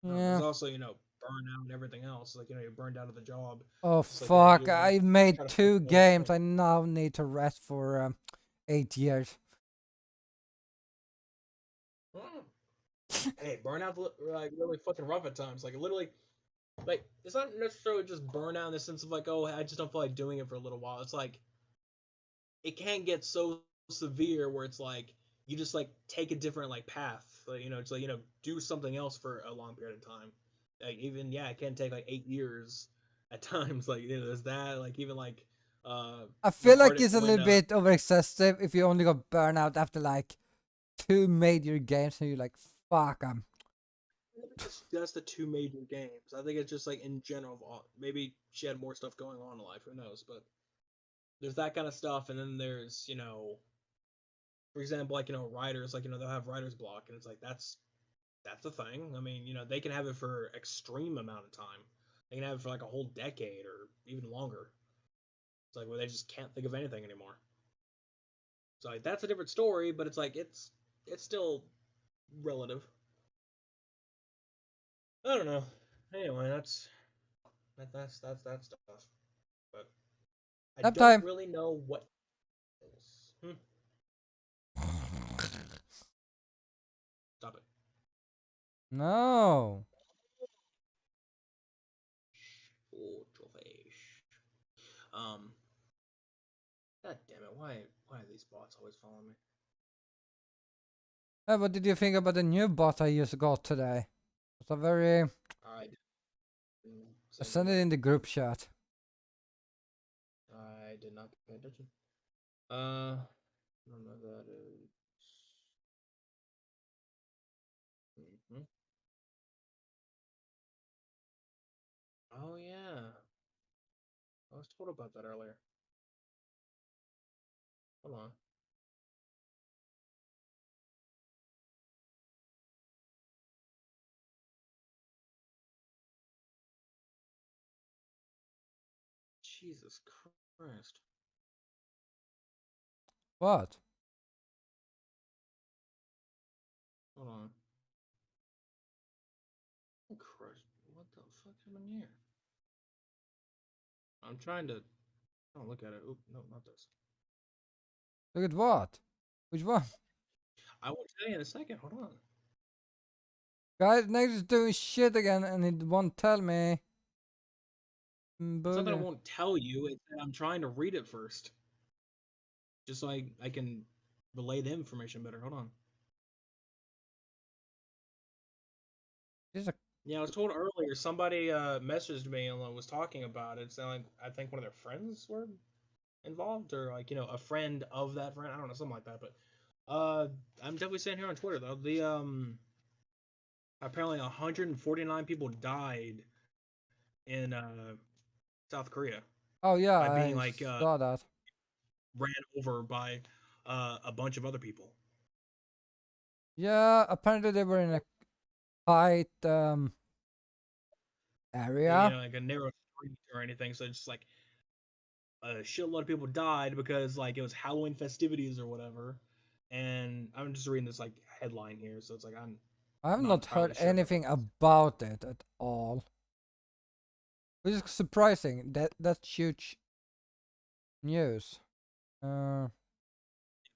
There's Yeah. also burnout and everything else. Like you're burned out of the job. Oh It's like fuck! you want I to made try to two focus on other games. things. I now need to rest for 8 years. Mm. Hey, burnout like really fucking rough at times. Like literally, like it's not necessarily just burnout in the sense of like, oh, I just don't feel like doing it for a little while. It's like it can get so severe where it's like you just like take a different like path. Like, it's like do something else for a long period of time. Like even it can take like 8 years at times. Like there's that. Like even like I the feel part like it's a when little bit over excessive if you only got burnout after like two major games and you're like, fuck, that's the two major games. I think it's just like in general. Maybe she had more stuff going on in life. Who knows? But there's that kind of stuff, and then there's for example, like writers, like they'll have writer's block, and it's like that's a thing. I mean, they can have it for extreme amount of time. They can have it for like a whole decade or even longer. It's like where they just can't think of anything anymore. So like that's a different story, but it's like it's still relative. I don't know. Anyway, that's that stuff. But I Nap don't time. really know what else. Stop it. No. Oh, fish. Um. God damn it! Why are these bots always following me? What did you think about the new bot I just got today? It's a very. I I say sent anything it about in the group chat. it. I did not pay attention. I don't know that is. Mhm. Oh yeah, I was told about that earlier. Hold on. Jesus Christ. What? Hold on. Christ. What the fuck happened here? I'm trying to. Oh, look at it. Oop, no, not this. Look at what? Which one? I will tell you in a second. Hold on. Guys, next is doing shit again and it won't tell me. It's not that I Booger. won't tell you. It's that I'm trying to read it first, just so I can relay the information better. Hold on. This is a. Yeah, I was told earlier. Somebody messaged me and was talking about it. Saying like I think one of their friends were involved, or like a friend of that friend. I don't know, something like that. But I'm definitely saying here on Twitter though. The apparently 149 people died in South Korea Oh yeah, by being I like saw that. ran over by a bunch of other people. Yeah, apparently they were in a tight area. Like a narrow street or anything. So it's just like a shitload of people died because like it was Halloween festivities or whatever. And I'm just reading this like headline here, so it's like I'm I have not not heard entirely sure, but anything about it at all. Which is surprising. That's huge news. Uh,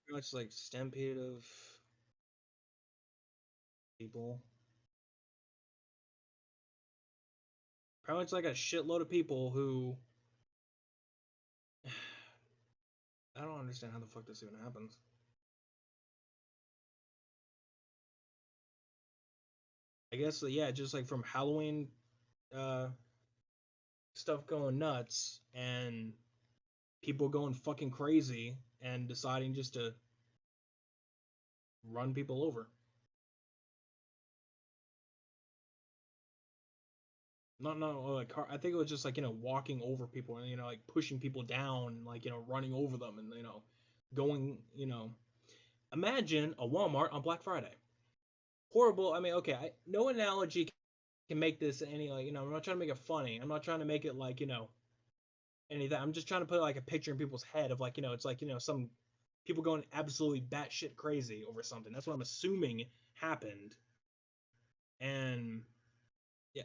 pretty much like stampede of people. Pretty much like a shitload of people who I don't understand how the fuck this even happens. I guess yeah, just like from Halloween uh stuff going nuts and people going fucking crazy and deciding just to run people over. Not like car. I think it was just like walking over people and like pushing people down, like running over them and going. Imagine a Walmart on Black Friday. Horrible. I mean, okay, no analogy can make this any like I'm not trying to make it funny. I'm not trying to make it like anything. I'm just trying to put like a picture in people's head of like it's like some people going absolutely batshit crazy over something. That's what I'm assuming happened. And yeah,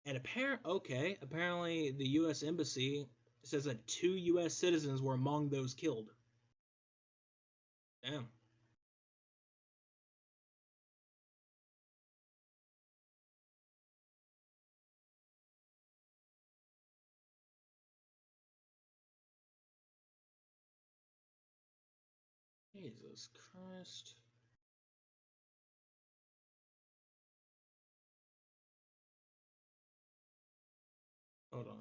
and apparently the U.S. embassy says that 2 U.S. citizens were among those killed. Damn. Jesus Christ. Hold on.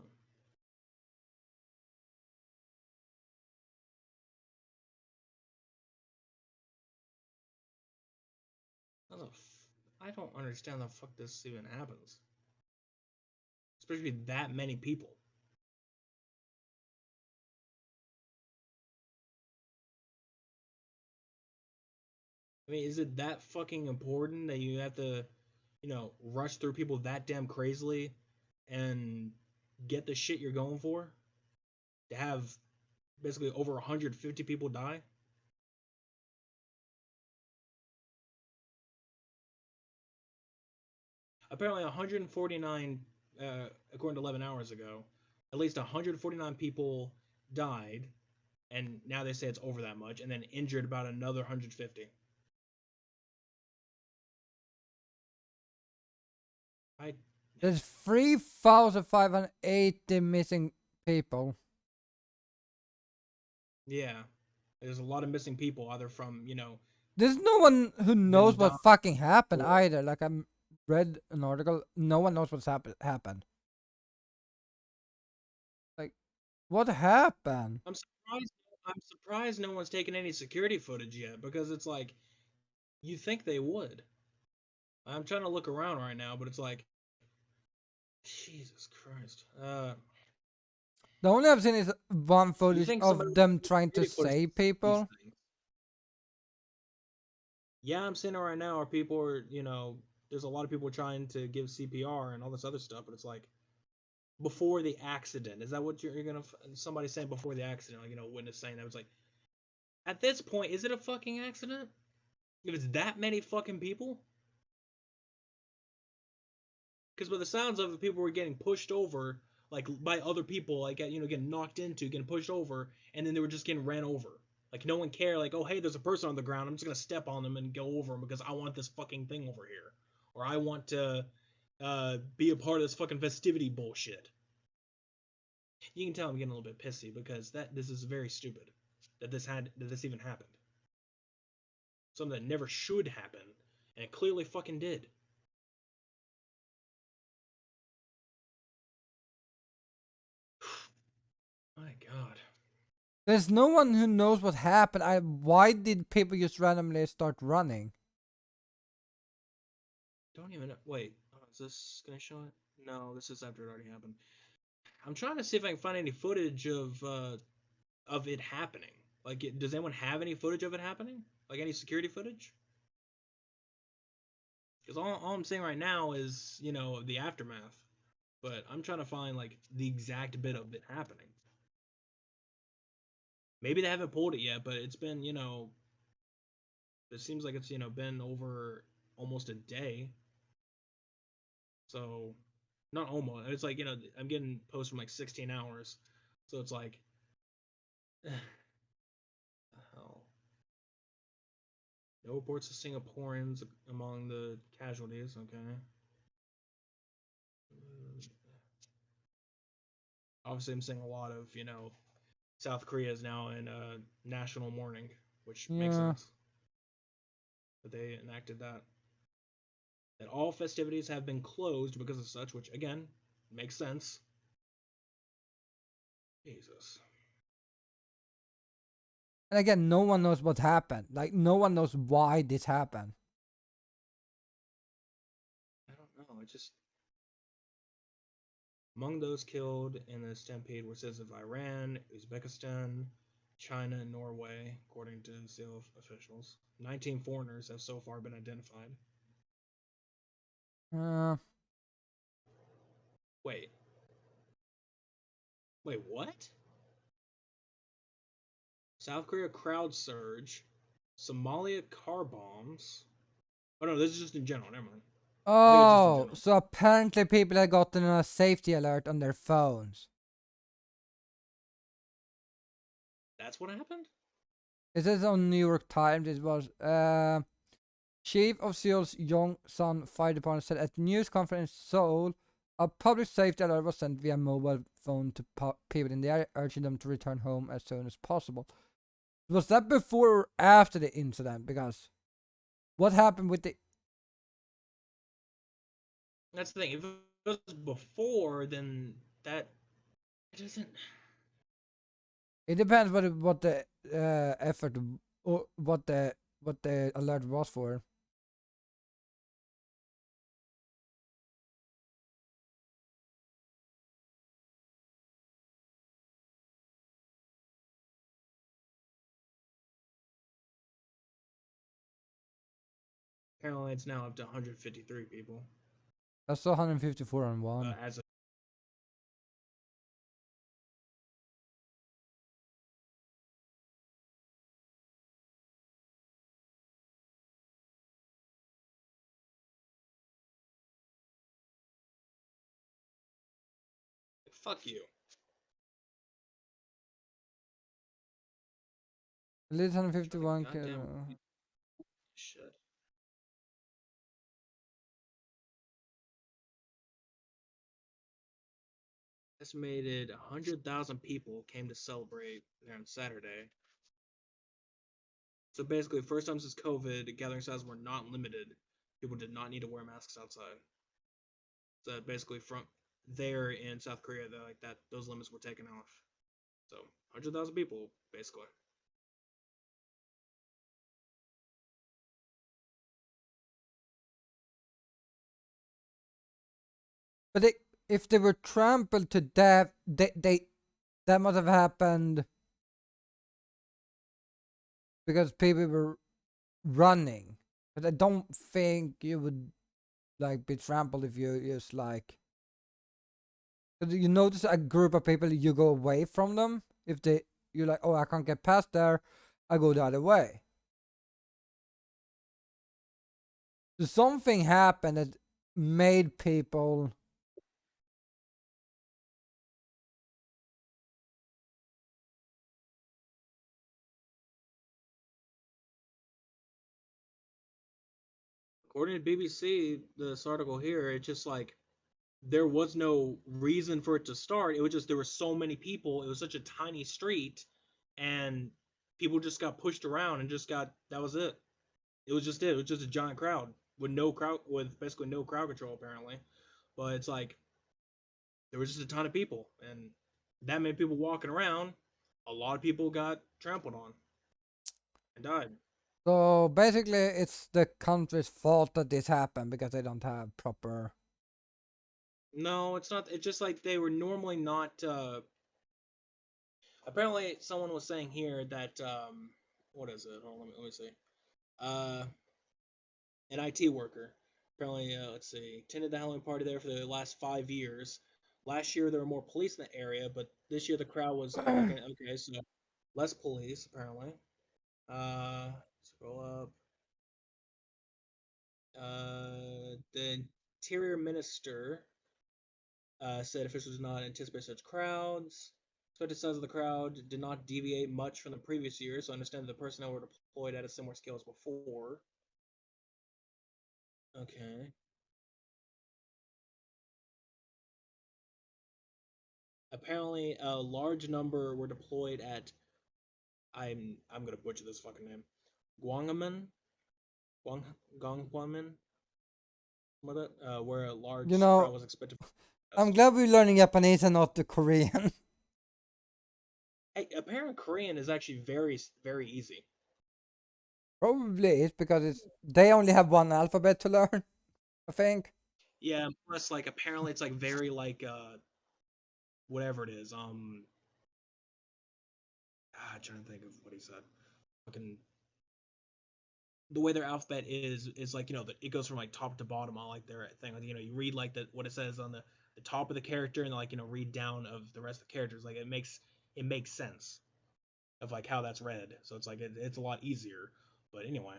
I don't understand how the fuck this even happens. Especially that many people. I mean, is it that fucking important that you have to, rush through people that damn crazily and get the shit you're going for, to have basically over 150 people die. Apparently 149, according to 11 hours ago, at least 149 people died, and now they say it's over that much, and then injured about another 150. I There's 3,580 missing people. Yeah, there's a lot of missing people, either from There's no one who them knows dying what fucking happened or either. Like I read an article, no one knows what's happened. Like, what happened? I'm surprised. I'm surprised no one's taken any security footage yet, because it's like you think they would. I'm trying to look around right now, but it's like Jesus Christ. The only I've seen is one You footage think somebody of would them take trying to security footage to save see these people. things? Yeah, I'm seeing it right now, where people are, there's a lot of people trying to give CPR and all this other stuff, but it's like before the accident. Is that what you're gonna? Somebody saying before the accident, like witness saying that. It's like, at this point, is it a fucking accident? If it's that many fucking people? Because by the sounds of it, people were getting pushed over, like by other people, like getting knocked into, getting pushed over, and then they were just getting ran over. Like no one cared. Like, oh hey, there's a person on the ground. I'm just gonna step on them and go over them because I want this fucking thing over here, or I want to be a part of this fucking festivity bullshit. You can tell I'm getting a little bit pissy because this is very stupid that this even happened. Something that never should happen, and it clearly fucking did. My God. There's no one who knows what happened. Why did people just randomly start running? Don't even know. Wait, is this gonna show it? No, this is after it already happened. I'm trying to see if I can find any footage of it happening. Like, does anyone have any footage of it happening? Like any security footage? Because all I'm seeing right now is the aftermath, but I'm trying to find like the exact bit of it happening. Maybe they haven't pulled it yet, but it's been it seems like it's been over almost a day. So not almost. It's like I'm getting posts from like 16 hours, so it's like hell. No reports of Singaporeans among the casualties. Okay. Obviously, I'm seeing a lot of South Korea is now in national mourning, which makes Yeah. sense that they enacted that. That all festivities have been closed because of such, which again makes sense. Jesus. And again, no one knows what happened. Like, no one knows why this happened. I don't know. It just among those killed in the stampede were citizens of Iran, Uzbekistan, China, and Norway, according to Seal officials. 19 foreigners have so far been identified. Uh, Wait. Wait, what? South Korea crowd surge. Somalia car bombs. Oh no, this is just in general. Never mind. I think it's just in oh, general. so apparently people had gotten a safety alert on their phones. That's what happened? It says on New York Times. It was Chief of Seoul's Yongsan Fire Department said at news conference in Seoul, a public safety alert was sent via mobile phone to people in the area, urging them to return home as soon as possible. Was that before or after the incident? Because what happened with the? That's the thing. If it was before, then that doesn't. It depends what the effort or what the alert was for. Apparently, it's now up to 153 people I saw 154 on one. as of Fuck you. At least 151 Goddamn shit. Estimated 100,000 people came to celebrate on Saturday. So basically, first time since COVID, gathering sizes were not limited. People did not need to wear masks outside. So basically, from there in South Korea, like that, those limits were taken off. So 100,000 people, basically. But if they were trampled to death, they that must have happened because people were running. But I don't think you would like be trampled if you just like. Cause you notice a group of people, you go away from them. If you're like, oh, I can't get past there, I go the other way. So something happened that made people. According to BBC, this article here, it's just like there was no reason for it to start. It was just there were so many people. It was such a tiny street, and people just got pushed around and just got that was it. It was just it. It was just a giant crowd with basically no crowd control apparently. But it's like there was just a ton of people, and that many people walking around. A lot of people got trampled on and died. So basically, it's the country's fault that this happened because they don't have proper. No, it's not. It's just like they were normally not. Apparently, someone was saying here that what is it? Hold on, let me see. Uh, an IT worker. Apparently, let's see, attended the Halloween party there for the last 5 years. Last year there were more police in the area, but this year the crowd was okay. Okay, so less police apparently. Uh, Scroll up. The interior minister said officials did not anticipate such crowds. Expected size of the crowd did not deviate much from the previous year, so I understand the personnel were deployed at a similar scale as before. Okay. Apparently, a large number were deployed at I'm gonna butcher this fucking name. Guangaman, Guang Gongguaman, where a You large crowd know, was expected. I'm glad we're learning Japanese and not the Korean. Hey, apparent Korean is actually very very easy. Probably it's because they only have one alphabet to learn. I think. Yeah, plus like apparently it's like very like whatever it is. I'm trying to think of what he said. Fucking the way their alphabet is like it goes from like top to bottom on like their thing. Like, you read like what it says on the top of the character and like read down of the rest of the characters. Like it makes sense of like how that's read. So it's like it's a lot easier. But anyway,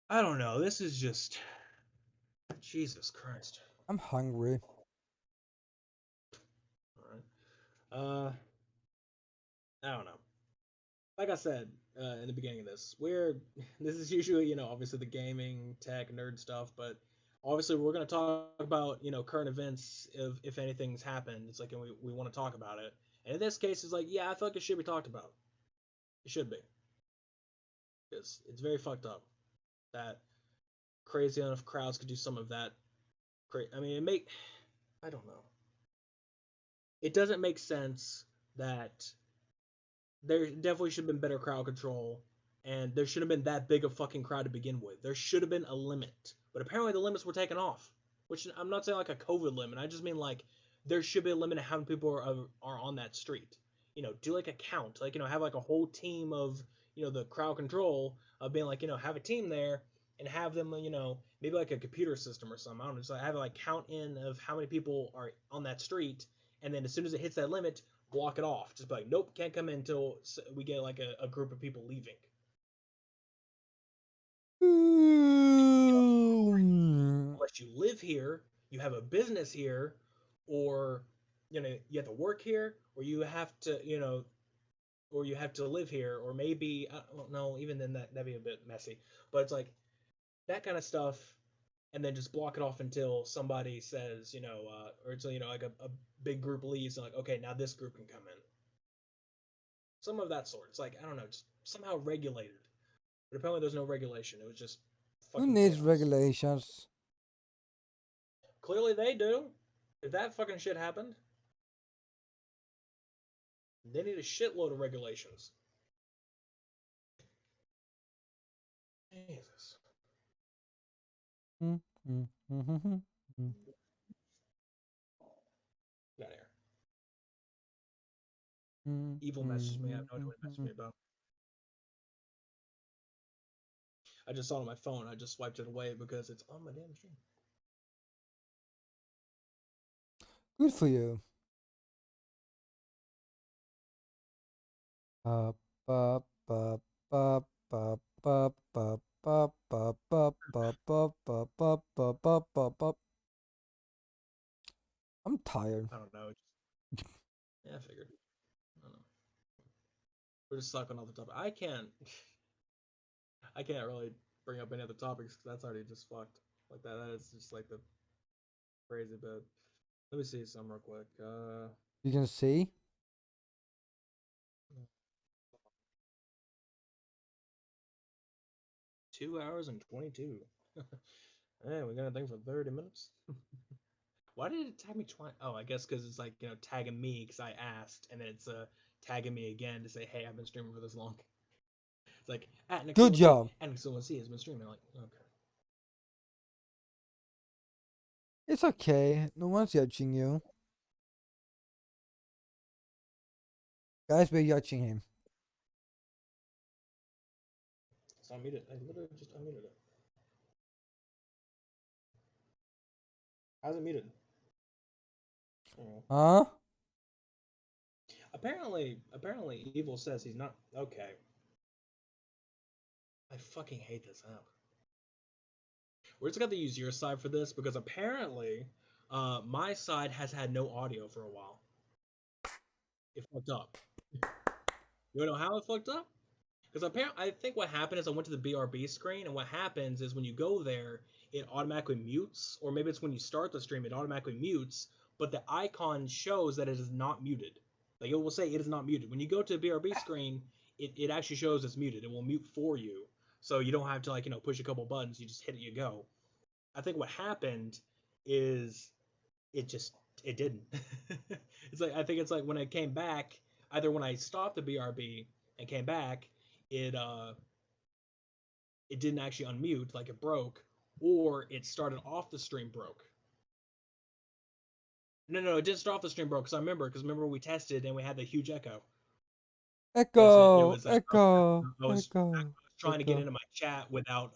I don't know. This is just Jesus Christ. I'm hungry. All right. I don't know. Like I said in the beginning of this, this is usually obviously the gaming tech nerd stuff, but obviously we're going to talk about current events if anything's happened. It's like and we want to talk about it, and in this case, it's like yeah, I feel like it should be talked about. It should be because it's very fucked up that crazy enough crowds could do some of that. I mean, I don't know. It doesn't make sense that there definitely should have been better crowd control, and there should have been that big of fucking crowd to begin with. There should have been a limit, but apparently the limits were taken off. Which I'm not saying like a COVID limit. I just mean like there should be a limit of how many people are on that street. Do like a count, like have like a whole team of the crowd control of being like have a team there and have them maybe like a computer system or something. I don't know, just like have like count in of how many people are on that street, and then as soon as it hits that limit, block it off. Just be like, nope, can't come in until we get like a group of people leaving. Unless you live here, you have a business here, or you have to work here, or you have to, or you have to live here, or maybe I don't know. Even then, that'd be a bit messy. But it's like that kind of stuff, and then just block it off until somebody says, or until like a big group leaves, and like, okay, now this group can come in. Some of that sort. It's like I don't know, just somehow regulated. But apparently, there's no regulation. It was just Who fucking needs chaos. regulations? Clearly, they do. If that fucking shit happened, they need a shitload of regulations. Jesus. Get out of here. Evil messaged me. I have no idea what he messaged me about. I just saw it on my phone. I just swiped it away because it's on my damn stream. Good for you. Ba, ba, ba, ba, ba, ba, ba, ba, ba, ba, ba, ba, ba, ba, ba, ba, ba, ba. I'm tired. I don't know. Yeah, I figured. I don't know. We're just stuck on all the topic. I can't really bring up any other topics because that's already just fucked. Like that. That is just like the crazy bit. Let me see some real quick. You can see? 2 hours and 22. Hey, we got a thing for 30 minutes. Why did it tag me twice? Oh, I guess because it's like tagging me because I asked, and then it's tagging me again to say, hey, I've been streaming for this long. It's like at Good Nick job. and Nick has been streaming. Like, okay. It's okay. No one's judging you. Guys, we're judging him. It's unmuted. I literally just unmuted it. How's it muted? Huh? Apparently, Evil says he's not okay. I fucking hate this app. We're just got to use your side for this because apparently, my side has had no audio for a while. It fucked up. You know how it fucked up? Because apparently, I think what happened is I went to the BRB screen, and what happens is when you go there, it automatically mutes, or maybe it's when you start the stream, it automatically mutes, but the icon shows that it is not muted. Like it will say it is not muted. When you go to the BRB screen, it actually shows it's muted. It will mute for you, so you don't have to push a couple buttons. You just hit it, you go. I think what happened is it just it didn't. It's like I think it's like when I came back, either when I stopped the BRB and came back, it it didn't actually unmute, like it broke, or it started off the stream broke. No, it didn't start off the stream broke because remember we tested and we had the huge echo. It Echo, was echo, I was echo, trying to get echo. into my chat without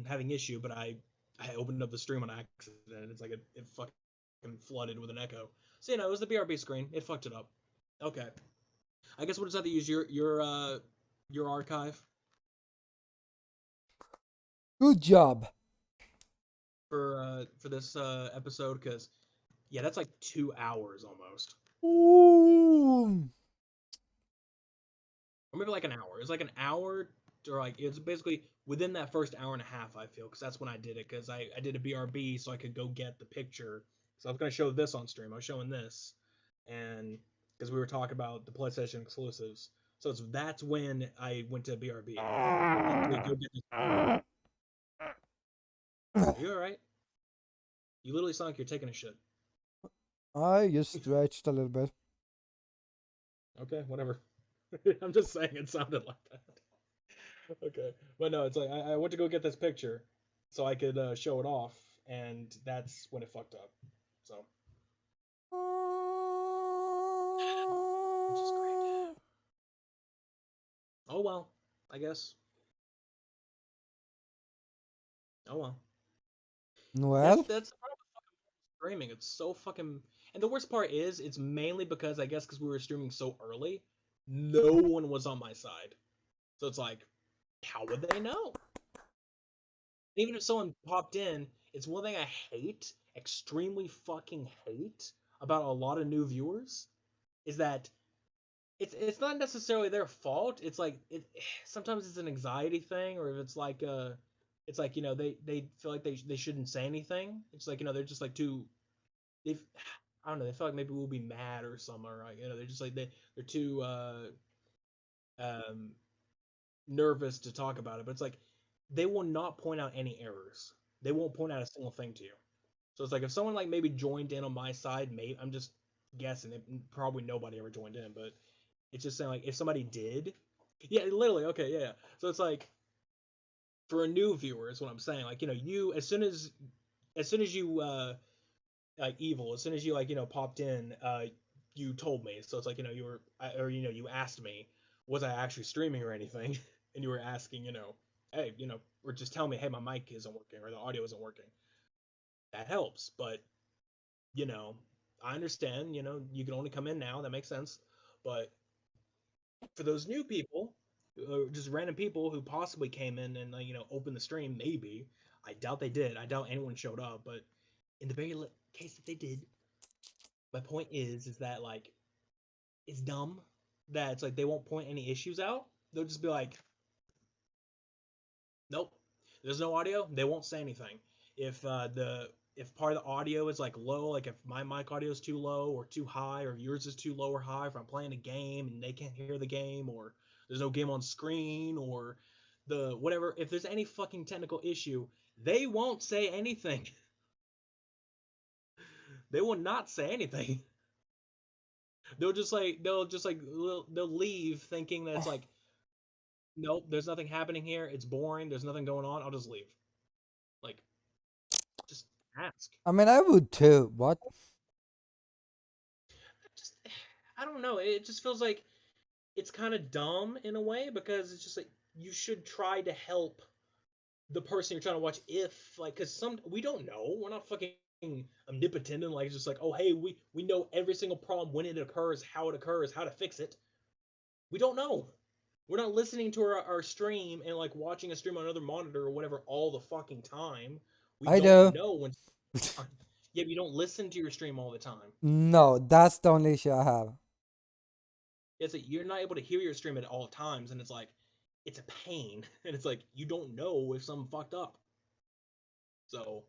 having issue, but I opened up the stream on accident. It's like it fucking flooded with an echo. So it was the BRB screen. It fucked it up. Okay, I guess we'll just have to use your archive Good job. for this episode because yeah, that's like 2 hours almost, Ooh. or maybe like an hour. It's like an hour, or like it's basically within that first hour and a half. I feel because that's when I did it because I did a BRB so I could go get the picture. So I was gonna show this on stream. I was showing this, and because we were talking about the PlayStation exclusives, so that's when I went to BRB. To go get this. Are you all right? You literally sound like you're taking a shit. I just stretched a little bit. Okay, whatever. I'm just saying it sounded like that. Okay, but no, it's like I went to go get this picture so I could show it off, and that's when it fucked up. So, which is great. Oh well, I guess. Oh well. That's Well, that's the problem with fucking streaming. It's so fucking. And the worst part is, it's mainly because I guess because we were streaming so early, no one was on my side. So it's like, how would they know? Even if someone popped in, it's one thing I hate, extremely fucking hate about a lot of new viewers is that it's not necessarily their fault. It's like it sometimes it's an anxiety thing, or if it's like they feel like they shouldn't say anything. It's like they're just like too they I don't know, they feel like maybe we'll be mad or something, or like they're just like they're too um nervous to talk about it. But it's like they will not point out any errors. They won't point out a single thing to you. So it's like if someone like maybe joined in on my side, maybe I'm just guessing. Probably nobody ever joined in, but it's just saying like if somebody did, yeah, literally, okay, yeah. So it's like for a new viewer is what I'm saying. Like you as soon as you like evil, as soon as you like popped in, you told me. So it's like you were or you asked me, was I actually streaming or anything, and you were asking hey or just tell me, hey, my mic isn't working or the audio isn't working. That helps, but you know, I understand, you can only come in now. That makes sense. But for those new people, or just random people who possibly came in and opened the stream, maybe I doubt they did. I doubt anyone showed up. But in the very case that they did, my point is that like it's dumb that it's like they won't point any issues out. They'll just be like, nope, there's no audio. They won't say anything. If if part of the audio is like low, like if my mic audio is too low or too high, or yours is too low or high, if I'm playing a game and they can't hear the game, or there's no game on screen, or the whatever, if there's any fucking technical issue, they won't say anything. They will not say anything. They'll leave thinking that it's like, nope, there's nothing happening here. It's boring. There's nothing going on. I'll just leave. Like, just ask. I mean, I would too. What? Just I don't know. It just feels like it's kind of dumb in a way because it's just like you should try to help the person you're trying to watch if like because some we don't know, we're not fucking omnipotent and like just like, oh hey, we know every single problem when it occurs, how it occurs, how to fix it. We don't know. We're not listening to our stream and like watching a stream on another monitor or whatever all the fucking time. We I don't do. know when. Yeah, but you don't listen to your stream all the time. No, that's the only issue I have. It's like you're not able to hear your stream at all times, and it's like it's a pain, and it's like you don't know if something fucked up. So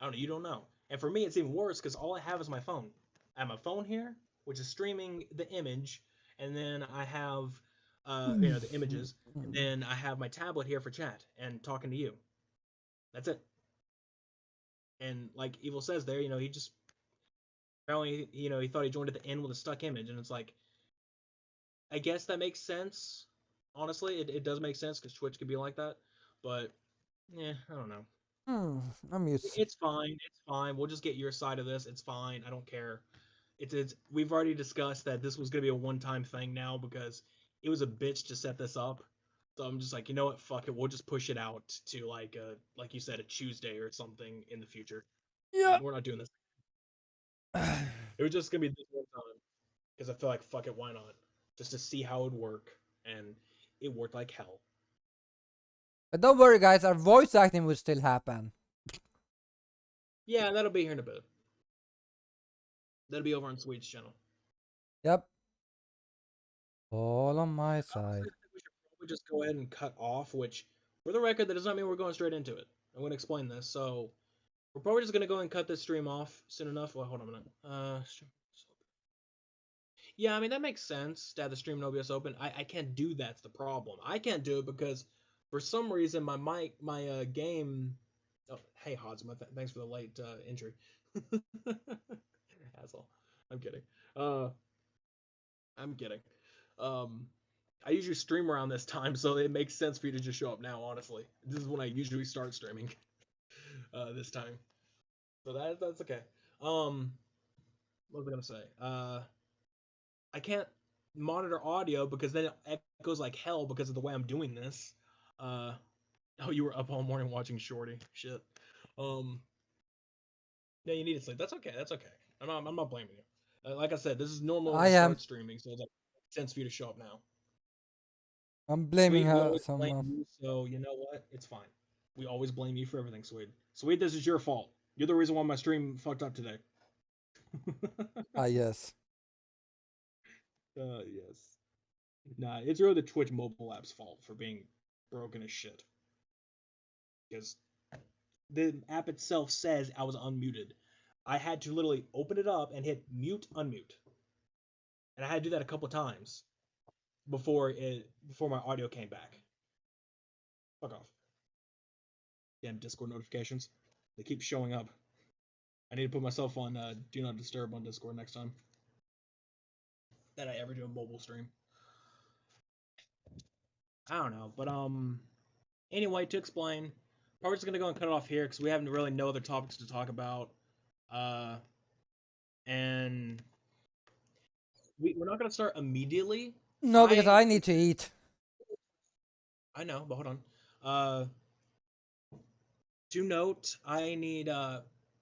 I don't know. You don't know. And for me, it's even worse because all I have is my phone. I have my phone here, which is streaming the image, and then I have the images, and then I have my tablet here for chat and talking to you. That's it. And like Evil says there, he just apparently he thought he joined at the end with a stuck image, and it's like I guess that makes sense. Honestly, it does make sense because Twitch could be like that, but yeah, I don't know. I'm used. It's fine. It's fine. We'll just get your side of this. It's fine. I don't care. It's we've already discussed that this was gonna be a one-time thing now because it was a bitch to set this up. So I'm just like, you know what? Fuck it. We'll just push it out to like you said, a Tuesday or something in the future. Yeah. We're not doing this. It was just gonna be this one time because I feel like fuck it, why not? Just to see how it would work, and it worked like hell. But don't worry, guys. Our voice acting will still happen. Yeah, that'll be here in a bit. That'll be over on Sweet's channel. Yep. All on my Honestly, side. I think we should probably just go ahead and cut off. Which, for the record, that does not mean we're going straight into it. I'm going to explain this. So we're probably just going to go and cut this stream off soon enough. Well, hold on a minute. Yeah, I mean that makes sense to have the stream in OBS open. I can't do that's the problem. I can't do it because for some reason my game. Oh, hey Hodz, thanks for the late entry. Asshole. I'm kidding. Uh, I'm kidding. Um, I usually stream around this time, so it makes sense for you to just show up now. Honestly, this is when I usually start streaming. This time, so that's okay. What was I gonna say? I can't monitor audio because then it echoes like hell because of the way I'm doing this. Uh, oh, you were up all morning watching Shorty. Shit. Um, yeah, you need to sleep. That's okay. That's okay. I'm not blaming you. Like I said, this is normal when I I am. start streaming, so it's like sense for you to show up now. I'm blaming Sweet, we her always blame someone. you, so you know what? It's fine. We always blame you for everything, Sweet. Sweet, this is your fault. You're the reason why my stream fucked up today. Ah, yes. Yes. Nah, it's really the Twitch mobile app's fault for being broken as shit. Because the app itself says I was unmuted. I had to literally open it up and hit mute, unmute, and I had to do that a couple times before my audio came back. Fuck off. Damn Discord notifications. They keep showing up. I need to put myself on do not disturb on Discord next time that I ever do a mobile stream. I don't know, but anyway, to explain, probably just gonna go and cut it off here because we haven't really no other topics to talk about. Uh, and we're not gonna start immediately. No, because I need to eat. I know, but hold on. To note, I'm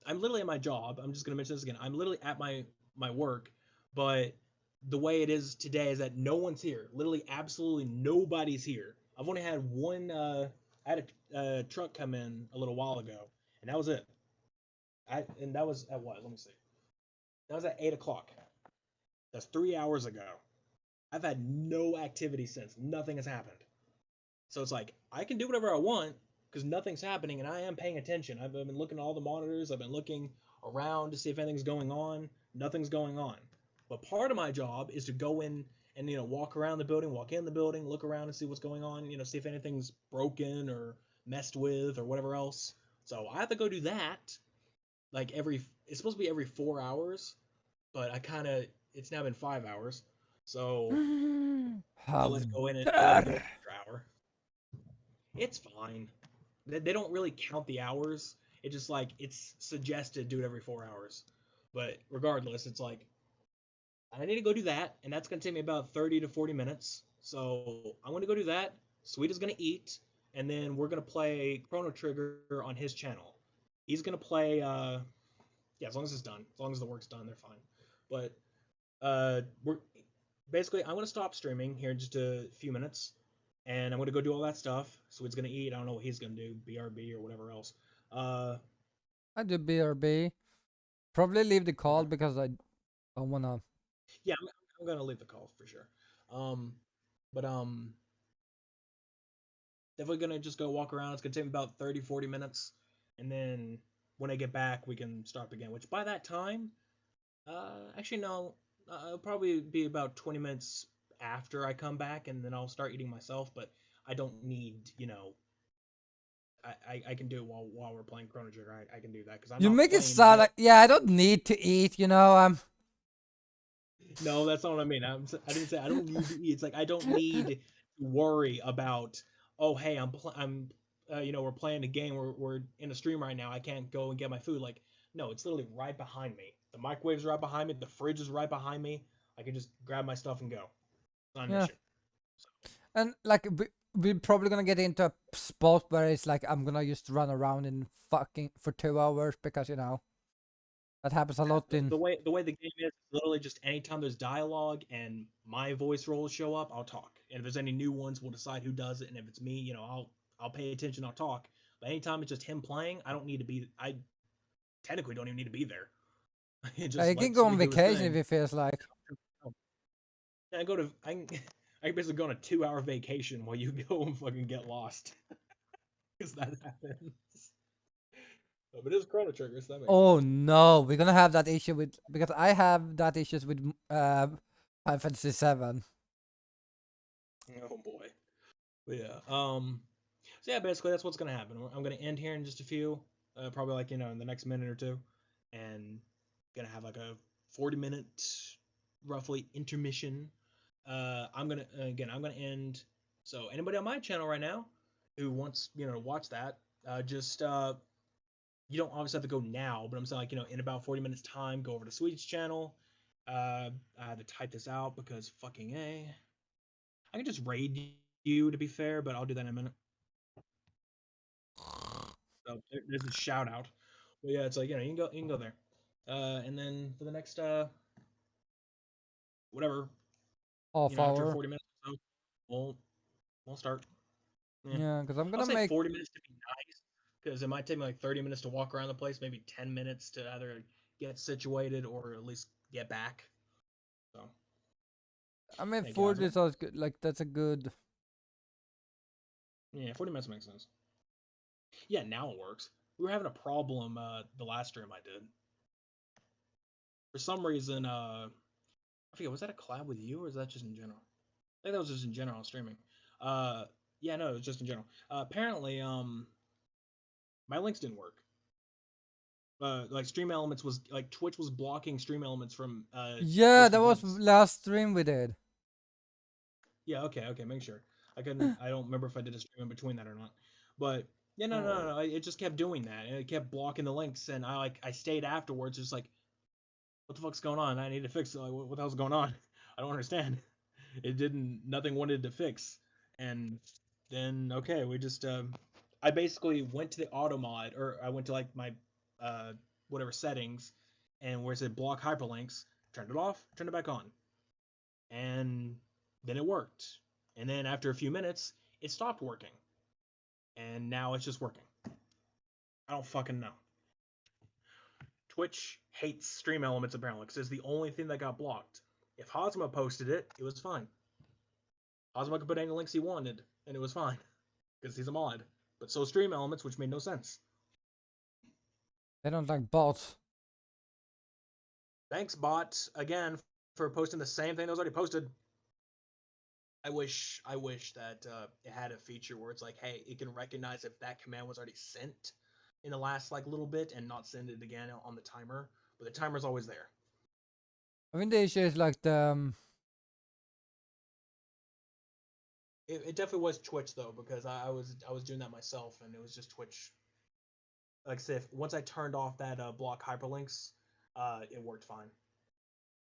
literally at my job. I'm just gonna mention this again. I'm literally at my work, but the way it is today is that no one's here. Literally, absolutely nobody's here. I've only had one. I had a truck come in a little while ago, and that was it. And that was at what? Let me see. That was at 8 o'clock. That's 3 hours ago. I've had no activity since. Nothing has happened. So it's like I can do whatever I want because nothing's happening, and I am paying attention. I've been looking at all the monitors. I've been looking around to see if anything's going on. Nothing's going on. But part of my job is to go in and walk around the building, walk in the building, look around and see what's going on. See if anything's broken or messed with or whatever else. So I have to go do that. Like it's supposed to be every 4 hours, but it's now been 5 hours. So I'll How just go in and do an dare. extra hour. It's fine. They don't really count the hours. It's just like it's suggested do it every 4 hours. But regardless, it's like I need to go do that, and that's gonna take me about 30 to 40 minutes. So I'm gonna go do that. Sweet is gonna eat, and then we're gonna play Chrono Trigger on his channel. He's gonna play yeah, as long as it's done. As long as the work's done, they're fine. But we're basically I'm gonna stop streaming here in just a few minutes, and I'm gonna go do all that stuff. So he's gonna eat. I don't know what he's gonna do, BRB or whatever else. I do BRB. Probably leave the call Okay. because I don't wanna. Yeah, I'm gonna leave the call for sure. Um, but definitely gonna just go walk around. It's gonna take me about 30, 40 minutes, and then when I get back, we can start again. Which by that time, actually no, it'll probably be about 20 minutes after I come back, and then I'll start eating myself. But I don't need, I can do it while we're playing Chrono Trigger. I can do that because I'm You not make it playing. I sound don't. like, yeah, I don't need to eat. No, that's not what I mean. I didn't say I don't need to eat. It's like I don't need to worry about. Oh, hey, we're playing a game. We're in a stream right now. I can't go and get my food. Like, no, it's literally right behind me. The microwave's right behind me. The fridge is right behind me. I can just grab my stuff and go. It's not an Yeah, issue. So, and like we're probably gonna get into a spot where it's like I'm gonna just run around in fucking for 2 hours because that happens a lot in. the way the game is literally just anytime there's dialogue and my voice roles show up, I'll talk. And if there's any new ones, we'll decide who does it. And if it's me, I'll pay attention, I'll talk. But anytime it's just him playing, I don't need to be. I technically don't even need to be there. Just You can let go on Sweet do his vacation if thing. it feels like. I go to I can basically go on a 2 hour vacation while you go and fucking get lost. Because that happens. But it is Chrono Trigger, so that makes Oh sense. no, we're gonna have that issue with because I have that issues with Final Fantasy 7. Oh boy. But yeah. So yeah, basically that's what's gonna happen. I'm gonna end here in just a few, probably like in the next minute or two, and gonna have like a 40-minute roughly intermission. I'm gonna end. So anybody on my channel right now who wants to watch that, just you don't obviously have to go now, but I'm saying like in about 40 minutes time, go over to Sweet's channel. I had to type this out because fucking a. I can just raid you to be fair, but I'll do that in a minute. So there's a shout out. But yeah, it's like you can go there. And then for the next whatever, Half after hour. 40 minutes or so, we'll start. Yeah. Yeah, because I'm I'll gonna say make. 40 minutes to be nice. because it might take me like 30 minutes to walk around the place, maybe 10 minutes to either get situated or at least get back. So, I mean, hey guys, 40 is always good. Like, that's a good. yeah, 40 minutes makes sense. Yeah, now it works. We were having a problem the last stream I did. For some reason, I forget, was that a collab with you or is that just in general? I think that was just in general streaming. Uh, yeah, no, it was just in general. Apparently, my links didn't work. Like Stream Elements was like Twitch was blocking Stream Elements from Yeah, that posting was links. last stream we did. Yeah, okay, make sure. I couldn't. I don't remember if I did a stream in between that or not. But yeah, no. It just kept doing that, and it kept blocking the links. And I stayed afterwards, just like, what the fuck's going on? I need to fix it. Like, what the hell's going on? I don't understand. It didn't. Nothing wanted to fix. And then okay, we just. I basically went to the auto mod, or I went to like my uh whatever settings, and where it said block hyperlinks, turned it off, turned it back on, and then it worked. And then after a few minutes, it stopped working. And now it's just working. I don't fucking know. Twitch hates Stream Elements apparently because it's the only thing that got blocked. If Hosma posted it, it was fine. Hosma could put any links he wanted, and it was fine because he's a mod. But so Stream Elements, which made no sense. They don't like bots. Thanks, bot, again for posting the same thing that was already posted. I wish that it had a feature where it's like, hey, it can recognize if that command was already sent in the last like little bit and not send it again on the timer. But the timer's always there. I think the issue is like the. It definitely was Twitch though because I was doing that myself and it was just Twitch. Like I said, once I turned off that block hyperlinks, it worked fine.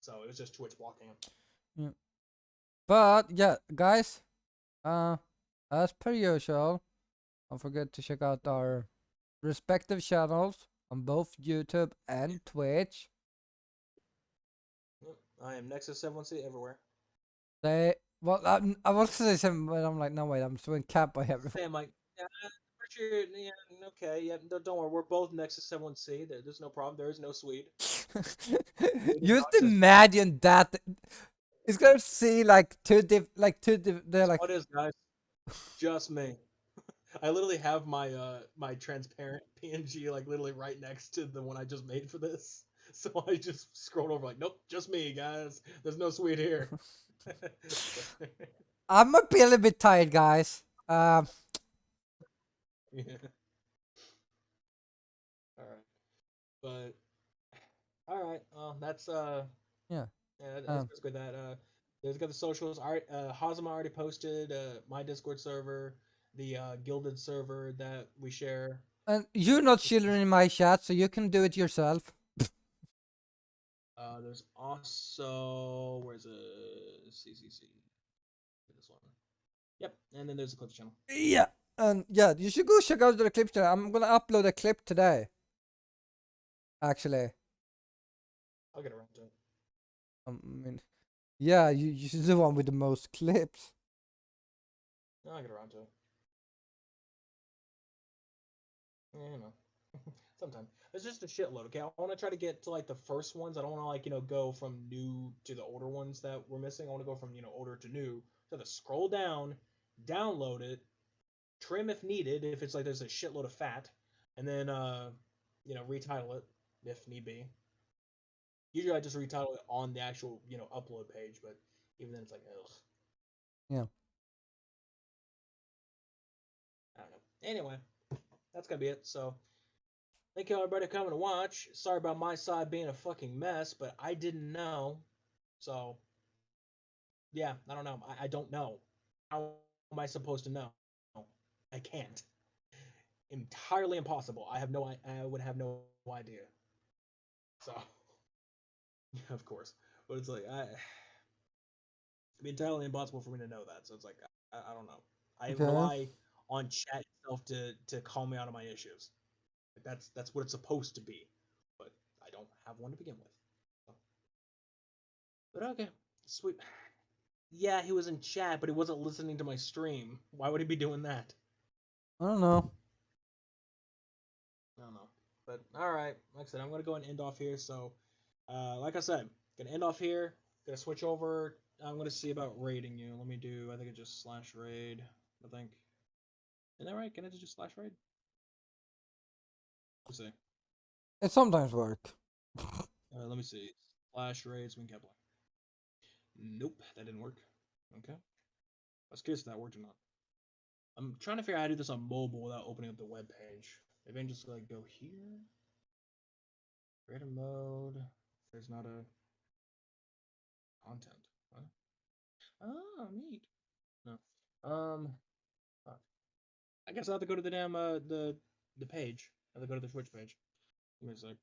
So it was just Twitch blocking it. Yeah. But yeah, guys. As per usual, don't forget to check out our respective channels on both YouTube and Twitch. Yep. I am Nexus 7C everywhere. They well, I was to say something, but I'm like, no wait, I'm doing cap by everyone. Sam, like, yeah, sure, yeah, okay, yeah, don't worry, we're both Nexus 7C. There's no problem. There is no Swede. Just imagine that. It's gonna see like they're like. What is guys? Just me. I literally have my my transparent PNG like literally right next to the one I just made for this. So I just scrolled over like, nope, just me, guys. There's no Swede here. I'm a little bit tired, guys. Yeah. All right, but all right. That's Yeah. yeah, that's basically that. There's got the socials. Hazama already posted my Discord server, the Gilded server that we share. And you're not children in my chat, so you can do it yourself. There's also where's a CCC? This one. Yep, and then there's the Clips channel. Yeah. And yeah, you should go check out the clip today. I'm gonna upload a clip today. Actually. I'll get around to it. I mean, yeah, you should do the one with the most clips. I'll get around to it. Yeah, you know. Sometime. It's just a shitload, okay? I want to try to get to like the first ones. I don't want to like, go from new to the older ones that we're missing. I want to go from, older to new. So to scroll down, download it, trim if needed, if it's like there's a shitload of fat, and then retitle it if need be. Usually I just retitle it on the actual, upload page, but even then it's like, ugh. Yeah. I don't know. Anyway, that's gonna be it. So thank you everybody for coming to watch. Sorry about my side being a fucking mess, but I didn't know. So yeah, I don't know. I don't know. How am I supposed to know? I can't. Entirely impossible. I would have no idea. So of course. But it's like it'd be entirely impossible for me to know that. So it's like I don't know. I Okay. rely on chat itself to call me out of my issues. Like that's what it's supposed to be. But I don't have one to begin with. So. But okay. Sweet. Yeah, he was in chat, but he wasn't listening to my stream. Why would he be doing that? I don't know. But all right, like I said, I'm gonna go and end off here. So, like I said, gonna end off here. Gonna switch over. I'm gonna see about raiding you. Let me do. I think it's just slash raid. I think. Isn't that right? Can I just slash raid? Let's see. It sometimes work. Let me see. Slash raid swing cap. Nope, that didn't work. Okay. I was curious if that worked or not. I'm trying to figure out how to do this on mobile without opening up the web page. Maybe I can just like go here. Creative mode. There's not a content. Huh? Oh, neat. No. Fuck. I guess I have to go to the damn the page. I have to go to the Twitch page. Give me a sec.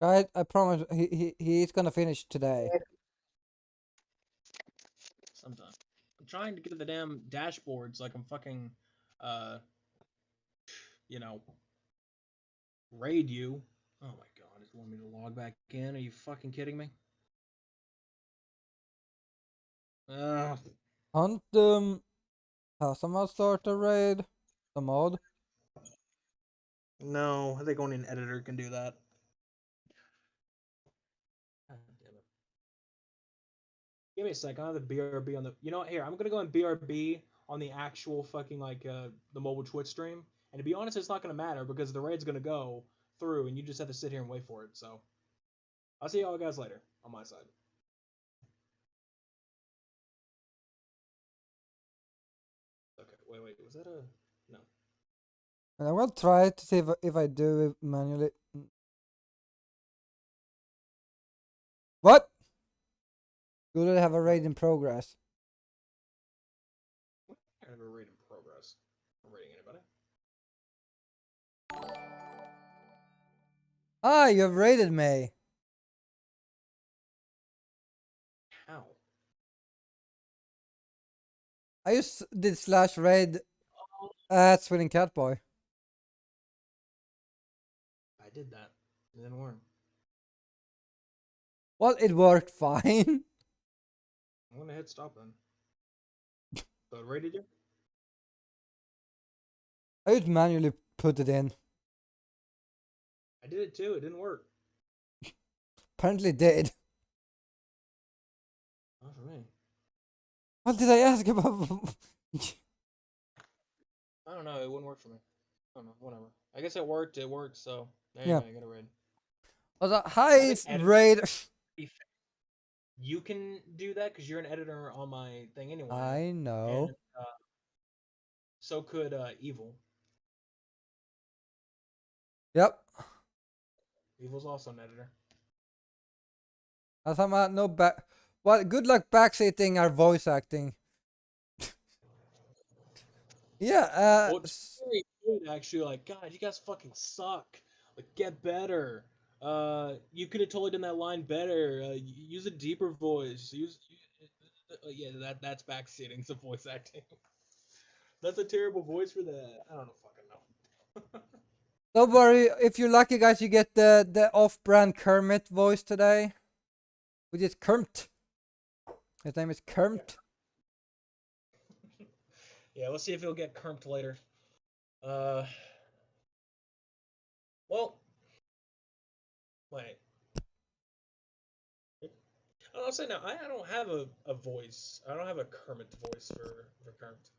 Guys, I promise he's gonna finish today. Sometime. I'm trying to get to the damn dashboard so I can fucking uh you know raid you. Oh my god, it's wanting me to log back in. Are you fucking kidding me? Uh, Hunt has someone start a raid? The mod? no, I think only an editor can do that. God damn it. Give me a sec. I have the BRB on the. You know what? Here, I'm gonna go in BRB on the actual fucking like the mobile Twitch stream. And to be honest, it's not gonna matter because the raid's gonna go through, and you just have to sit here and wait for it. So I'll see y'all guys later on my side. Okay, wait. Was that a no? And I'm gonna try to see if I do it manually. What? Do they have a raid in progress? I have a raid in progress. I'm raiding anybody. Ah, you've raided me. How? I just did slash raid Oh, at Swinging Catboy. I did that. It didn't work. Well, it worked fine. I'm gonna hit stop then. So it raided you? I just manually put it in. I did it too. It didn't work. Apparently it did. Not for me. What did I ask about? I don't know. It wouldn't work for me. I don't know. Whatever. I guess it worked. It worked. So there you Yeah. go. You got a raid. Also, I hi think editor. raid. You can do that because you're an editor on my thing anyway, I know. and so could Evil. Yep. Evil's also an editor. As I'm no back. Well, good luck backseating our voice acting. Yeah. Well, it's very good actually. Like, God, you guys fucking suck. Like, get better. You could have totally done that line better. Use a deeper voice. Yeah, that's backseating. It's a voice acting. That's a terrible voice for that. I don't know, fucking know. Don't worry. If you're lucky, guys, you get the off-brand Kermit voice today, which is Kermt. His name is Kermt. Yeah, let's see if he'll get Kermt later. Uh, well, wait. I'll say now, I don't have a voice. I don't have a Kermit voice for Kermit.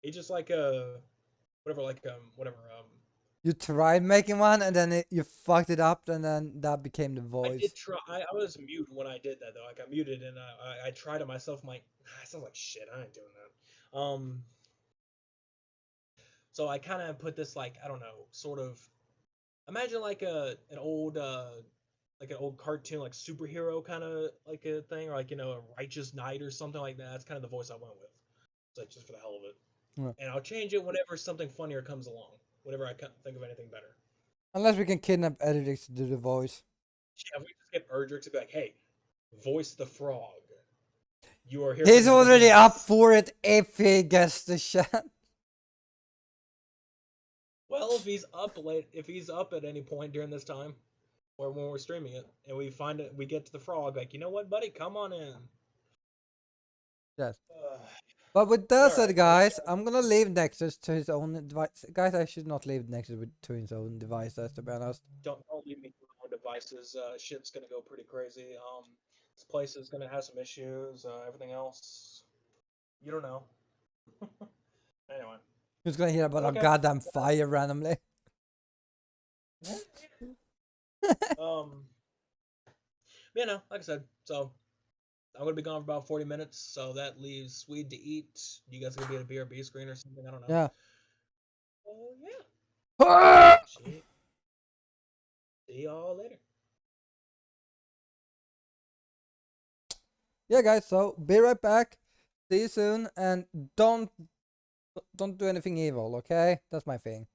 He's just like a whatever. You tried making one, and then you fucked it up, and then that became the I did voice. try. I was mute when I did that though. I got muted and I tried it myself. I'm like, it sounds like shit. I ain't doing that. So I kind of put this like I don't know, sort of. Imagine like an old cartoon like superhero kind of like a thing, or like a righteous knight or something like that. That's kind of the voice I went with. It's like just for the hell of it. Yeah. And I'll change it whenever something funnier comes along. Whenever I think of anything better. Unless we can kidnap editors to do the voice. Yeah, we just get Erdrix to be like, hey, voice the frog. You are here for He's the already up business. for it if he gets the shot. Well, if he's up at any point during this time, or when we're streaming it, and we find it, we get to the frog, like, you know what, buddy, come on in. Yes. But with that said, Alright, well, guys, I'm gonna leave Nexus to his own device. Guys, I should not leave Nexus to his own devices, to be honest. don't leave me to my own devices. Shit's gonna go pretty crazy. This place is gonna have some issues. Everything else, you don't know. Anyway, Who's gonna hear about a okay. goddamn fire randomly? Um, you know, like I said, so I'm gonna be gone for about 40 minutes, so that leaves Swede to eat. You guys are gonna be at a BRB screen or something? I don't know. Yeah. Oh yeah. Yeah, See y'all later. guys. So be right back. See you soon, and don't do anything evil. Okay, that's my thing.